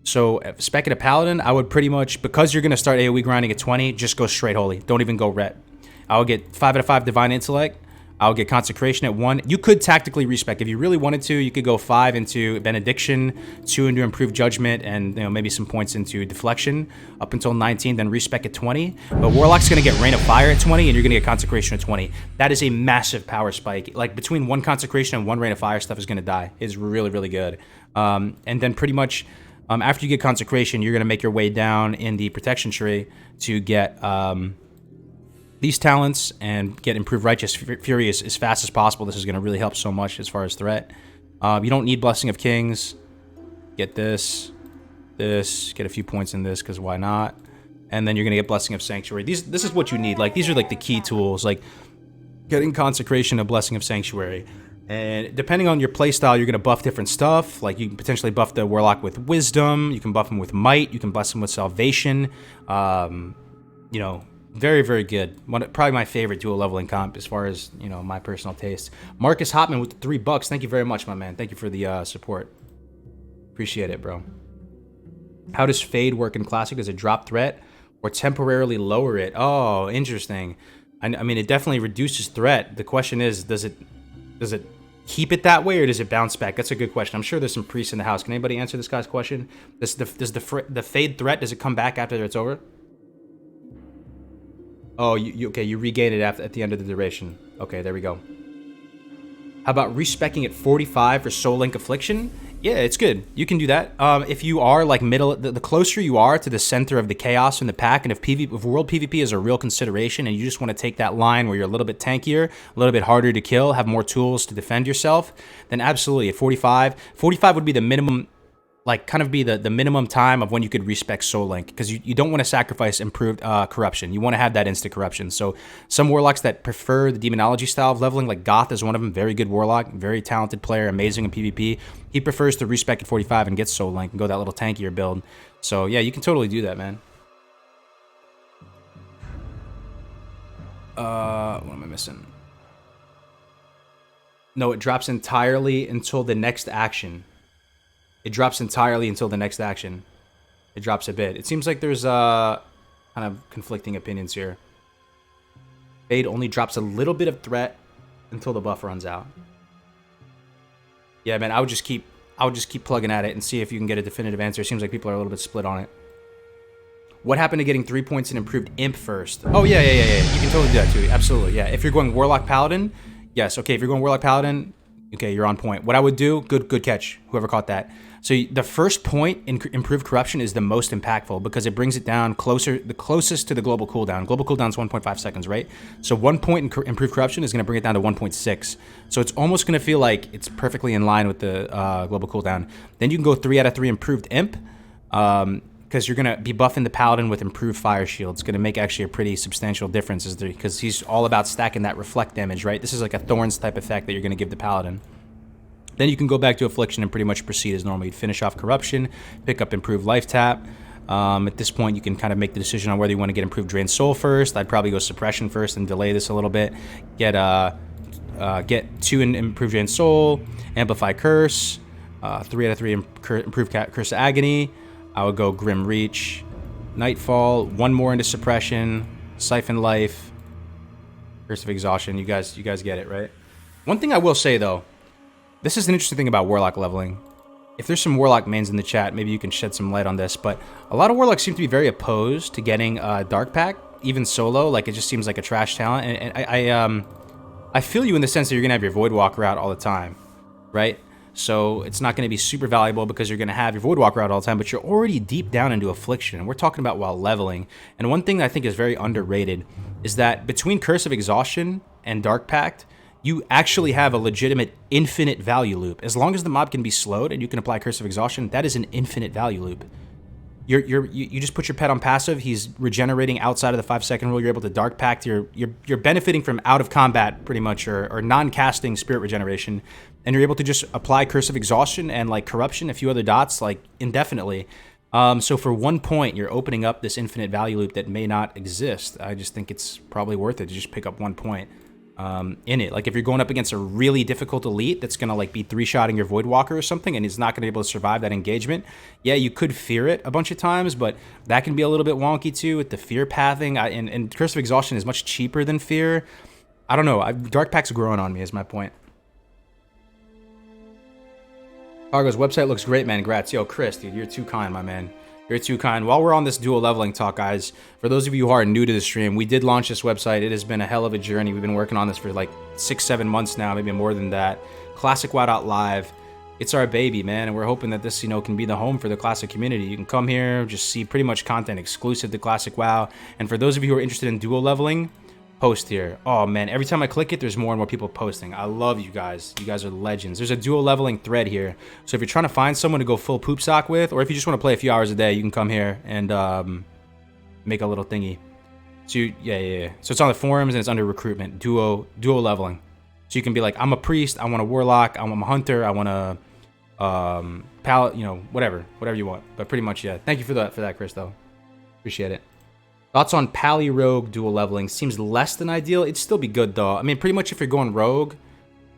So, specking a Paladin, I would pretty much, because you're going to start AoE grinding at 20, just go straight Holy. Don't even go Ret. I would get 5 out of 5 Divine Intellect. I would get Consecration at 1. You could tactically respec. If you really wanted to, you could go 5 into Benediction, 2 into Improved Judgment, and maybe some points into Deflection up until 19, then respec at 20. But Warlock's going to get Rain of Fire at 20, and you're going to get Consecration at 20. That is a massive power spike. Like, between 1 Consecration and 1 Rain of Fire, stuff is going to die. It's really, really good. And then pretty much, after you get Consecration, you're going to make your way down in the Protection tree to get these talents and get Improved Righteous Fury as fast as possible. This is going to really help so much as far as threat. You don't need Blessing of Kings. Get this, get a few points in this, because why not? And then you're going to get Blessing of Sanctuary. This is what you need. Like, these are like the key tools, like getting Consecration, a Blessing of Sanctuary. And depending on your playstyle, you're going to buff different stuff. Like, you can potentially buff the Warlock with Wisdom. You can buff him with Might. You can bless him with Salvation. Very, very good. Probably my favorite dual leveling comp as far as, my personal taste. Marcus Hopman with the $3. Thank you very much, my man. Thank you for the support. Appreciate it, bro. How does Fade work in Classic? Does it drop threat or temporarily lower it? Oh, interesting. I mean, it definitely reduces threat. The question is, does it keep it that way, or does it bounce back? That's a good question. I'm sure there's some priests in the house. Can anybody answer this guy's question? Does the Fade threat, does it come back after it's over? Oh, you regain it at the end of the duration. Okay, there we go. How about respecking at 45 for Soul Link Affliction? Yeah, it's good. You can do that. If you are like the closer you are to the center of the chaos in the pack, and if world PvP is a real consideration, and you just want to take that line where you're a little bit tankier, a little bit harder to kill, have more tools to defend yourself, then absolutely at 45. 45 would be the minimum. Like, kind of be the minimum time of when you could respec Soul Link, because you don't want to sacrifice improved corruption. You want to have that instant corruption. So some Warlocks that prefer the Demonology style of leveling, like Goth is one of them, very good Warlock, very talented player, amazing in PvP. He prefers to respec at 45 and get Soul Link and go that little tankier build. So yeah, you can totally do that, man. What am I missing? No, it drops entirely until the next action. It drops entirely until the next action. It drops a bit. It seems like there's kind of conflicting opinions here. Fade only drops a little bit of threat until the buff runs out. Yeah, man, I would just keep plugging at it and see if you can get a definitive answer. It seems like people are a little bit split on it. What happened to getting 3 points in Improved Imp first? Oh, yeah. You can totally do that too. Absolutely, yeah. If you're going Warlock Paladin, yes. Okay, if you're going Warlock Paladin, okay, you're on point. What I would do, good catch, whoever caught that. So the first point in Improved Corruption is the most impactful, because it brings it down the closest to the global cooldown. Global cooldown is 1.5 seconds, right? So 1 point in Improved Corruption is going to bring it down to 1.6. So it's almost going to feel like it's perfectly in line with the global cooldown. Then you can go 3 out of 3 Improved Imp, because you're going to be buffing the Paladin with Improved Fire Shield. It's going to make actually a pretty substantial difference, because he's all about stacking that reflect damage, right? This is like a Thorns type effect that you're going to give the Paladin. Then you can go back to Affliction and pretty much proceed as normal. You'd finish off Corruption, pick up Improved Life Tap. At this point, you can kind of make the decision on whether you want to get Improved Drain Soul first. I'd probably go Suppression first and delay this a little bit. Get 2 in Improved Drain Soul, Amplify Curse, 3 out of 3 Improved Curse of Agony. I would go Grim Reach, Nightfall, 1 more into Suppression, Siphon Life, Curse of Exhaustion. You guys get it, right? One thing I will say, though, this is an interesting thing about Warlock leveling. If there's some Warlock mains in the chat, maybe you can shed some light on this, but a lot of Warlocks seem to be very opposed to getting Dark Pact, even solo. Like, it just seems like a trash talent, and I feel you in the sense that you're going to have your Voidwalker out all the time, right? So it's not going to be super valuable because you're going to have your Voidwalker out all the time, but you're already deep down into Affliction, and we're talking about while leveling. And one thing that I think is very underrated is that between Curse of Exhaustion and Dark Pact, you actually have a legitimate infinite value loop. As long as the mob can be slowed and you can apply Curse of Exhaustion, that is an infinite value loop. You just put your pet on passive, he's regenerating outside of the 5-second rule, you're able to Dark Pact, you're benefiting from out of combat pretty much, or non-casting spirit regeneration, and you're able to just apply Curse of Exhaustion and like Corruption, a few other dots, like indefinitely. So for 1 point, you're opening up this infinite value loop that may not exist. I just think it's probably worth it to just pick up 1 point in it. Like if you're going up against a really difficult elite that's gonna like be 3-shotting your Voidwalker or something, and he's not gonna be able to survive that engagement. Yeah, you could fear it a bunch of times, but that can be a little bit wonky too with the fear pathing. And Curse of Exhaustion is much cheaper than fear. I don't know. Dark Pack's growing on me is my point. Kargoz website looks great, man. Congrats. Yo, Chris, dude, you're too kind, my man. You're too kind. While we're on this dual leveling talk, guys, for those of you who are new to the stream, we did launch this website. It has been a hell of a journey. We've been working on this for like 6-7 months now, maybe more than that. Classicwow.live. It's our baby, man, and we're hoping that this, can be the home for the Classic community. You can come here, just see pretty much content exclusive to Classic WoW. And for those of you who are interested in dual leveling, post here. Oh man, every time I click it, there's more and more people posting. I love you guys. You guys are legends. There's a dual leveling thread here. So if you're trying to find someone to go full poop sock with, or if you just want to play a few hours a day, you can come here and make a little thingy. So yeah. So it's on the forums and it's under recruitment, dual leveling. So you can be like, I'm a priest, I want a warlock, I want a hunter, I want a pallet, whatever you want. But pretty much, yeah. Thank you for that, Chris, though. Appreciate it. Thoughts on Pally Rogue dual leveling? Seems less than ideal. It'd still be good though. I mean, pretty much if you're going Rogue,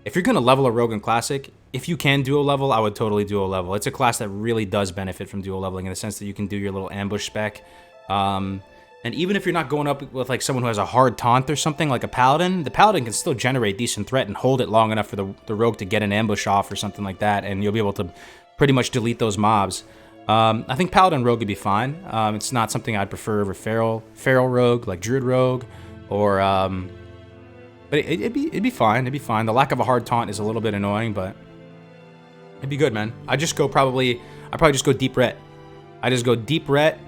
if you're gonna level a Rogue in Classic, if you can dual level, I would totally dual level. It's a class that really does benefit from dual leveling in the sense that you can do your little ambush spec. And even if you're not going up with like someone who has a hard taunt or something like a Paladin, the Paladin can still generate decent threat and hold it long enough for the Rogue to get an ambush off or something like that, and you'll be able to pretty much delete those mobs. I think Paladin Rogue would be fine. It's not something I'd prefer over Feral Rogue, like Druid Rogue, or but it'd be fine. It'd be fine. The lack of a hard taunt is a little bit annoying, but it'd be good, man. I'd probably just go Deep Ret. I just go Deep Ret.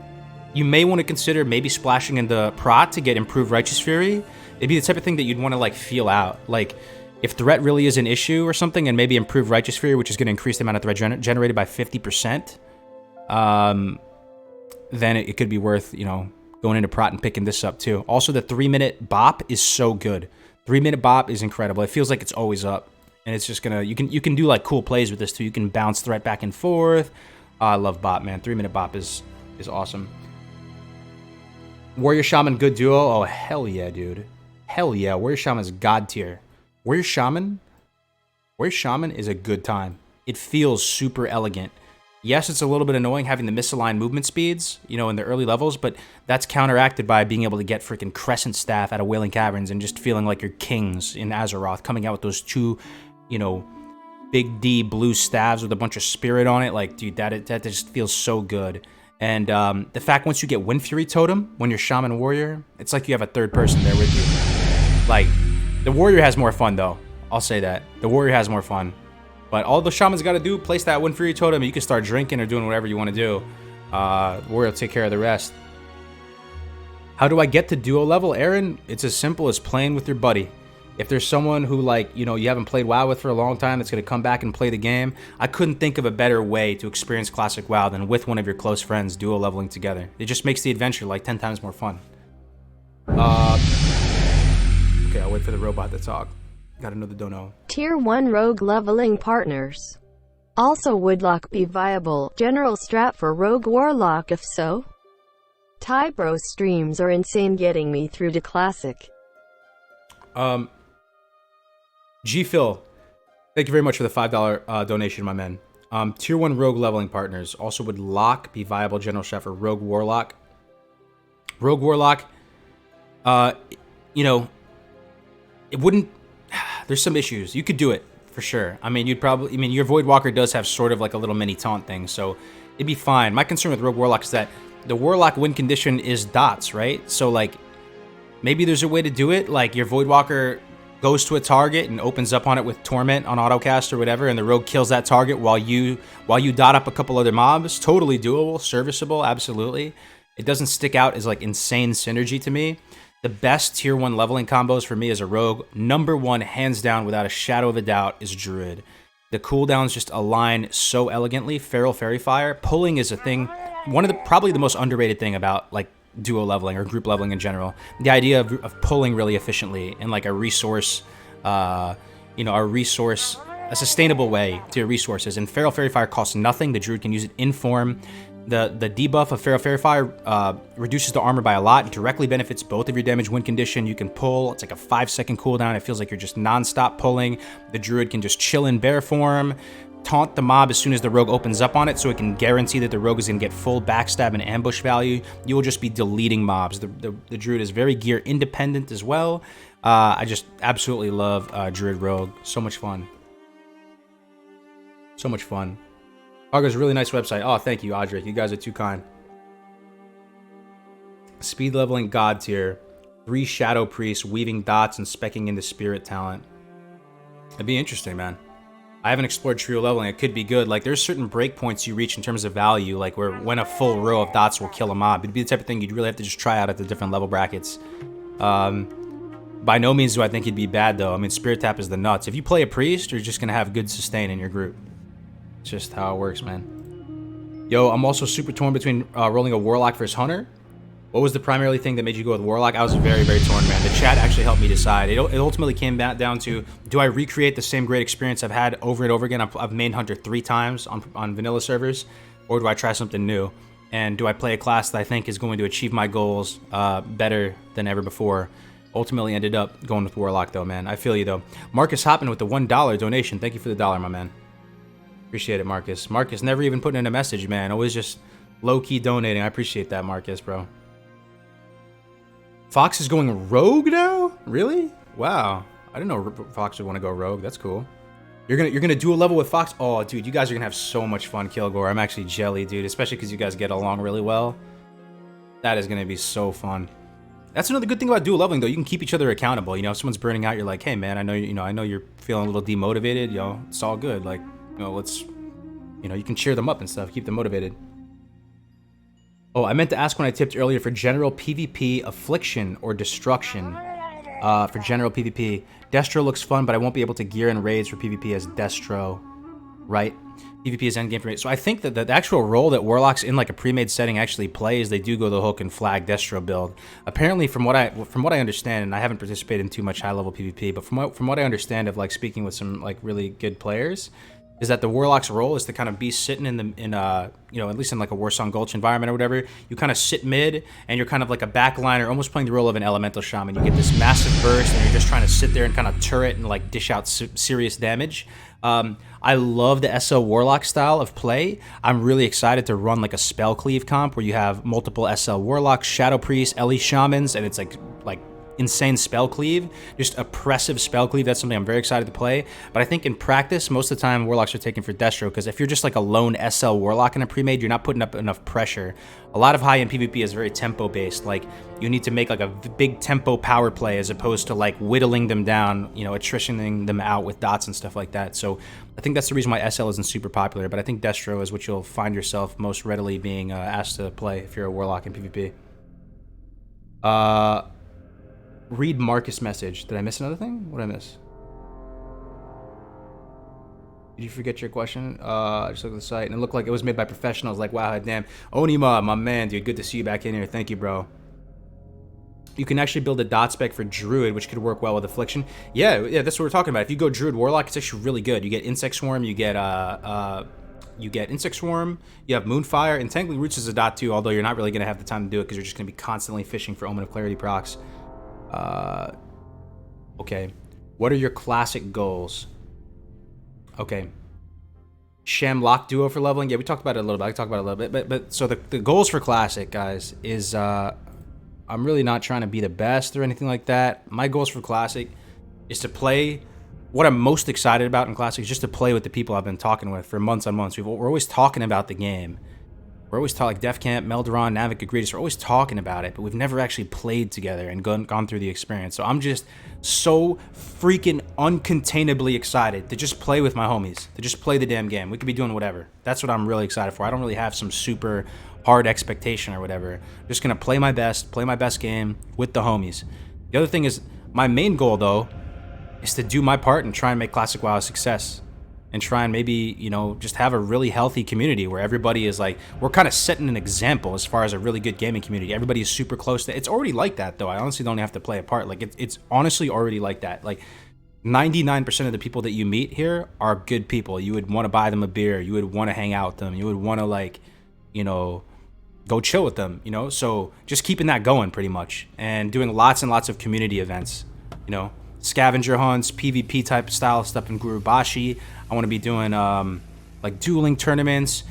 You may want to consider maybe splashing into Prot to get improved Righteous Fury. It'd be the type of thing that you'd want to like feel out, like. If threat really is an issue or something, and maybe improve Righteous Fury, which is going to increase the amount of threat generated by 50%, then it could be worth, going into Prot and picking this up too. Also, the 3-minute bop is so good. 3-minute bop is incredible. It feels like it's always up, and it's just gonna. You can do like cool plays with this too. You can bounce threat back and forth. I love bop, man. 3-minute bop is awesome. Warrior Shaman good duo. Oh hell yeah, dude. Hell yeah. Warrior Shaman is god tier. Warrior Shaman is a good time. It feels super elegant. Yes, it's a little bit annoying having the misaligned movement speeds, in the early levels, but that's counteracted by being able to get freaking Crescent Staff out of Wailing Caverns and just feeling like you're kings in Azeroth, coming out with those two, big D blue staves with a bunch of spirit on it. Like, dude, that just feels so good. And the fact once you get Wind Fury Totem, when you're Shaman Warrior, it's like you have a third person there with you. Like, the Warrior has more fun, though. I'll say that. The Warrior has more fun. But all the Shaman's got to do, place that Wind Fury Totem, and you can start drinking or doing whatever you want to do. Warrior will take care of the rest. How do I get to duo level, Aaron? It's as simple as playing with your buddy. If there's someone who, you haven't played WoW with for a long time that's going to come back and play the game, I couldn't think of a better way to experience Classic WoW than with one of your close friends duo leveling together. It just makes the adventure, 10 times more fun. Okay, I'll wait for the robot to talk. Got another dono. Tier 1 Rogue leveling partners. Also, would Lock be viable? General strat for Rogue Warlock if so? Tybro streams are insane getting me through to Classic. G-Phil, thank you very much for the $5 donation, my man. Tier 1 Rogue leveling partners. Also, would Lock be viable? General strat for Rogue Warlock. Rogue Warlock, it wouldn't. There's some issues. You could do it for sure. I mean, your Voidwalker does have sort of like a little mini taunt thing, so it'd be fine. My concern with Rogue Warlock is that the Warlock win condition is dots, right? So maybe there's a way to do it. Like your Voidwalker goes to a target and opens up on it with Torment on autocast or whatever, and the Rogue kills that target while you dot up a couple other mobs. Totally doable, serviceable, absolutely. It doesn't stick out as insane synergy to me. The best tier 1 leveling combos for me as a Rogue, number 1, hands down, without a shadow of a doubt, is Druid. The cooldowns just align so elegantly. Feral Fairy Fire. Pulling is a thing, probably the most underrated thing about duo leveling or group leveling in general. The idea of pulling really efficiently in a resource, a sustainable way to your resources. And Feral Fairy Fire costs nothing. The Druid can use it in form. The debuff of Feral Fairy Fire reduces the armor by a lot, directly benefits both of your damage win condition. You can pull, it's like a 5-second cooldown. It feels like you're just non-stop pulling. The druid can just chill in bear form, taunt the mob as soon as the rogue opens up on it, so it can guarantee that the rogue is going to get full backstab and ambush value. You will just be deleting mobs. The druid is very gear independent as well. I just absolutely love druid rogue. So much fun. So much fun. Kargoz, really nice website. Oh, thank you, Audrey. You guys are too kind. Speed leveling god tier. 3 shadow priests, weaving dots and specking into spirit talent. It'd be interesting, man. I haven't explored trio leveling. It could be good. Like, there's certain breakpoints you reach in terms of value, like where when a full row of dots will kill a mob. It'd be the type of thing you'd really have to just try out at the different level brackets. By no means do I think it'd be bad, though. I mean, spirit tap is the nuts. If you play a priest, you're just going to have good sustain in your group. It's just how it works, man. Yo, I'm also super torn between rolling a warlock versus hunter. What was the primarily thing that made you go with warlock? I was very, very torn, man. The chat actually helped me decide. It ultimately came down to, do I recreate the same great experience I've had over and over again? I've main hunter 3 times on vanilla servers, or do I try something new? And do I play a class that I think is going to achieve my goals better than ever before? Ultimately ended up going with warlock, though, man. I feel you, though. Marcus Hoppin with the $1 donation. Thank you for the $1, my man. Appreciate it, Marcus. Marcus never even putting in a message, man. Always just low-key donating. I appreciate that, Marcus, bro. Fox is going rogue now? Really? Wow. I didn't know Fox would want to go rogue. That's cool. You're gonna do a level with Fox? Oh, dude, you guys are gonna have so much fun, Kilgore. I'm actually jelly, dude. Especially because you guys get along really well. That is gonna be so fun. That's another good thing about dual leveling, though. You can keep each other accountable. You know, if someone's burning out, you're like, hey, man, I know you're feeling a little demotivated. You know, it's all good. Like, you know, you can cheer them up and stuff, keep them motivated. Oh, I meant to ask when I tipped earlier for general PvP, affliction or destruction. For general PvP, Destro looks fun, but I won't be able to gear in raids for PvP as Destro, right? PvP is endgame for raids. So I think that the actual role that Warlocks in like a pre-made setting actually play is they do go the hook and flag Destro build. Apparently, from what I understand, and I haven't participated in too much high-level PvP, but from what I understand of like speaking with some like really good players, is that the Warlock's role is to kind of be sitting at least in like a Warsong Gulch environment or whatever. You kind of sit mid, and you're kind of like a backliner, almost playing the role of an elemental shaman. You get this massive burst, and you're just trying to sit there and kind of turret and like dish out serious damage. I love the SL Warlock style of play. I'm really excited to run like a spell cleave comp where you have multiple SL Warlocks, Shadow Priests, Ellie Shamans, and it's like insane spell cleave, just oppressive spell cleave. That's something I'm very excited to play. But I think in practice, most of the time Warlocks are taken for Destro, because if you're just like a lone SL Warlock in a pre-made, you're not putting up enough pressure. A lot of high-end PvP is very tempo-based. Like, you need to make like a big tempo power play as opposed to like whittling them down, you know, attritioning them out with dots and stuff like that. So I think that's the reason why SL isn't super popular. But I think Destro is what you'll find yourself most readily being asked to play if you're a Warlock in PvP. Read Marcus' message. Did I miss another thing? What did I miss? Did you forget your question? I just looked at the site and it looked like it was made by professionals. Like, wow, damn. Onima, my man, dude. Good to see you back in here. Thank you, bro. You can actually build a dot spec for Druid, which could work well with Affliction. Yeah, that's what we're talking about. If you go Druid Warlock, it's actually really good. You get Insect Swarm, you get Insect Swarm, you have Moonfire. Entangling Roots is a dot too, although you're not really going to have the time to do it because you're just going to be constantly fishing for Omen of Clarity procs. Okay. What are your classic goals? Okay. Shamlock duo for leveling. Yeah, we talked about it a little bit. I talked about it a little bit. But so the goals for classic, guys, is I'm really not trying to be the best or anything like that. My goals for classic is to play. What I'm most excited about in classic is just to play with the people I've been talking with for months on months. We're always talking about the game. We're always talking like Def Camp, Melderon, Navik, Egregious. We're always talking about it, but we've never actually played together and gone through the experience. So I'm just so freaking uncontainably excited to just play with my homies, to just play the damn game. We could be doing whatever. That's what I'm really excited for. I don't really have some super hard expectation or whatever. I'm just gonna play my best game with the homies. The other thing is, my main goal though is to do my part and try and make Classic WoW a success. And try and maybe, you know, just have a really healthy community where everybody is like, we're kind of setting an example as far as a really good gaming community. Everybody is super close to. It's already like that, though. I honestly don't have to play a part. Like, it's honestly already like that. Like, 99% of the people that you meet here are good people. You would want to buy them a beer. You would want to hang out with them. You would want to, like, you know, go chill with them, you know? So just keeping that going pretty much, and doing lots and lots of community events, you know, scavenger hunts, PvP type style stuff in Gurubashi. I want to be doing like dueling tournaments.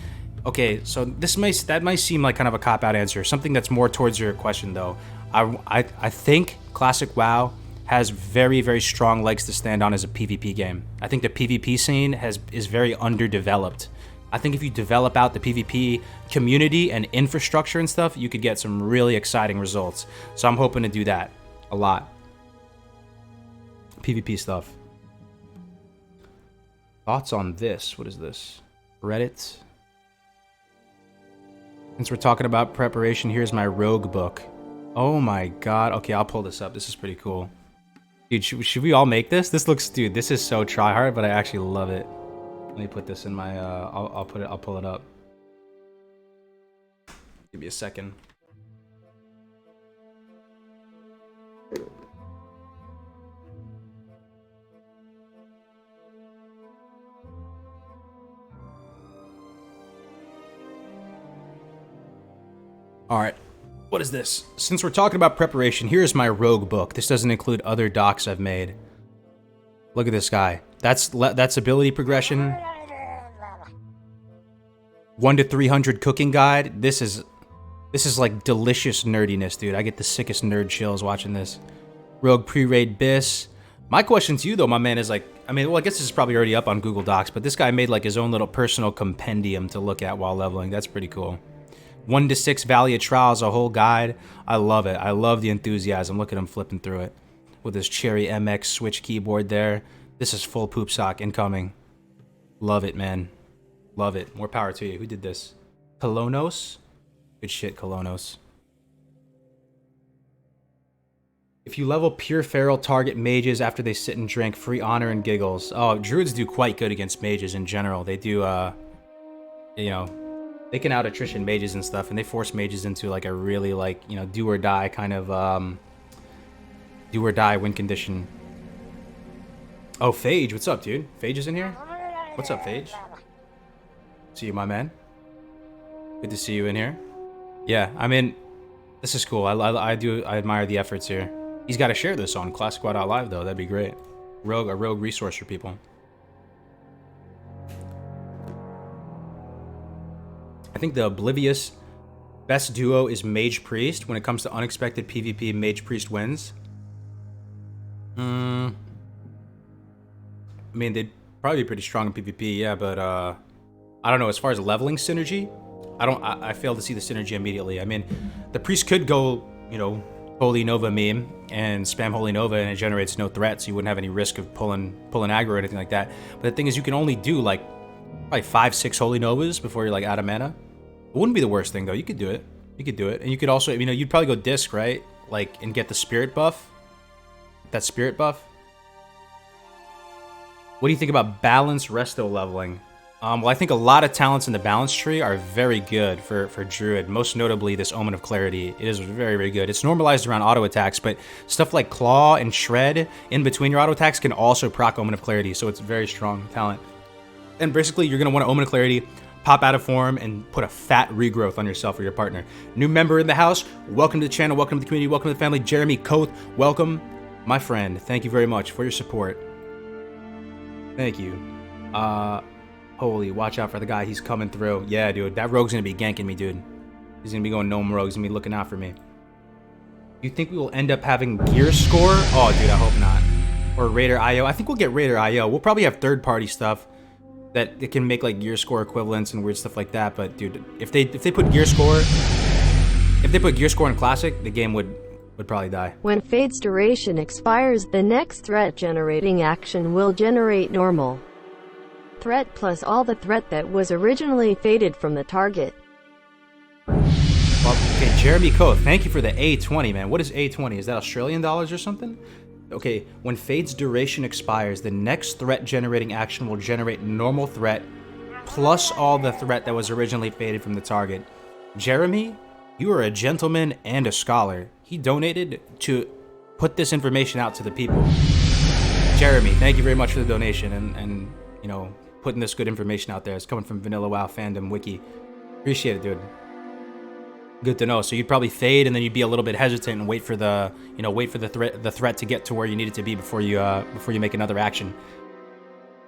Okay, so that might seem like kind of a cop-out answer. Something that's more towards your question though. I think Classic WoW has very, very strong legs to stand on as a PvP game. I think the PvP scene is very underdeveloped. I think if you develop out the PvP community and infrastructure and stuff, you could get some really exciting results. So I'm hoping to do that a lot. PvP stuff. Thoughts on this? What is this? Reddit? Since we're talking about preparation, here's my rogue book. Oh my god. Okay, I'll pull this up. This is pretty cool. Dude, should we all make this? Dude, this is so tryhard, but I actually love it. Let me put this in my, I'll pull it up. Give me a second. All right, what is this? Since we're talking about preparation, here's my rogue book. This doesn't include other docs I've made. Look at this guy. That's ability progression. 1 to 300 cooking guide. This is like delicious nerdiness, dude. I get the sickest nerd chills watching this. Rogue pre-raid bis. My question to you though, my man, is like, I mean, well, I guess this is probably already up on Google Docs, but this guy made like his own little personal compendium to look at while leveling. That's pretty cool. 1 to 6 Valley of Trials, a whole guide. I love it. I love the enthusiasm. Look at him flipping through it with his Cherry MX Switch keyboard there. This is full poop sock incoming. Love it, man. Love it. More power to you. Who did this? Kolonos? Good shit, Kolonos. If you level pure feral, target mages after they sit and drink. Free honor and giggles. Oh, druids do quite good against mages in general. They do, you know, they can out attrition mages and stuff, and they force mages into like a really like, you know, do or die kind of do or die win condition. Oh, Phage, what's up, dude? Phage is in here? What's up, Phage? See you, my man. Good to see you in here. Yeah, I mean, this is cool. I admire the efforts here. He's got to share this on Classicwow.live though. That'd be great. A rogue resource for people. I think the oblivious best duo is Mage Priest. When it comes to unexpected PvP, Mage Priest wins. I mean, they'd probably be pretty strong in PvP, yeah, but I don't know. As far as leveling synergy, I fail to see the synergy immediately. I mean, the Priest could go, you know, Holy Nova meme and spam Holy Nova, and it generates no threat, so you wouldn't have any risk of pulling aggro or anything like that. But the thing is, you can only do like probably 5-6 Holy Novas before you're like out of mana. It wouldn't be the worst thing though. You could do it. You could do it, and you could also, you know, you'd probably go disc, right? Like, and get the spirit buff. That spirit buff. What do you think about balanced resto leveling? Well, I think a lot of talents in the balance tree are very good for Druid. Most notably, this Omen of Clarity. It is very, very good. It's normalized around auto attacks, but stuff like Claw and Shred in between your auto attacks can also proc Omen of Clarity, so it's a very strong talent. And basically, you're going to want to Omen of Clarity, pop out of form, and put a fat regrowth on yourself or your partner. New member in the house, welcome to the channel, welcome to the community, welcome to the family. Jeremy Koth, welcome, my friend. Thank you very much for your support. Thank you. Holy, watch out for the guy. He's coming through. Yeah, dude. That rogue's going to be ganking me, dude. He's going to be going gnome rogue. He's going to be looking out for me. You think we will end up having gear score? Oh, dude, I hope not. Or Raider IO. I think we'll get Raider IO. We'll probably have third-party stuff that it can make like gear score equivalents and weird stuff like that. But, dude, if they put gear score... If they put gear score in Classic, the game would probably die. When Fade's duration expires, the next threat generating action will generate normal threat plus all the threat that was originally faded from the target. Well, okay, Jeremy Koth, thank you for the A20, man. What is A20? Is that Australian dollars or something? Okay, when Fade's duration expires, the next threat generating action will generate normal threat plus all the threat that was originally faded from the target. Jeremy, you are a gentleman and a scholar. He donated to put this information out to the people. Jeremy, thank you very much for the donation and you know, putting this good information out there. It's coming from Vanilla WoW Fandom Wiki. Appreciate it, dude. Good to know. So you'd probably fade, and then you'd be a little bit hesitant and wait for the, wait for the threat to get to where you need it to be before you make another action.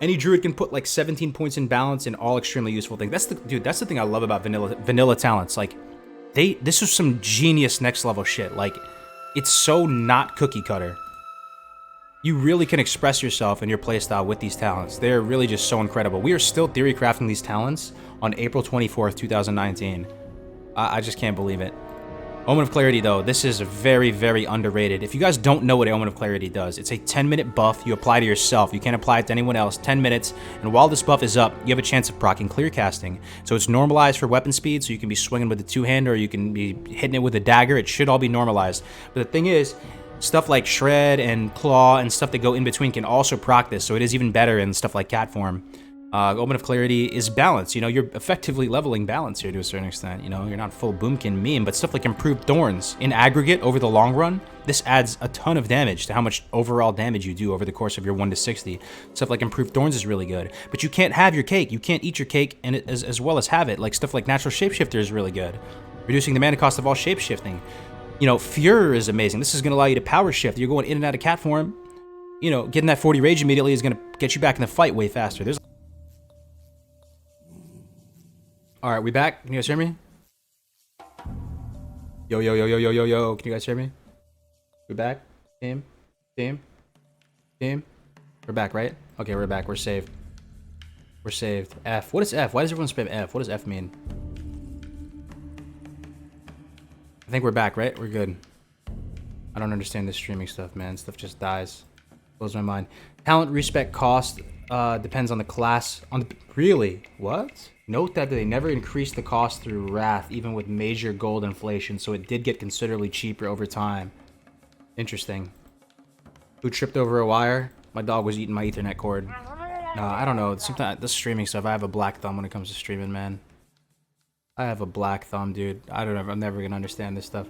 Any druid can put like 17 points in balance and all extremely useful things. That's the thing I love about vanilla talents. Like, this is some genius next level shit. Like, it's so not cookie cutter. You really can express yourself in your playstyle with these talents. They're really just so incredible. We are still theory crafting these talents on April 24th, 2019. I just can't believe it. Omen of Clarity, though, this is very, very underrated. If you guys don't know what Omen of Clarity does, it's a 10-minute buff you apply to yourself. You can't apply it to anyone else. 10 minutes, and while this buff is up, you have a chance of proccing clear casting. So it's normalized for weapon speed, so you can be swinging with the two-hand, or you can be hitting it with a dagger. It should all be normalized. But the thing is, stuff like Shred and Claw and stuff that go in between can also proc this, so it is even better in stuff like Cat form. Omen of Clarity is balance. You're effectively leveling balance here to a certain extent. You're not full boomkin meme, but stuff like Improved Thorns, in aggregate, over the long run, this adds a ton of damage to how much overall damage you do over the course of your 1 to 60. Stuff like Improved Thorns is really good, but you can't have your cake. You can't eat your cake and as well as have it. Like, stuff like Natural Shapeshifter is really good, reducing the mana cost of all shapeshifting. Furor is amazing. This is going to allow you to power shift. You're going in and out of cat form. Getting that 40 rage immediately is going to get you back in the fight way faster. All right, we back. Can you guys hear me? Yo, yo, yo, yo, yo, yo, yo. Can you guys hear me? We back? Team? We're back, right? Okay, we're back. We're saved. F. What is F? Why does everyone spam F? What does F mean? I think we're back, right? We're good. I don't understand this streaming stuff, man. Stuff just dies. Blows my mind. Talent respec cost depends on the class. Really? What? Note that they never increased the cost through Wrath, even with major gold inflation, so it did get considerably cheaper over time. Interesting. Who tripped over a wire? My dog was eating my Ethernet cord. I don't know. Sometimes this streaming stuff, I have a black thumb when it comes to streaming, man. I have a black thumb, dude. I'm never gonna understand this stuff.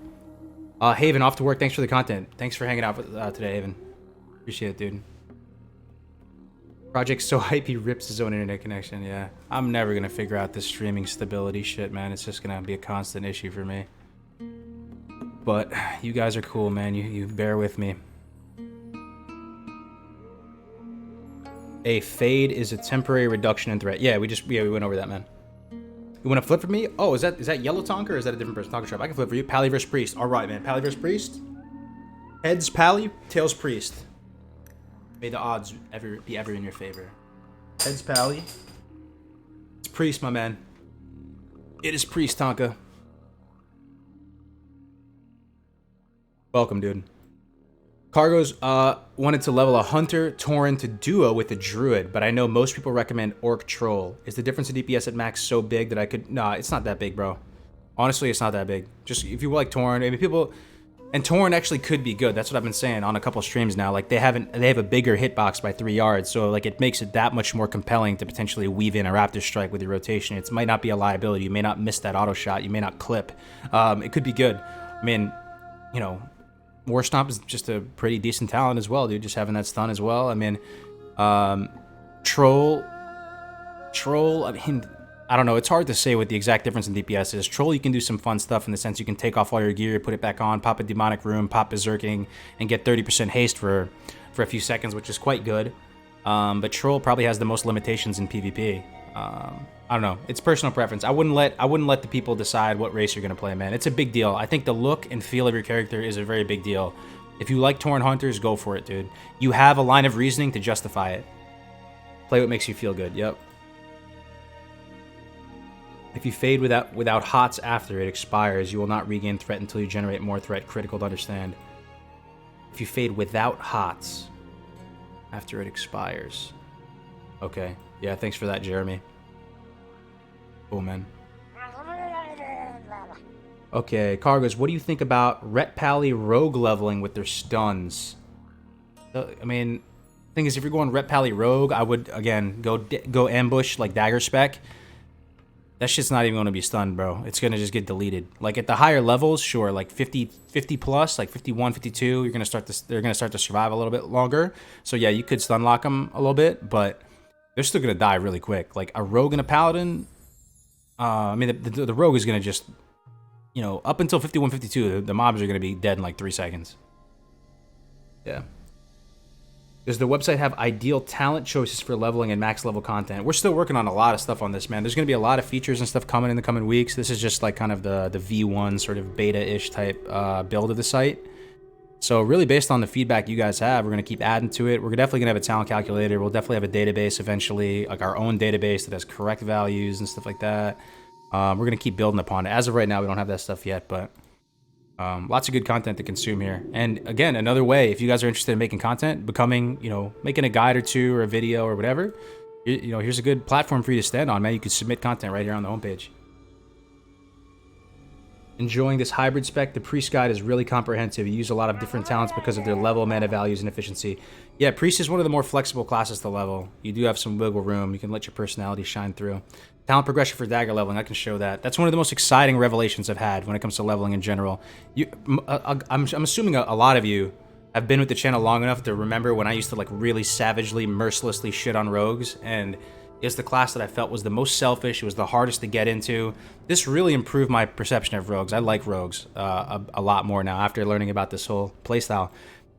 Haven, off to work. Thanks for the content. Thanks for hanging out today, Haven. Appreciate it, dude. Project's so hype he rips his own internet connection. Yeah, I'm never gonna figure out this streaming stability shit, man. It's just gonna be a constant issue for me. But you guys are cool, man. You bear with me. A fade is a temporary reduction in threat. Yeah, we went over that, man. You want to flip for me? Oh, is that Yellow Tonka, or is that a different person? Tonka Trap. I can flip for you. Pally vs Priest. All right, man. Pally vs Priest. Heads Pally, tails Priest. May the odds be ever in your favor. Heads Pally. It's Priest, my man. It is Priest, Tonka. Welcome, dude. Kargoz wanted to level a Hunter Tauren to duo with a Druid, but I know most people recommend Orc Troll. Is the difference in DPS at max so big that I could... Nah, it's not that big, bro. Honestly, it's not that big. Just if you like Tauren, I mean, people... And Tauren actually could be good. That's what I've been saying on a couple streams now. Like, they have a bigger hitbox by 3 yards, so like it makes it that much more compelling to potentially weave in a Raptor Strike with your rotation. It might not be a liability. You may not miss that auto shot. You may not clip. It could be good. I mean, War Stomp is just a pretty decent talent as well, dude. Just having that stun as well. I mean, Troll. I mean, I don't know. It's hard to say what the exact difference in DPS is. Troll, you can do some fun stuff in the sense you can take off all your gear, put it back on, pop a Demonic Rune, pop Berserking, and get 30% haste for a few seconds, which is quite good. But Troll probably has the most limitations in PvP. I don't know. It's personal preference. I wouldn't let the people decide what race you're gonna play, man. It's a big deal. I think the look and feel of your character is a very big deal. If you like Tauren Hunters, go for it, dude. You have a line of reasoning to justify it. Play what makes you feel good. Yep. If you fade without hots after it expires, you will not regain threat until you generate more threat. Critical to understand. If you fade without hots after it expires. Okay. Yeah, thanks for that, Jeremy. Cool, man. Okay, Kargoz, what do you think about Ret Pally Rogue leveling with their stuns? I mean, thing is, if you're going Ret Pally Rogue, I would, again, go ambush, like Dagger Spec. That shit's not even going to be stunned, bro. It's going to just get deleted. Like, at the higher levels, sure, like 50 plus, like 51, 52, they're going to start to survive a little bit longer. So, yeah, you could stun lock them a little bit, but they're still going to die really quick. Like, a Rogue and a Paladin, I mean, the rogue is gonna just, you know, up until 51, 52, the mobs are gonna be dead in like 3 seconds. Yeah. Does the website have ideal talent choices for leveling and max level content? We're still working on a lot of stuff on this, man. There's gonna be a lot of features and stuff coming in the coming weeks. This is just like kind of the V1 sort of beta-ish type build of the site. So really based on the feedback you guys have, we're going to keep adding to it. We're definitely going to have a talent calculator. We'll definitely have a database eventually, like our own database that has correct values and stuff like that. We're going to keep building upon it. As of right now, we don't have that stuff yet, but lots of good content to consume here. And again, another way, if you guys are interested in making content, becoming, you know, making a guide or two or a video or whatever, you know, here's a good platform for you to stand on, man. You can submit content right here on the homepage. Enjoying this hybrid spec. The priest guide is really comprehensive. You use a lot of different talents because of their level, mana values, and efficiency. Yeah, priest is one of the more flexible classes to level. You do have some wiggle room. You can let your personality shine through. Talent progression for dagger leveling, I can show that. That's one of the most exciting revelations I've had when it comes to leveling in general. I'm assuming a lot of you have been with the channel long enough to remember when I used to like really savagely, mercilessly shit on rogues, and it's the class that I felt was the most selfish. It was the hardest to get into. This really improved my perception of rogues. I like rogues a lot more now after learning about this whole playstyle.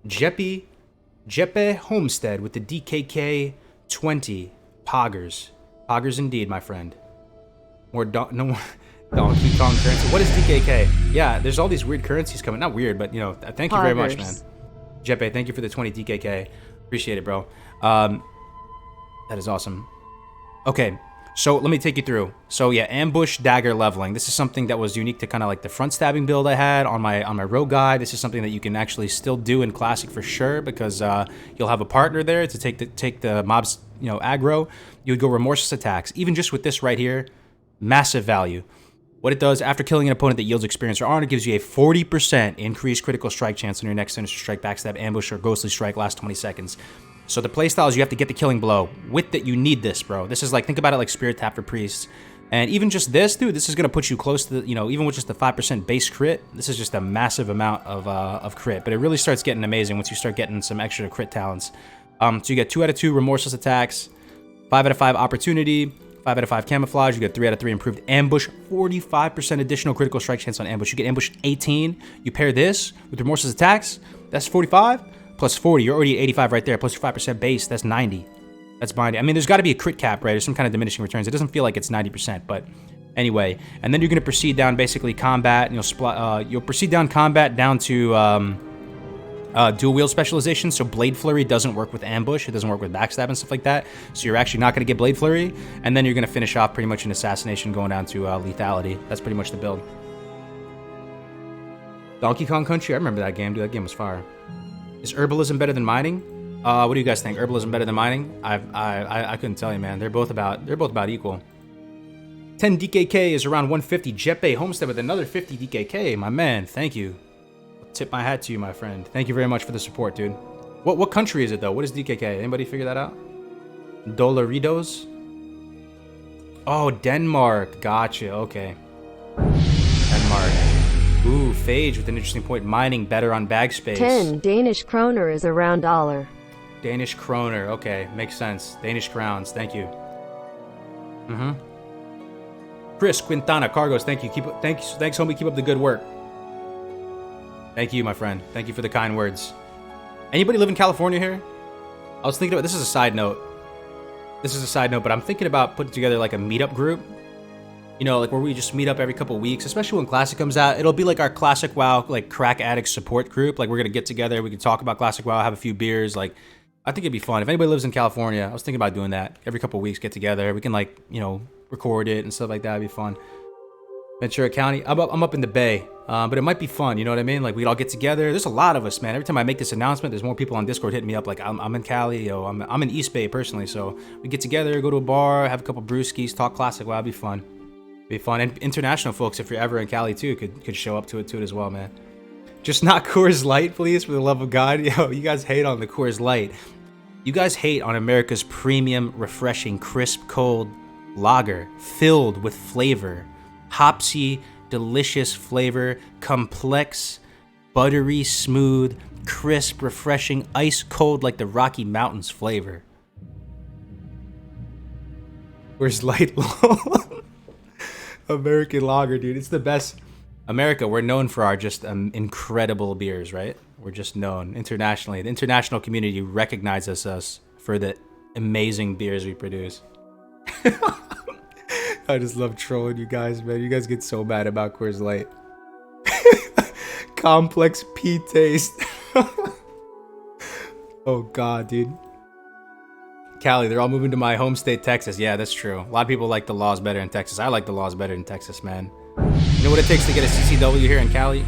Jeppe Homestead with the DKK 20 Poggers. Poggers indeed, my friend. More Donkey Kong currency. What is DKK? Yeah, there's all these weird currencies coming. Not weird, but you know, thank you very much, man. Jeppe, thank you for the 20 DKK. Appreciate it, bro. That is awesome. Okay, so let me take you through. So yeah, ambush dagger leveling. This is something that was unique to kind of like the front stabbing build I had on my rogue guide. This is something that you can actually still do in classic for sure, because you'll have a partner there to take the mobs, you know, aggro. You would go remorseless attacks. Even just with this right here, massive value. What it does, after killing an opponent that yields experience or honor, it gives you a 40% increased critical strike chance on your next sinister strike, backstab, ambush, or ghostly strike last 20 seconds. So the playstyle is you have to get the killing blow. With it, you need this, bro. This is like, think about it like Spirit Tap for priests. And even just this, dude, this is going to put you close to, you know, even with just the 5% base crit, this is just a massive amount of crit. But it really starts getting amazing once you start getting some extra crit talents. So you get 2 out of 2 remorseless attacks, 5 out of 5 opportunity, 5 out of 5 camouflage, you get 3 out of 3 improved ambush, 45% additional critical strike chance on ambush. You get ambush 18. You pair this with remorseless attacks, that's 45. Plus 40, you're already at 85 right there. Plus your 5% base, that's 90. That's binding. I mean, there's got to be a crit cap, right? There's some kind of diminishing returns. It doesn't feel like it's 90%, but anyway. And then you're going to proceed down basically combat, and you'll proceed down combat down to dual wield specialization. So Blade Flurry doesn't work with ambush. It doesn't work with backstab and stuff like that. So you're actually not going to get Blade Flurry. And then you're going to finish off pretty much an assassination going down to lethality. That's pretty much the build. Donkey Kong Country, I remember that game, dude. That game was fire. Is herbalism better than mining? What do you guys think? Herbalism better than mining? I couldn't tell you, man. They're both about equal. 10 DKK is around 150. Jeppe Homestead with another 50 DKK. My man, thank you. I'll tip my hat to you, my friend. Thank you very much for the support, dude. What country is it though? What is DKK? Anybody figure that out? Dolaritos? Oh, Denmark. Gotcha. Okay. Denmark. Ooh, Phage with an interesting point. Mining better on bag space. 10 Danish kroner is around $1. Danish kroner. Okay, makes sense. Danish crowns. Thank you. Chris Quintana, Kargoz. Thank you. Thanks, homie. Keep up the good work. Thank you, my friend. Thank you for the kind words. Anybody live in California here? I was thinking about, this is a side note. But I'm thinking about putting together like a meetup group. You know, like where we just meet up every couple weeks, especially when Classic comes out. It'll be like our Classic WoW, like crack addict support group. Like we're going to get together. We can talk about Classic WoW, have a few beers. Like, I think it'd be fun. If anybody lives in California, I was thinking about doing that. Every couple weeks, get together. We can like, you know, record it and stuff like that. It'd be fun. Ventura County. I'm up in the Bay. But it might be fun. You know what I mean? Like we'd all get together. There's a lot of us, man. Every time I make this announcement, there's more people on Discord hitting me up. Like I'm in Cali. Yo, I'm in East Bay personally. So we get together, go to a bar, have a couple brewskis, talk Classic WoW. It'd be fun. Be fun. And international folks, if you're ever in Cali too, could show up to it as well, man. Just not Coors Light, please, for the love of God. Yo, you guys hate on the Coors Light. You guys hate on America's premium, refreshing, crisp, cold lager filled with flavor. Hopsy, delicious flavor, complex, buttery, smooth, crisp, refreshing, ice cold like the Rocky Mountains flavor. Where's Light? American lager, dude. It's the best. America, we're known for our just incredible beers, right? We're just known internationally. The international community recognizes us for the amazing beers we produce. I just love trolling you guys, man. You guys get so mad about Coors Light. Complex pea taste. Oh, God, dude. Cali, they're all moving to my home state, Texas. Yeah, that's true. A lot of people like the laws better in Texas. I like the laws better in Texas, man. You know what it takes to get a CCW here in Cali?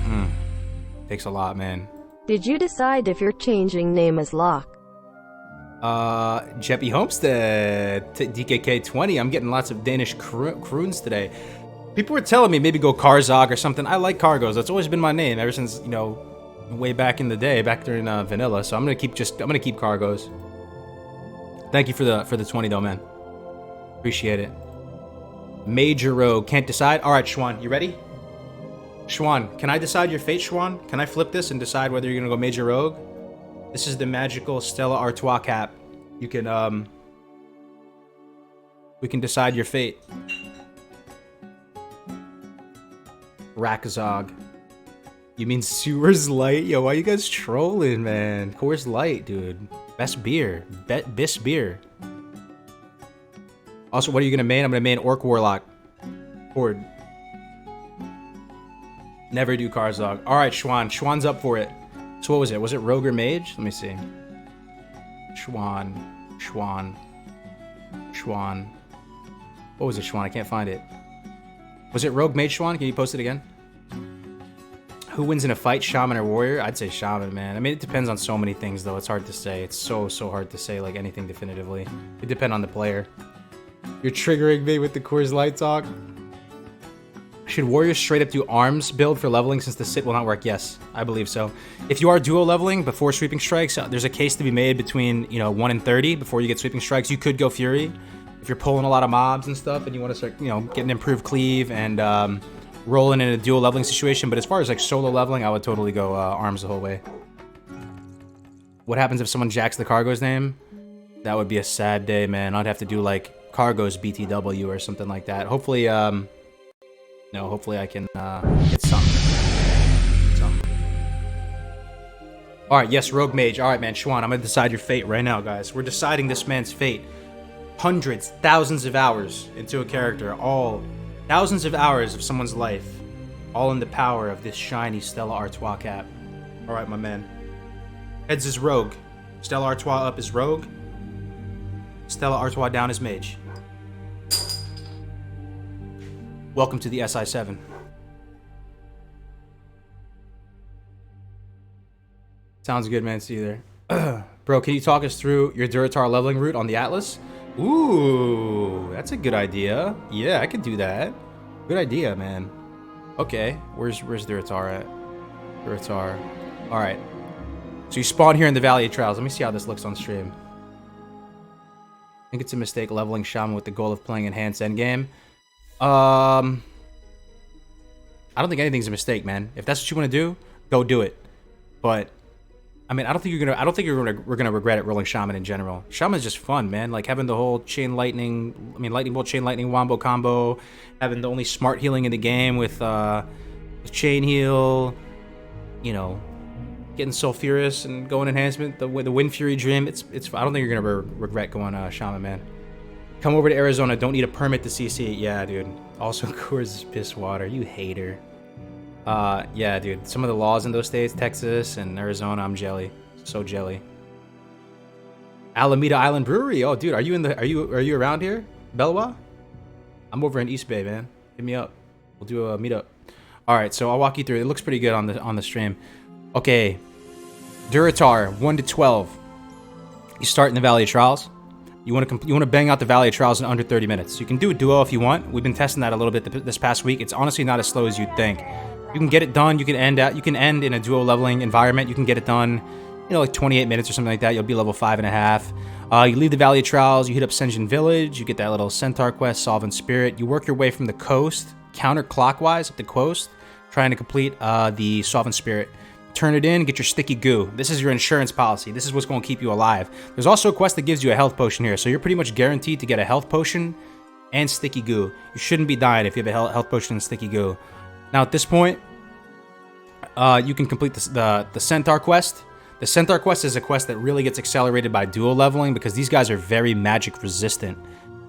Takes a lot, man. Did you decide if your changing name is Locke? Jeppy Homestead, DKK 20. I'm getting lots of Danish croons today. People were telling me maybe go Karzog or something. I like Kargoz. That's always been my name ever since, you know, way back in the day, back during vanilla. So I'm gonna keep Kargoz. Thank you for the 20 though, man. Appreciate it. Major Rogue, can't decide. All right, Schwan, you ready? Schwan, can I decide your fate, Schwan? Can I flip this and decide whether you're gonna go Major Rogue? This is the magical Stella Artois cap. You can we can decide your fate. Rakazog. You mean Sewers Light? Yo, why you guys trolling, man? Coors Light, dude. Best beer. Best beer. Also, what are you gonna main? I'm gonna main Orc Warlock. Horde. Never do Karzog. Alright, Schwan. Schwan's up for it. So what was it? Was it Rogue or Mage? Let me see. Schwan. What was it, Schwan? I can't find it. Was it Rogue Mage, Schwan? Can you post it again? Who wins in a fight, Shaman or Warrior? I'd say Shaman, man. I mean, it depends on so many things, though. It's hard to say. It's so hard to say, like, anything definitively. It depends on the player. You're triggering me with the Coors Light talk. Should Warriors straight up do arms build for leveling since the sit will not work? Yes, I believe so. If you are duo leveling before sweeping strikes, there's a case to be made between, you know, 1 and 30 before you get sweeping strikes. You could go Fury if you're pulling a lot of mobs and stuff and you want to start, you know, getting improved cleave and rolling in a duo leveling situation. But as far as like solo leveling, I would totally go arms the whole way. What happens if someone jacks the Kargoz name? That would be a sad day, man. I'd have to do like Kargoz BTW or something like that. Hopefully, hopefully I can get something. Alright, yes, Rogue Mage. Alright, man, Schwan, I'm gonna decide your fate right now, guys. We're deciding this man's fate. Hundreds, thousands of hours into a character. All thousands of hours of someone's life. All in the power of this shiny Stella Artois cap. Alright, my man. Heads is Rogue. Stella Artois up is Rogue. Stella Artois down is Mage. Welcome to the SI7. Sounds good, man. See you there. Bro, can you talk us through your Duratar leveling route on the Atlas? Ooh, that's a good idea. Yeah, I could do that. Good idea, man. Okay, where's Duratar at? Duratar. Alright. So you spawn here in the Valley of Trials. Let me see how this looks on stream. I think it's a mistake leveling Shaman with the goal of playing enhanced endgame. I don't think anything's a mistake, man. If that's what you want to do, go do it. But I mean, I don't think we're gonna regret it rolling Shaman in general. Shaman's just fun, man. Like having the whole lightning bolt, chain lightning wombo combo, having the only smart healing in the game with chain heal, you know, getting sulfurous and going enhancement, the Wind Fury Dream. It's. I don't think you're gonna regret going Shaman, man. Come over to Arizona. Don't need a permit to CC. Yeah, dude. Also, Coors is piss water. You hater. Yeah, dude. Some of the laws in those states, Texas and Arizona, I'm jelly. So jelly. Alameda Island Brewery. Oh, dude, are you around here, Belwa? I'm over in East Bay, man. Hit me up. We'll do a meetup. All right, so I'll walk you through. It looks pretty good on the stream. Okay, Duratar 1 to 12. You start in the Valley of Trials. You want to bang out the Valley of Trials in under 30 minutes. You can do a duo if you want. We've been testing that a little bit this past week. It's honestly not as slow as you'd think. You can get it done. You can end in a duo leveling environment. You can get it done, you know, like 28 minutes or something like that. You'll be level 5.5. You leave the Valley of Trials. You hit up Senjin Village. You get that little Centaur quest, Solvent Spirit. You work your way from the coast counterclockwise up the coast, trying to complete the Solvent Spirit. Turn it in, get your sticky goo. This is your insurance policy. This is what's going to keep you alive. There's also a quest that gives you a health potion here, so you're pretty much guaranteed to get a health potion and sticky goo. You shouldn't be dying if you have a health potion and sticky goo. Now at this point, you can complete the Centaur quest. The Centaur quest is a quest that really gets accelerated by duo leveling because these guys are very magic resistant.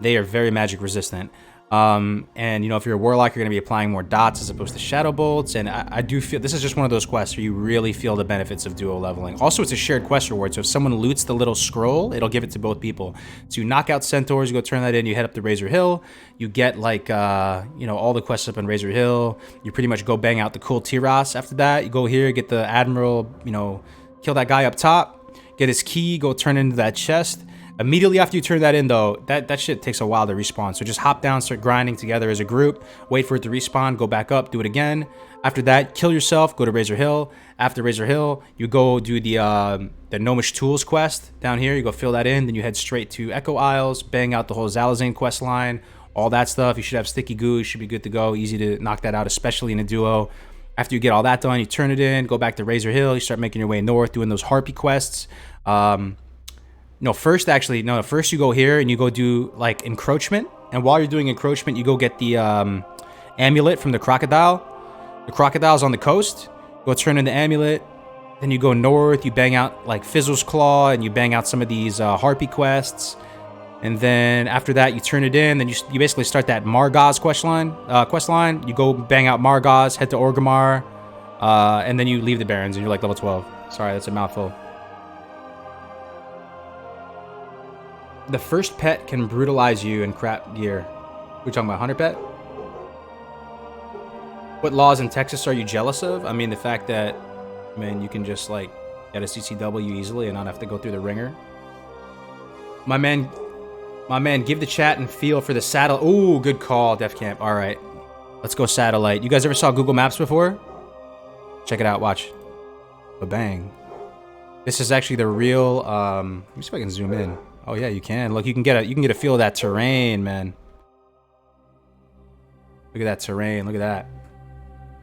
They are very magic resistant. And you know, if you're a warlock, you're going to be applying more dots as opposed to shadow bolts. And I do feel this is just one of those quests where you really feel the benefits of duo leveling. Also, it's a shared quest reward. So if someone loots the little scroll, it'll give it to both people. So you knock out centaurs, you go turn that in, you head up to Razor Hill. You get like, you know, all the quests up on Razor Hill. You pretty much go bang out the cool Tiras after that. You go here, get the Admiral, you know, kill that guy up top, get his key, go turn into that chest. Immediately after you turn that in, though, that shit takes a while to respawn. So just hop down, start grinding together as a group, wait for it to respawn, go back up, do it again. After that, kill yourself, go to Razor Hill. After Razor Hill, you go do the Gnomish Tools quest down here. You go fill that in, then you head straight to Echo Isles, bang out the whole Zalazane quest line, all that stuff. You should have sticky goo, you should be good to go. Easy to knock that out, especially in a duo. After you get all that done, you turn it in, go back to Razor Hill, you start making your way north, doing those Harpy quests. First you go here and you go do like encroachment. And while you're doing encroachment, you go get the amulet from the crocodile. The crocodile's on the coast. Go turn in the amulet. Then you go north, you bang out like Fizzle's Claw, and you bang out some of these Harpy quests. And then after that, you turn it in. Then you basically start that Margoz quest line. You go bang out Margoz, head to Orgrimmar, and then you leave the Barrens and you're like level 12. Sorry, that's a mouthful. The first pet can brutalize you in crap gear. We're talking about Hunter Pet? What laws in Texas are you jealous of? I mean, the fact that, man, you can just like get a CCW easily and not have to go through the ringer. My man, give the chat and feel for the satellite. Ooh, good call, Def Camp. All right, let's go satellite. You guys ever saw Google Maps before? Check it out. Watch. Ba-bang. This is actually the real. Let me see if I can zoom in. Oh yeah, you can. Look, you can get a feel of that terrain, man. Look at that terrain. Look at that.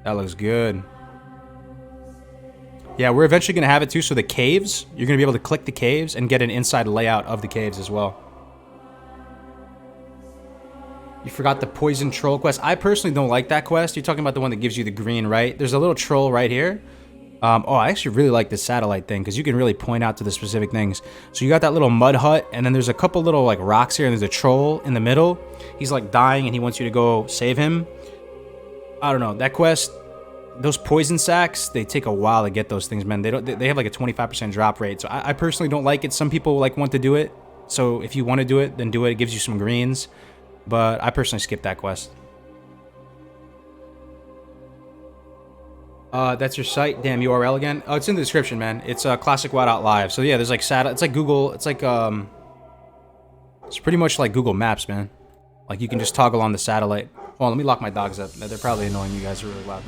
That looks good. Yeah, we're eventually gonna have it too. So the caves, you're gonna be able to click the caves and get an inside layout of the caves as well. You forgot the poison troll quest. I personally don't like that quest. You're talking about the one that gives you the green, right? There's a little troll right here. I actually really like this satellite thing because you can really point out to the specific things. So you got that little mud hut, and then there's a couple little like rocks here, and there's a troll in the middle. He's like dying, and he wants you to go save him. I don't know, that quest, those poison sacks, they take a while to get those things, man. They have like a 25% drop rate. So I personally don't like it. Some people like want to do it. So if you want to do it, then do it. It gives you some greens. But I personally skip that quest. That's your site. Damn, URL again. Oh, it's in the description, man. It's Classicwow.live. So yeah, there's like it's like Google. It's like it's pretty much like Google Maps, man. Like you can just toggle on the satellite. Hold on, let me lock my dogs up. They're probably annoying you guys really loud.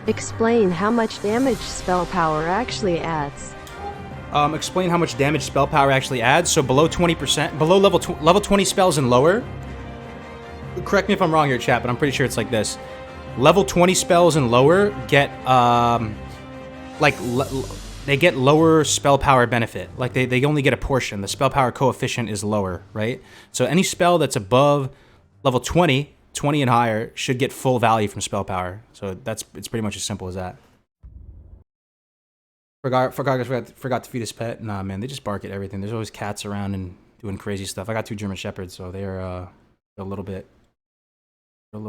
Explain how much damage spell power actually adds. Explain how much damage spell power actually adds. So below 20%, below level 20 spells and lower. Correct me if I'm wrong here, chat, but I'm pretty sure it's like this. Level 20 spells and lower get they get lower spell power benefit. Like they only get a portion. The spell power coefficient is lower, right? So any spell that's above level 20 and higher should get full value from spell power. So it's pretty much as simple as that. Forgot to feed his pet. Nah, man, they just bark at everything. There's always cats around and doing crazy stuff. I got 2 German Shepherds, so they're a little bit you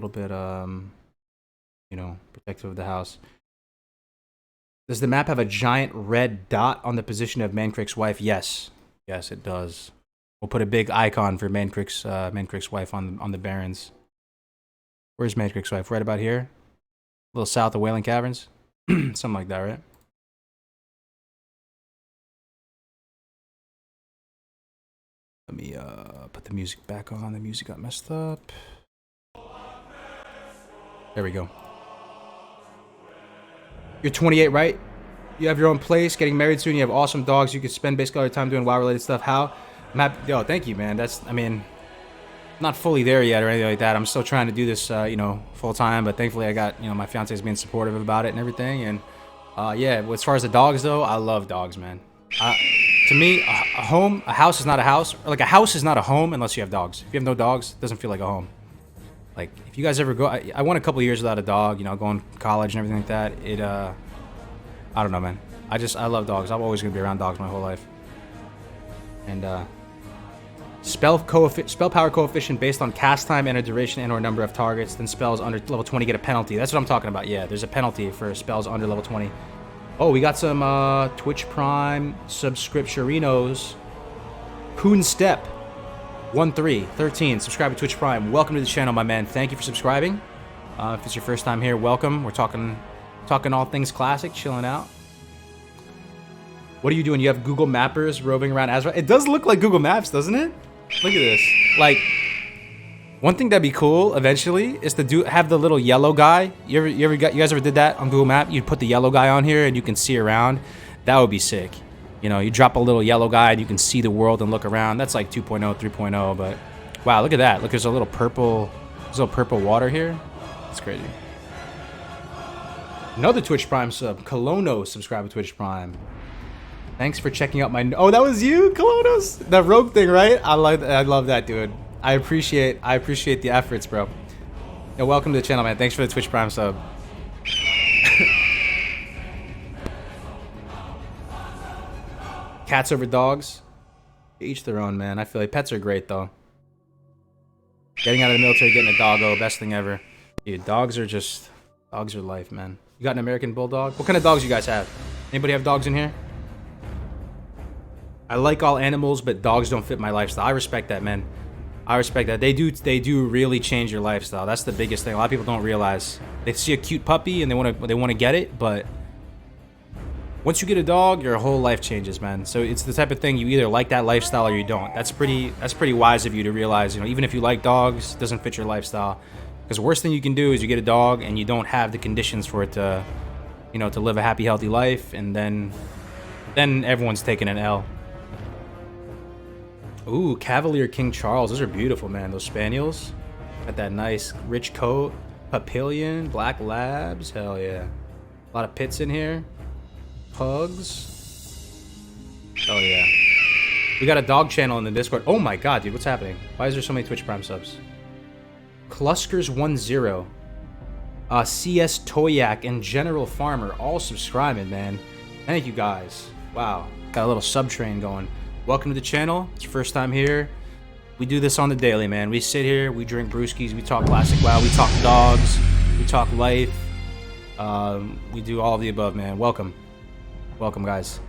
know, protective of the house. Does the map have a giant red dot on the position of Mancrick's wife? Yes, it does. We'll put a big icon for Mancrick's wife on the Barrens. Where's Mancrick's wife? Right about here? A little south of Wailing Caverns? Something like that, right? Let me put the music back on. The music got messed up. There we go. You're 28, right? You have your own place, getting married soon, you have awesome dogs, you could spend basically all your time doing WoW-related stuff. How? Map, yo, thank you, man. That's, I mean, not fully there yet or anything like that. I'm still trying to do this, you know, full time. But thankfully, I got, you know, my fiance's being supportive about it and everything. And yeah, as far as the dogs though, I love dogs, man. To me, a house is not a house. Or like a house is not a home unless you have dogs. If you have no dogs, it doesn't feel like a home. Like if you guys ever go, I went a couple years without a dog, you know, going to college and everything like that. It, I don't know, man. I love dogs. I'm always gonna be around dogs my whole life. And spell power coefficient based on cast time and a duration and or number of targets. Then spells under level 20 get a penalty. That's what I'm talking about. Yeah, there's a penalty for spells under level 20. Oh, we got some Twitch Prime subscriptiorinos. Poon Step 1313. Subscribe to Twitch Prime. Welcome to the channel, my man. Thank you for subscribing. If it's your first time here, welcome. We're talking all things classic, chilling out. What are you doing? You have Google Mappers roving around Azeroth? It does look like Google Maps, doesn't it? Look at this. Like, one thing that'd be cool eventually is to have the little yellow guy. You guys ever did that on Google Map? You'd put the yellow guy on here and you can see around. That would be sick. You know, you drop a little yellow guy and you can see the world and look around. That's like 2.0, 3.0, but wow, look at that. Look, there's a little purple water here. That's crazy. Another Twitch Prime sub. Colono subscribe to Twitch Prime. Thanks for checking out my... Oh, that was you, Colonos? The rogue thing, right? I love that, dude. I appreciate the efforts, bro. Yo, welcome to the channel, man. Thanks for the Twitch Prime sub. Cats over dogs. Each their own, man. I feel like pets are great, though. Getting out of the military, getting a doggo, best thing ever. Dude, dogs are life, man. You got an American Bulldog? What kind of dogs you guys have? Anybody have dogs in here? I like all animals, but dogs don't fit my lifestyle. I respect that, man. I respect that. They do really change your lifestyle. That's the biggest thing. A lot of people don't realize. They see a cute puppy and they want to get it, but once you get a dog, your whole life changes, man. So it's the type of thing you either like that lifestyle or you don't. That's pretty wise of you to realize, you know, even if you like dogs, it doesn't fit your lifestyle. Because the worst thing you can do is you get a dog and you don't have the conditions for it to, you know, to live a happy, healthy life, and then everyone's taking an L. Ooh, Cavalier King Charles. Those are beautiful, man. Those Spaniels. Got that nice rich coat. Papillion. Black Labs. Hell yeah. A lot of pits in here. Pugs. Oh yeah. We got a dog channel in the Discord. Oh my god, dude. What's happening? Why is there so many Twitch Prime subs? Cluskers10. CS Toyak and General Farmer all subscribing, man. Thank you guys. Wow. Got a little sub train going. Welcome to the channel. It's your first time here. We do this on the daily, man. We sit here, we drink brewskis, we talk Classic WoW, we talk dogs, we talk life. We do all of the above, man. Welcome. Welcome, guys.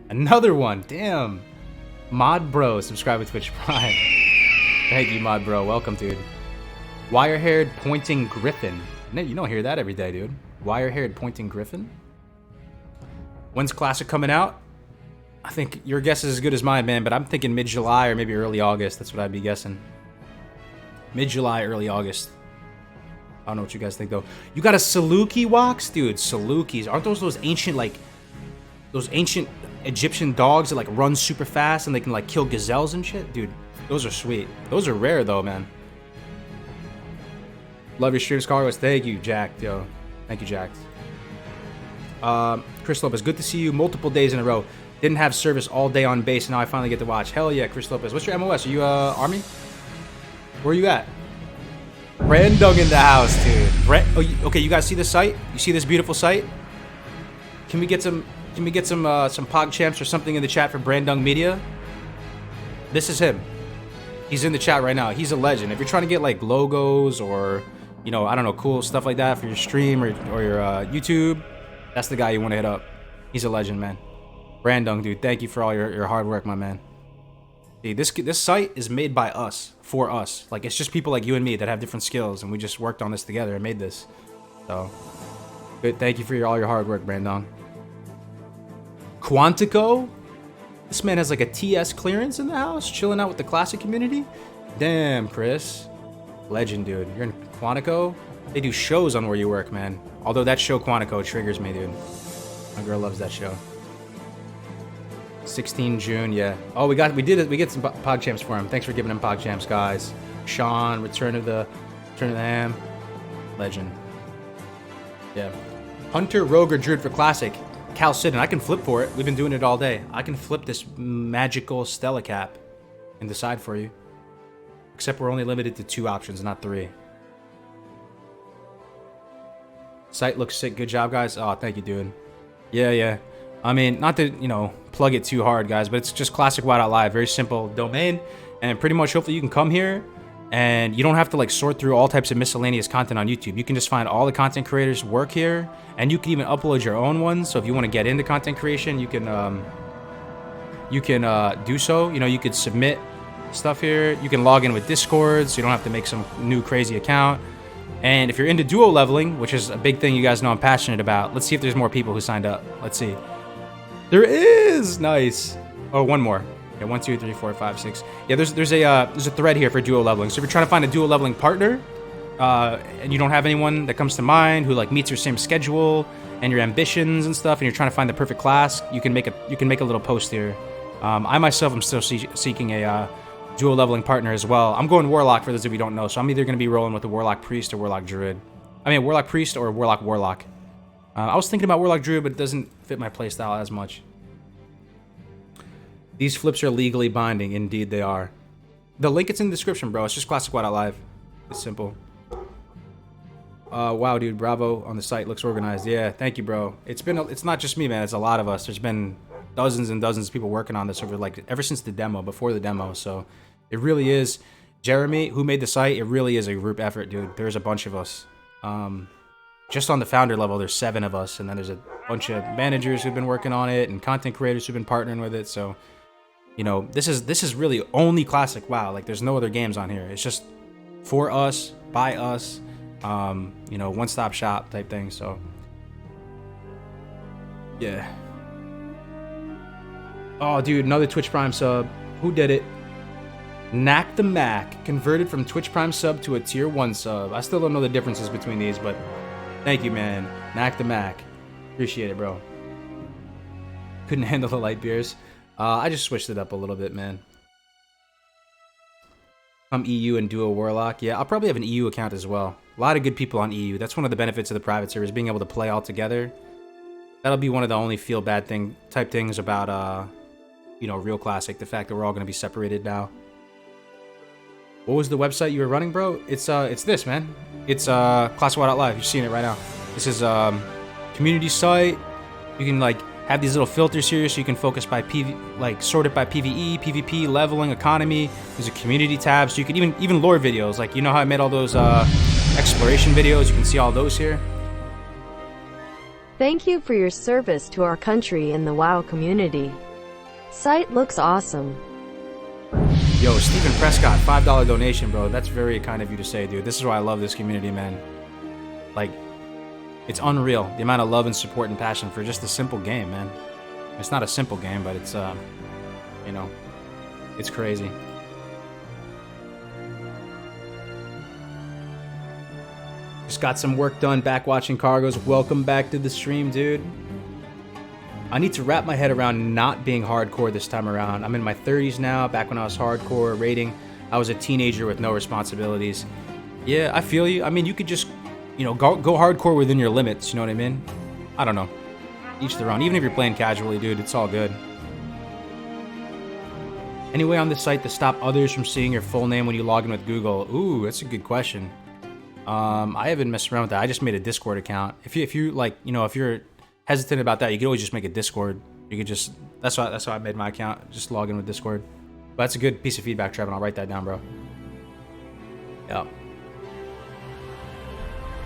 Another one. Damn. Mod Bro, subscribe to Twitch Prime. Thank you, Mod Bro. Welcome, dude. Wire-haired pointing griffin. You don't hear that every day, dude. Wire-haired pointing griffin. When's Classic coming out? I think your guess is as good as mine, man, but I'm thinking mid-July or maybe early August. That's what I'd be guessing. Mid-July, early August. I don't know what you guys think, though. You got a Saluki Wax? Dude, Salukis. Aren't those ancient, like... Those ancient Egyptian dogs that, like, run super fast and they can, like, kill gazelles and shit? Dude, those are sweet. Those are rare, though, man. Love your streams, Kargoz. Thank you, Jack. Yo, thank you, Jack. Chris Lopez, good to see you multiple days in a row. Didn't have service all day on base, and now I finally get to watch. Hell yeah, Chris Lopez. What's your MOS? Are you Army? Where are you at? Brandung in the house, dude. Okay, you guys see this site? You see this beautiful site? Can we get some PogChamps or something in the chat for Brandung Media? This is him. He's in the chat right now. He's a legend. If you're trying to get like logos or, you know, I don't know, cool stuff like that for your stream or your YouTube, that's the guy you want to hit up. He's a legend, man. Brandung, dude, thank you for all your hard work, my man. See, this site is made by us, for us. Like, it's just people like you and me that have different skills, and we just worked on this together and made this. So, good. Thank you for all your hard work, Brandung. Quantico? This man has like a TS clearance in the house, chilling out with the Classic community. Damn, Chris. Legend, dude. You're in Quantico? They do shows on where you work, man. Although that show, Quantico, triggers me, dude. My girl loves that show. 16 June, yeah. Oh, we did it. We get some pog champs for him. Thanks for giving him pog champs, guys. Sean, Return of the Ham, legend. Yeah. Hunter, Rogue, or Druid for Classic. Cal Sidon, I can flip for it. We've been doing it all day. I can flip this magical Stella cap and decide for you. Except we're only limited to 2 options, not 3. Site looks sick. Good job, guys. Oh, thank you, dude. Yeah. I mean, not to, plug it too hard, guys, but it's just Classicwow.live. Very simple domain. And pretty much, hopefully, you can come here and you don't have to, like, sort through all types of miscellaneous content on YouTube. You can just find all the content creators work here, and you can even upload your own ones. So if you want to get into content creation, you can do so. You could submit stuff here. You can log in with Discord, so you don't have to make some new crazy account. And if you're into duo leveling, which is a big thing you guys know I'm passionate about, let's see if there's more people who signed up. Let's see. There is! Nice. Oh, one more. Yeah, 1, 2, 3, 4, 5, 6. Yeah, there's a thread here for duo leveling. So if you're trying to find a duo leveling partner, and you don't have anyone that comes to mind who like meets your same schedule and your ambitions and stuff, and you're trying to find the perfect class, you can make a little post here. I myself am still seeking a duo leveling partner as well. I'm going Warlock for those of you who don't know, so I'm either going to be rolling with a Warlock Priest or Warlock Druid. I mean, Warlock Priest or Warlock. I was thinking about Warlock Druid, but it doesn't fit my playstyle as much. These flips are legally binding. Indeed, they are. The link is in the description, bro. It's just Classicwow.live. It's simple. Wow, dude. Bravo on the site. Looks organized. Yeah, thank you, bro. It's not just me, man. It's a lot of us. There's been dozens and dozens of people working on this ever since the demo, before the demo. So it really is. Jeremy, who made the site, it really is a group effort, dude. There's a bunch of us. Just on the founder level, there's 7 of us, and then there's a bunch of managers who've been working on it and content creators who've been partnering with it. So, this is really only Classic WoW. Like, there's no other games on here. It's just for us, by us, one-stop shop type thing. So, yeah. Oh, dude, another Twitch Prime sub. Who did it? Knack the Mac converted from Twitch Prime sub to a tier 1 sub. I still don't know the differences between these, but thank you, man. Knack the Mac. Appreciate it, bro. Couldn't handle the light beers. I just switched it up a little bit, man. I'm EU and Duo Warlock. Yeah, I'll probably have an EU account as well. A lot of good people on EU. That's one of the benefits of the private servers, being able to play all together. That'll be one of the only feel bad type things about Real Classic, the fact that we're all going to be separated now. What was the website you were running, bro? It's this, man. It's Classicwow.live. You're seeing it right now. This is community site. You can like have these little filters here, so you can focus by sort it by PvE, PvP, leveling, economy. There's a community tab, so you can even lore videos. Like, how I made all those exploration videos. You can see all those here. Thank you for your service to our country and the WoW community. Site looks awesome. Yo, Stephen Prescott, $5 donation, bro. That's very kind of you to say, dude. This is why I love this community, man. Like, it's unreal, the amount of love and support and passion for just a simple game, man. It's not a simple game, but it's, it's crazy. Just got some work done back watching Kargoz. Welcome back to the stream, dude. I need to wrap my head around not being hardcore this time around. I'm in my 30s now. Back when I was hardcore raiding, I was a teenager with no responsibilities. Yeah, I feel you. I mean, you could just, go hardcore within your limits. You know what I mean? I don't know. Each their own. Even if you're playing casually, dude, it's all good. Any way on this site to stop others from seeing your full name when you log in with Google? Ooh, that's a good question. I haven't messed around with that. I just made a Discord account. If you like, if you're hesitant about that, you can always just make a Discord. You could just, that's how I made my account. Just log in with Discord. But that's a good piece of feedback, Trevor. I'll write that down, bro. Yeah.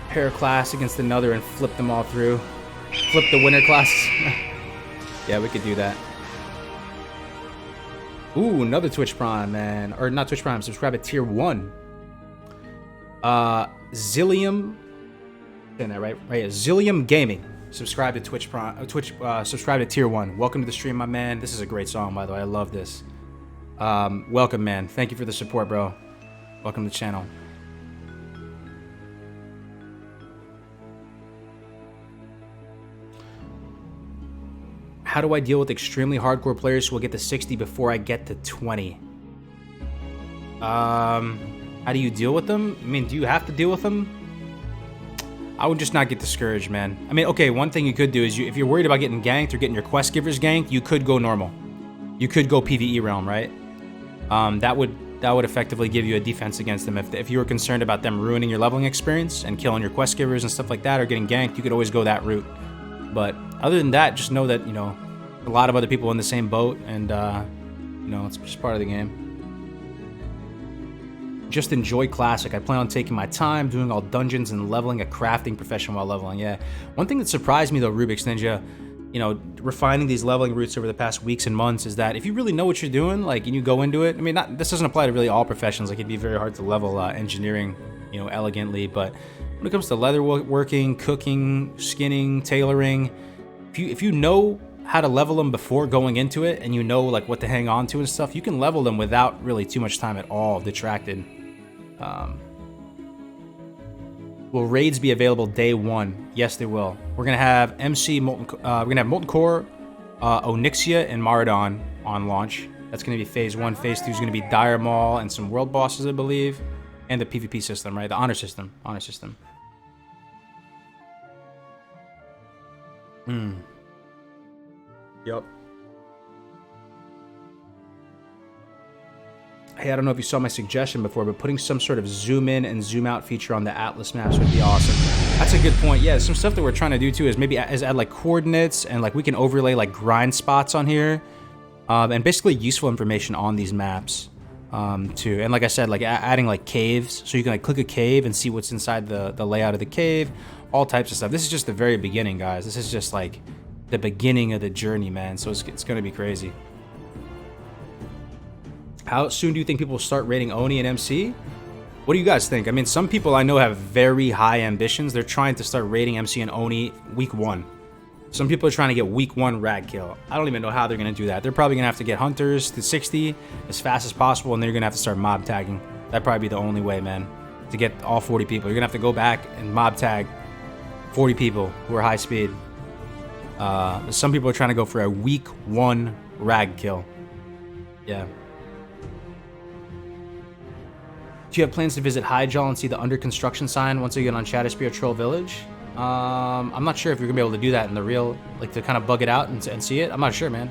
Pair a class against another and flip them all through. Flip the winner classes. Yeah, we could do that. Ooh, another Twitch Prime, man. Or not Twitch Prime, subscribe at tier 1. Zillium. Saying that right? Right, Zillium Gaming. Subscribe to Twitch Prime. Subscribe to tier 1. Welcome to the stream, my man. This is a great song, by the way. I love this. Welcome, man. Thank you for the support, bro. Welcome to the channel. How do I deal with extremely hardcore players who will get to 60 before I get to 20? How do you deal with them? I mean, do you have to deal with them? I would just not get discouraged, man. I mean, okay, one thing you could do is if you're worried about getting ganked or getting your quest givers ganked, you could go normal. You could go PvE realm, right? That would effectively give you a defense against them. If you were concerned about them ruining your leveling experience and killing your quest givers and stuff like that or getting ganked, you could always go that route. But other than that, just know that, you know, a lot of other people in the same boat, and you know, it's just part of the game. Just enjoy Classic. I plan on taking my time, doing all dungeons and leveling a crafting profession while leveling. Yeah. One thing that surprised me though, Rubik's Ninja, you know, refining these leveling routes over the past weeks and months, is that if you really know what you're doing, like, and you go into it, I mean, this doesn't apply to really all professions. Like, it'd be very hard to level engineering, you know, elegantly, but when it comes to leather working, cooking, skinning, tailoring, if you know how to level them before going into it, and you know, like, what to hang on to and stuff, you can level them without really too much time at all detracted. Will raids be available day 1? Yes, they will. We're gonna have MC Molten. We're gonna have Molten Core, Onyxia, and Maradon on launch. That's gonna be phase 1. Phase 2 is gonna be Dire Maul and some world bosses, I believe, and the PvP system, right? The honor system. Honor system. Yup. Hey, I don't know if you saw my suggestion before, but putting some sort of zoom in and zoom out feature on the Atlas maps would be awesome. That's a good point. Yeah, some stuff that we're trying to do too is maybe add like coordinates, and like we can overlay like grind spots on here, and basically useful information on these maps too. And like I said, like adding like caves, so you can like click a cave and see what's inside the layout of the cave, all types of stuff. This is just the very beginning, guys. This is just like the beginning of the journey, man. So it's gonna be crazy. How soon do you think people will start rating Oni and MC? What do you guys think? I mean, some people I know have very high ambitions. They're trying to start rating MC and Oni week 1. Some people are trying to get week 1 rag kill. I don't even know how they're going to do that. They're probably going to have to get hunters to 60 as fast as possible, and they're going to have to start mob tagging. That'd probably be the only way, man, to get all 40 people. You're going to have to go back and mob tag 40 people who are high speed. Some people are trying to go for a week 1 rag kill. Yeah. Do you have plans to visit Hyjal and see the under construction sign once again on Shadowspear Troll Village? I'm not sure if you're gonna be able to do that in the real, like to kind of bug it out and see it. I'm not sure, man.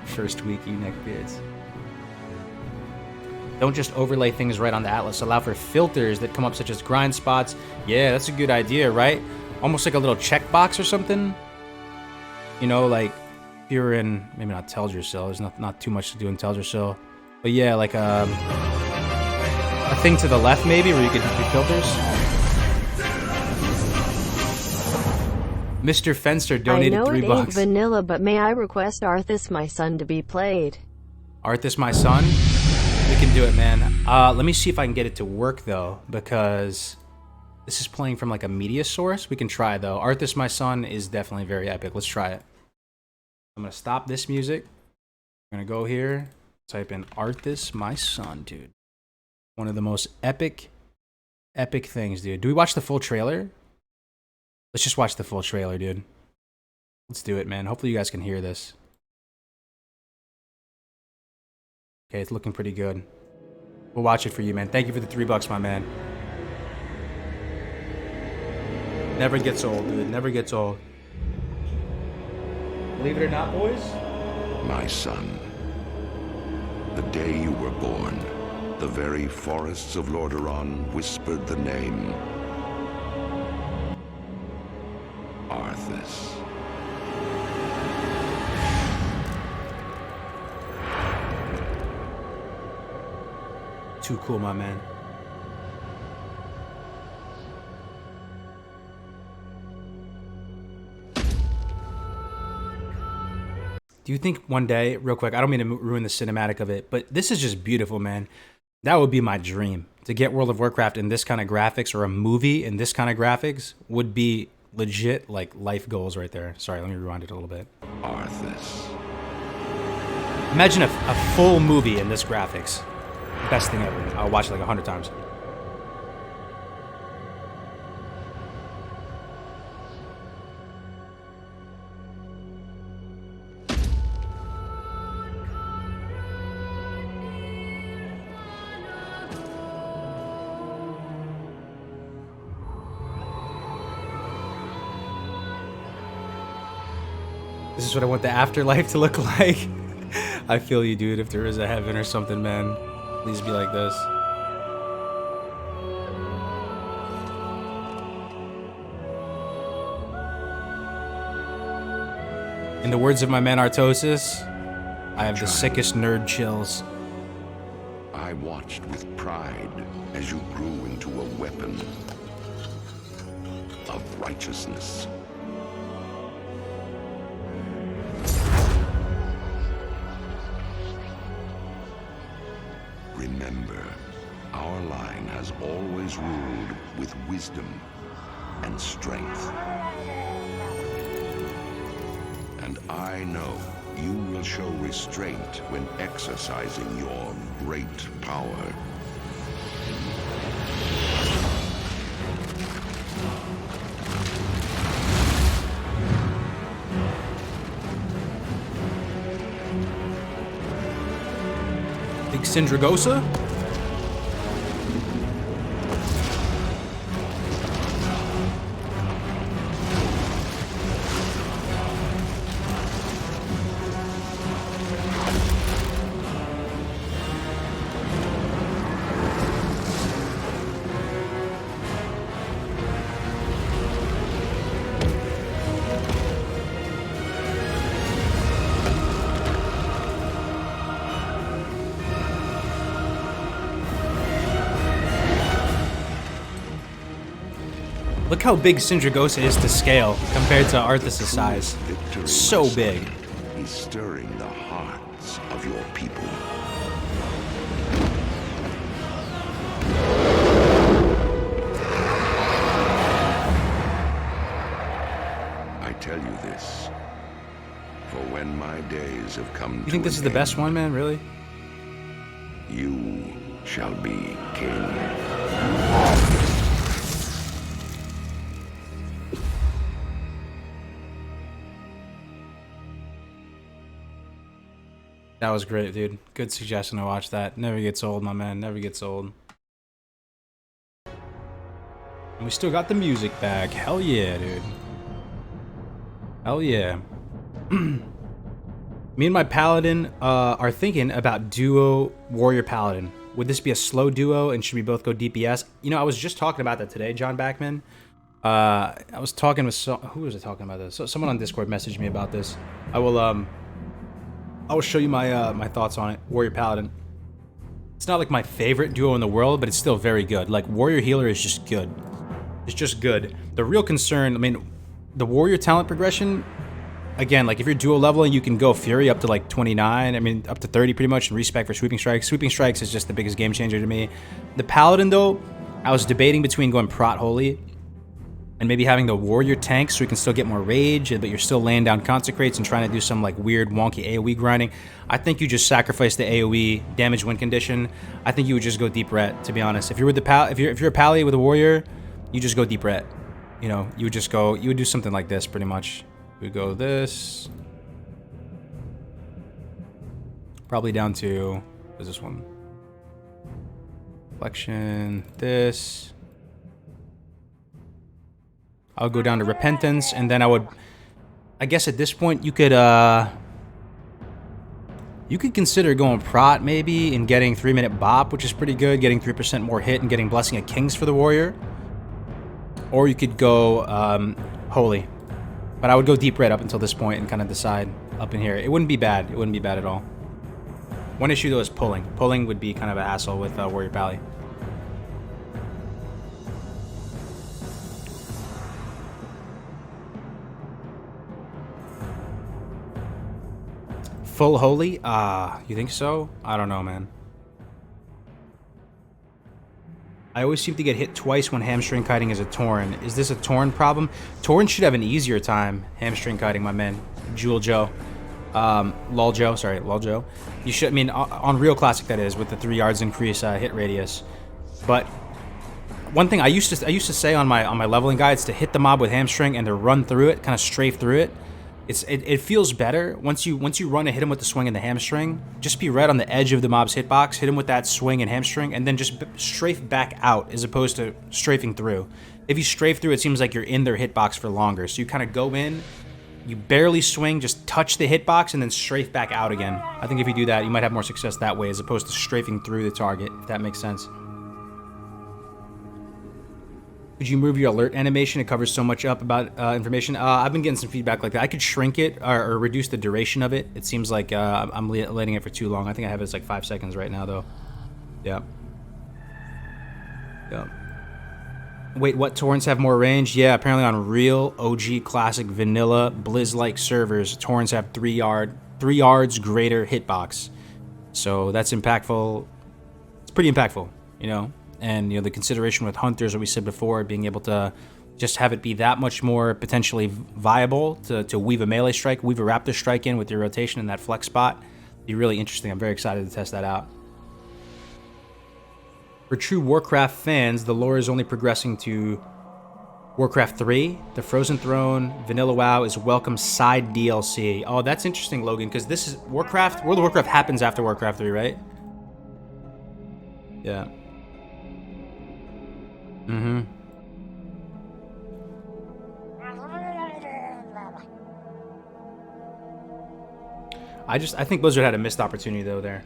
First week, you neckbeards. Don't just overlay things right on the Atlas. Allow for filters that come up, such as grind spots. Yeah, that's a good idea, right? Almost like a little checkbox or something. You know, like if you're in, maybe not Teldrassil, there's not too much to do in Teldrassil, but yeah, like a thing to the left maybe where you could do filters. Mr. Fenster donated $3. I know it ain't vanilla, but may I request Arthas, my son, to be played? Arthas, my son? We can do it, man. Let me see if I can get it to work though, because this is playing from like a media source. We can try though. Arthas, my son is definitely very epic. Let's try it. I'm gonna stop this music. I'm gonna go here, type in Arthas, my son, dude. One of the most epic things, dude. Do we watch the full trailer? Let's just watch the full trailer, dude. Let's do it, man. Hopefully you guys can hear this. Okay, it's looking pretty good. We'll watch it for you, man. Thank you for the $3, my man. Never gets old, dude. Never gets old. Believe it or not, boys? My son, the day you were born, the very forests of Lordaeron whispered the name Arthas. Too cool, my man. Do you think one day, real quick, I don't mean to ruin the cinematic of it, but this is just beautiful, man. That would be my dream. To get World of Warcraft in this kind of graphics, or a movie in this kind of graphics, would be legit, like, life goals right there. Sorry, let me rewind it a little bit. Arthas. Imagine a full movie in this graphics. Best thing ever. I'll watch it like 100 times. This is what I want the afterlife to look like. I feel you, dude. If there is a heaven or something, man, please be like this. In the words of my man Artosis, I have the sickest nerd chills. I watched with pride as you grew into a weapon of righteousness. Remember, our line has always ruled with wisdom and strength. And I know you will show restraint when exercising your great power. Big Syndragosa? Look how big Syndragosa is to scale compared to Arthas' size. So big. He's stirring the hearts of your people. I tell you this, for when my days have come. You think this is the best one, man? Really? You shall be king. That was great, dude. Good suggestion to watch that. Never gets old, my man. Never gets old. And we still got the music back. Hell yeah, dude. Hell yeah. Me and my paladin are thinking about duo warrior paladin. Would this be a slow duo and should we both go DPS? You know, I was just talking about that today, John Backman. I was talking with who was I talking about this? So someone on Discord messaged me about this. I will show you my my thoughts on it. Warrior Paladin. It's not like my favorite duo in the world, but it's still very good. Like Warrior Healer is just good. It's just good. The real concern, I mean, the Warrior talent progression. Again, like if you're duo leveling, you can go Fury up to like 29. I mean, up to 30 pretty much, and respec for Sweeping Strikes. Sweeping Strikes is just the biggest game changer to me. The Paladin though, I was debating between going Prot Holy and maybe having the Warrior tank so you can still get more rage, but you're still laying down Consecrates and trying to do some like weird wonky AoE grinding. I think you just sacrifice the AoE damage win condition. I think you would just go deep ret, to be honest. If you're with the if you're a Pally with a Warrior, you just go deep ret. You know, you would just go, you would do something like this pretty much. We go this. Probably down to, what's this one? Reflection, this. I would go down to Repentance, and then I guess at this point you could consider going Prot maybe and getting 3-minute Bop, which is pretty good, getting 3% more hit and getting Blessing of Kings for the Warrior. Or you could go Holy. But I would go deep red up until this point and kind of decide up in here. It wouldn't be bad. It wouldn't be bad at all. One issue though is pulling. Pulling would be kind of a hassle with Warrior Pally. Full Holy? You think so? I don't know, man. I always seem to get hit twice when hamstring kiting is a Torn. Is this a Torn problem? Torn should have an easier time hamstring kiting, my man. Jewel Joe. Lol Joe, sorry, Lol Joe. You should, I mean, on Real Classic that is, with the 3 yards increase hit radius. But one thing I used to say on my leveling guides to hit the mob with hamstring and to run through it, kind of strafe through it. It feels better once you run and hit him with the swing and the hamstring. Just be right on the edge of the mob's hitbox, hit him with that swing and hamstring, and then just strafe back out as opposed to strafing through. If you strafe through, it seems like you're in their hitbox for longer. So you kind of go in, You barely swing, just touch the hitbox, and then strafe back out again. I think if you do that, you might have more success that way as opposed to strafing through the target, if that makes sense. Could you move your alert animation? It covers so much up about information. I've been getting some feedback like that. I could shrink it or reduce the duration of it. It seems like I'm letting it for too long. I think I have it as like 5 seconds right now, though. Yeah. Yeah. Wait, what torrents have more range? Yeah, apparently on real OG classic vanilla Blizz-like servers, torrents have 3 yards greater hitbox. So that's impactful. It's pretty impactful, you know. And, you know, the consideration with hunters, what we said before, being able to just have it be that much more potentially viable to weave a melee strike, weave a raptor strike in with your rotation in that flex spot. Be really interesting. I'm very excited to test that out. For true Warcraft fans, the lore is only progressing to Warcraft 3. The Frozen Throne, Vanilla WoW is welcome side DLC. Oh, that's interesting, Logan, because this is Warcraft. World of Warcraft happens after Warcraft 3, right? Yeah. Mm-hmm. I think Blizzard had a missed opportunity though there.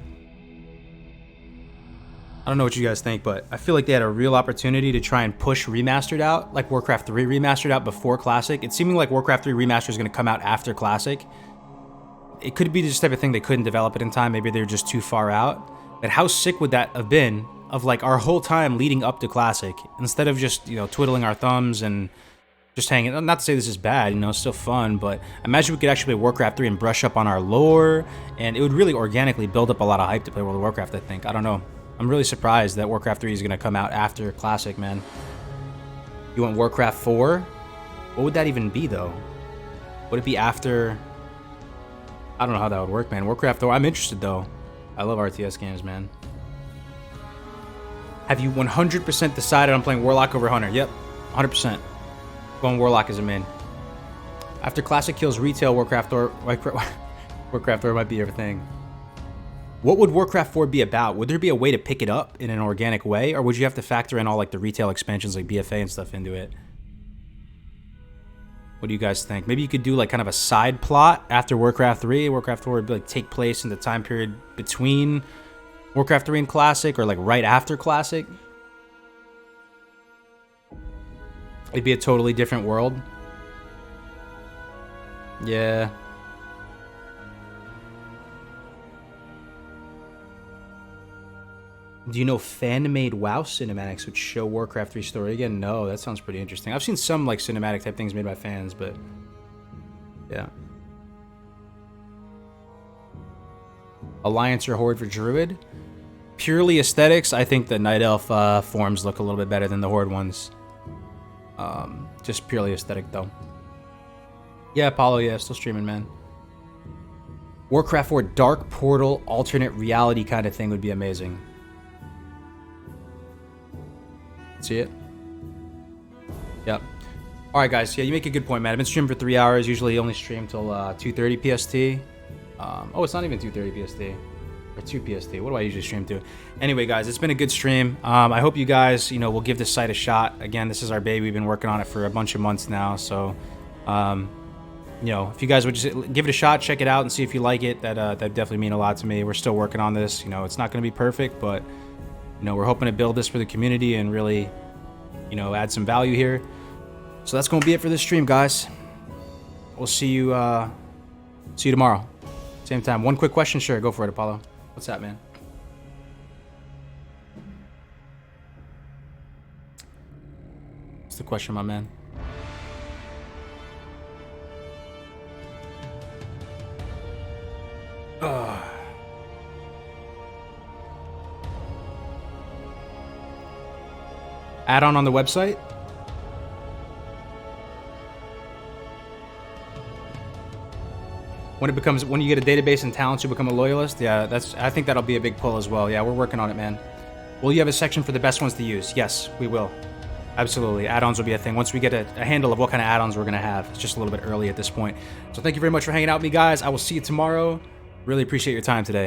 I don't know what you guys think, but I feel like they had a real opportunity to try and push Remastered out, like Warcraft 3 Remastered out before Classic. It's seeming like Warcraft 3 Remastered is going to come out after Classic. It could be this type of thing they couldn't develop it in time. Maybe they're just too far out. But how sick would that have been of like our whole time leading up to Classic, instead of just, you know, twiddling our thumbs and just hanging. Not to say this is bad, you know, it's still fun, but imagine we could actually play Warcraft 3 and brush up on our lore, and it would really organically build up a lot of hype to play World of Warcraft, I think. I don't know. I'm really surprised that Warcraft 3 is going to come out after Classic, man. You want Warcraft 4? What would that even be, though? Would it be after... I don't know how that would work, man. Warcraft 4, I'm interested, though. I love RTS games, man. Have you 100% decided on playing Warlock over Hunter? Yep, 100%. Going Warlock as a main. After Classic kills retail, Warcraft 4 might be everything. What would Warcraft 4 be about? Would there be a way to pick it up in an organic way, or would you have to factor in all like the retail expansions like BFA and stuff into it? What do you guys think? Maybe you could do like kind of a side plot after Warcraft 3. Warcraft 4 would like take place in the time period between Warcraft 3 and Classic, or like right after Classic. It'd be a totally different world. Yeah. Do you know fan-made WoW cinematics which show Warcraft 3 story again? No, that sounds pretty interesting. I've seen some like cinematic type things made by fans, but yeah. Alliance or Horde for Druid? Purely aesthetics, I think the Night Elf forms look a little bit better than the Horde ones. Just purely aesthetic though. Yeah, Apollo, yeah, still streaming, man. Warcraft 4 Dark Portal alternate reality kind of thing would be amazing. See it? Yep. Alright guys, yeah, you make a good point, man. I've been streaming for 3 hours, usually only stream till 2:30 PST. Oh, it's not even 2:30 PST. Or 2 PST. What do I usually stream to? Anyway, guys, it's been a good stream. I hope you guys, you know, will give this site a shot. Again, this is our baby. We've been working on it for a bunch of months now. So, you know, if you guys would just give it a shot, check it out, and see if you like it, that'd definitely mean a lot to me. We're still working on this. You know, it's not going to be perfect, but, you know, we're hoping to build this for the community and really, you know, add some value here. So that's going to be it for this stream, guys. We'll see you tomorrow. Same time. One quick question. Sure, go for it, Apollo. What's that, man? What's the question, my man? Add-on on the website? When you get a database and talents, you become a loyalist. Yeah, I think that'll be a big pull as well. Yeah, we're working on it, man. Will you have a section for the best ones to use? Yes, we will. Absolutely. Add-ons will be a thing. Once we get a handle of what kind of add-ons we're going to have. It's just a little bit early at this point. So thank you very much for hanging out with me, guys. I will see you tomorrow. Really appreciate your time today.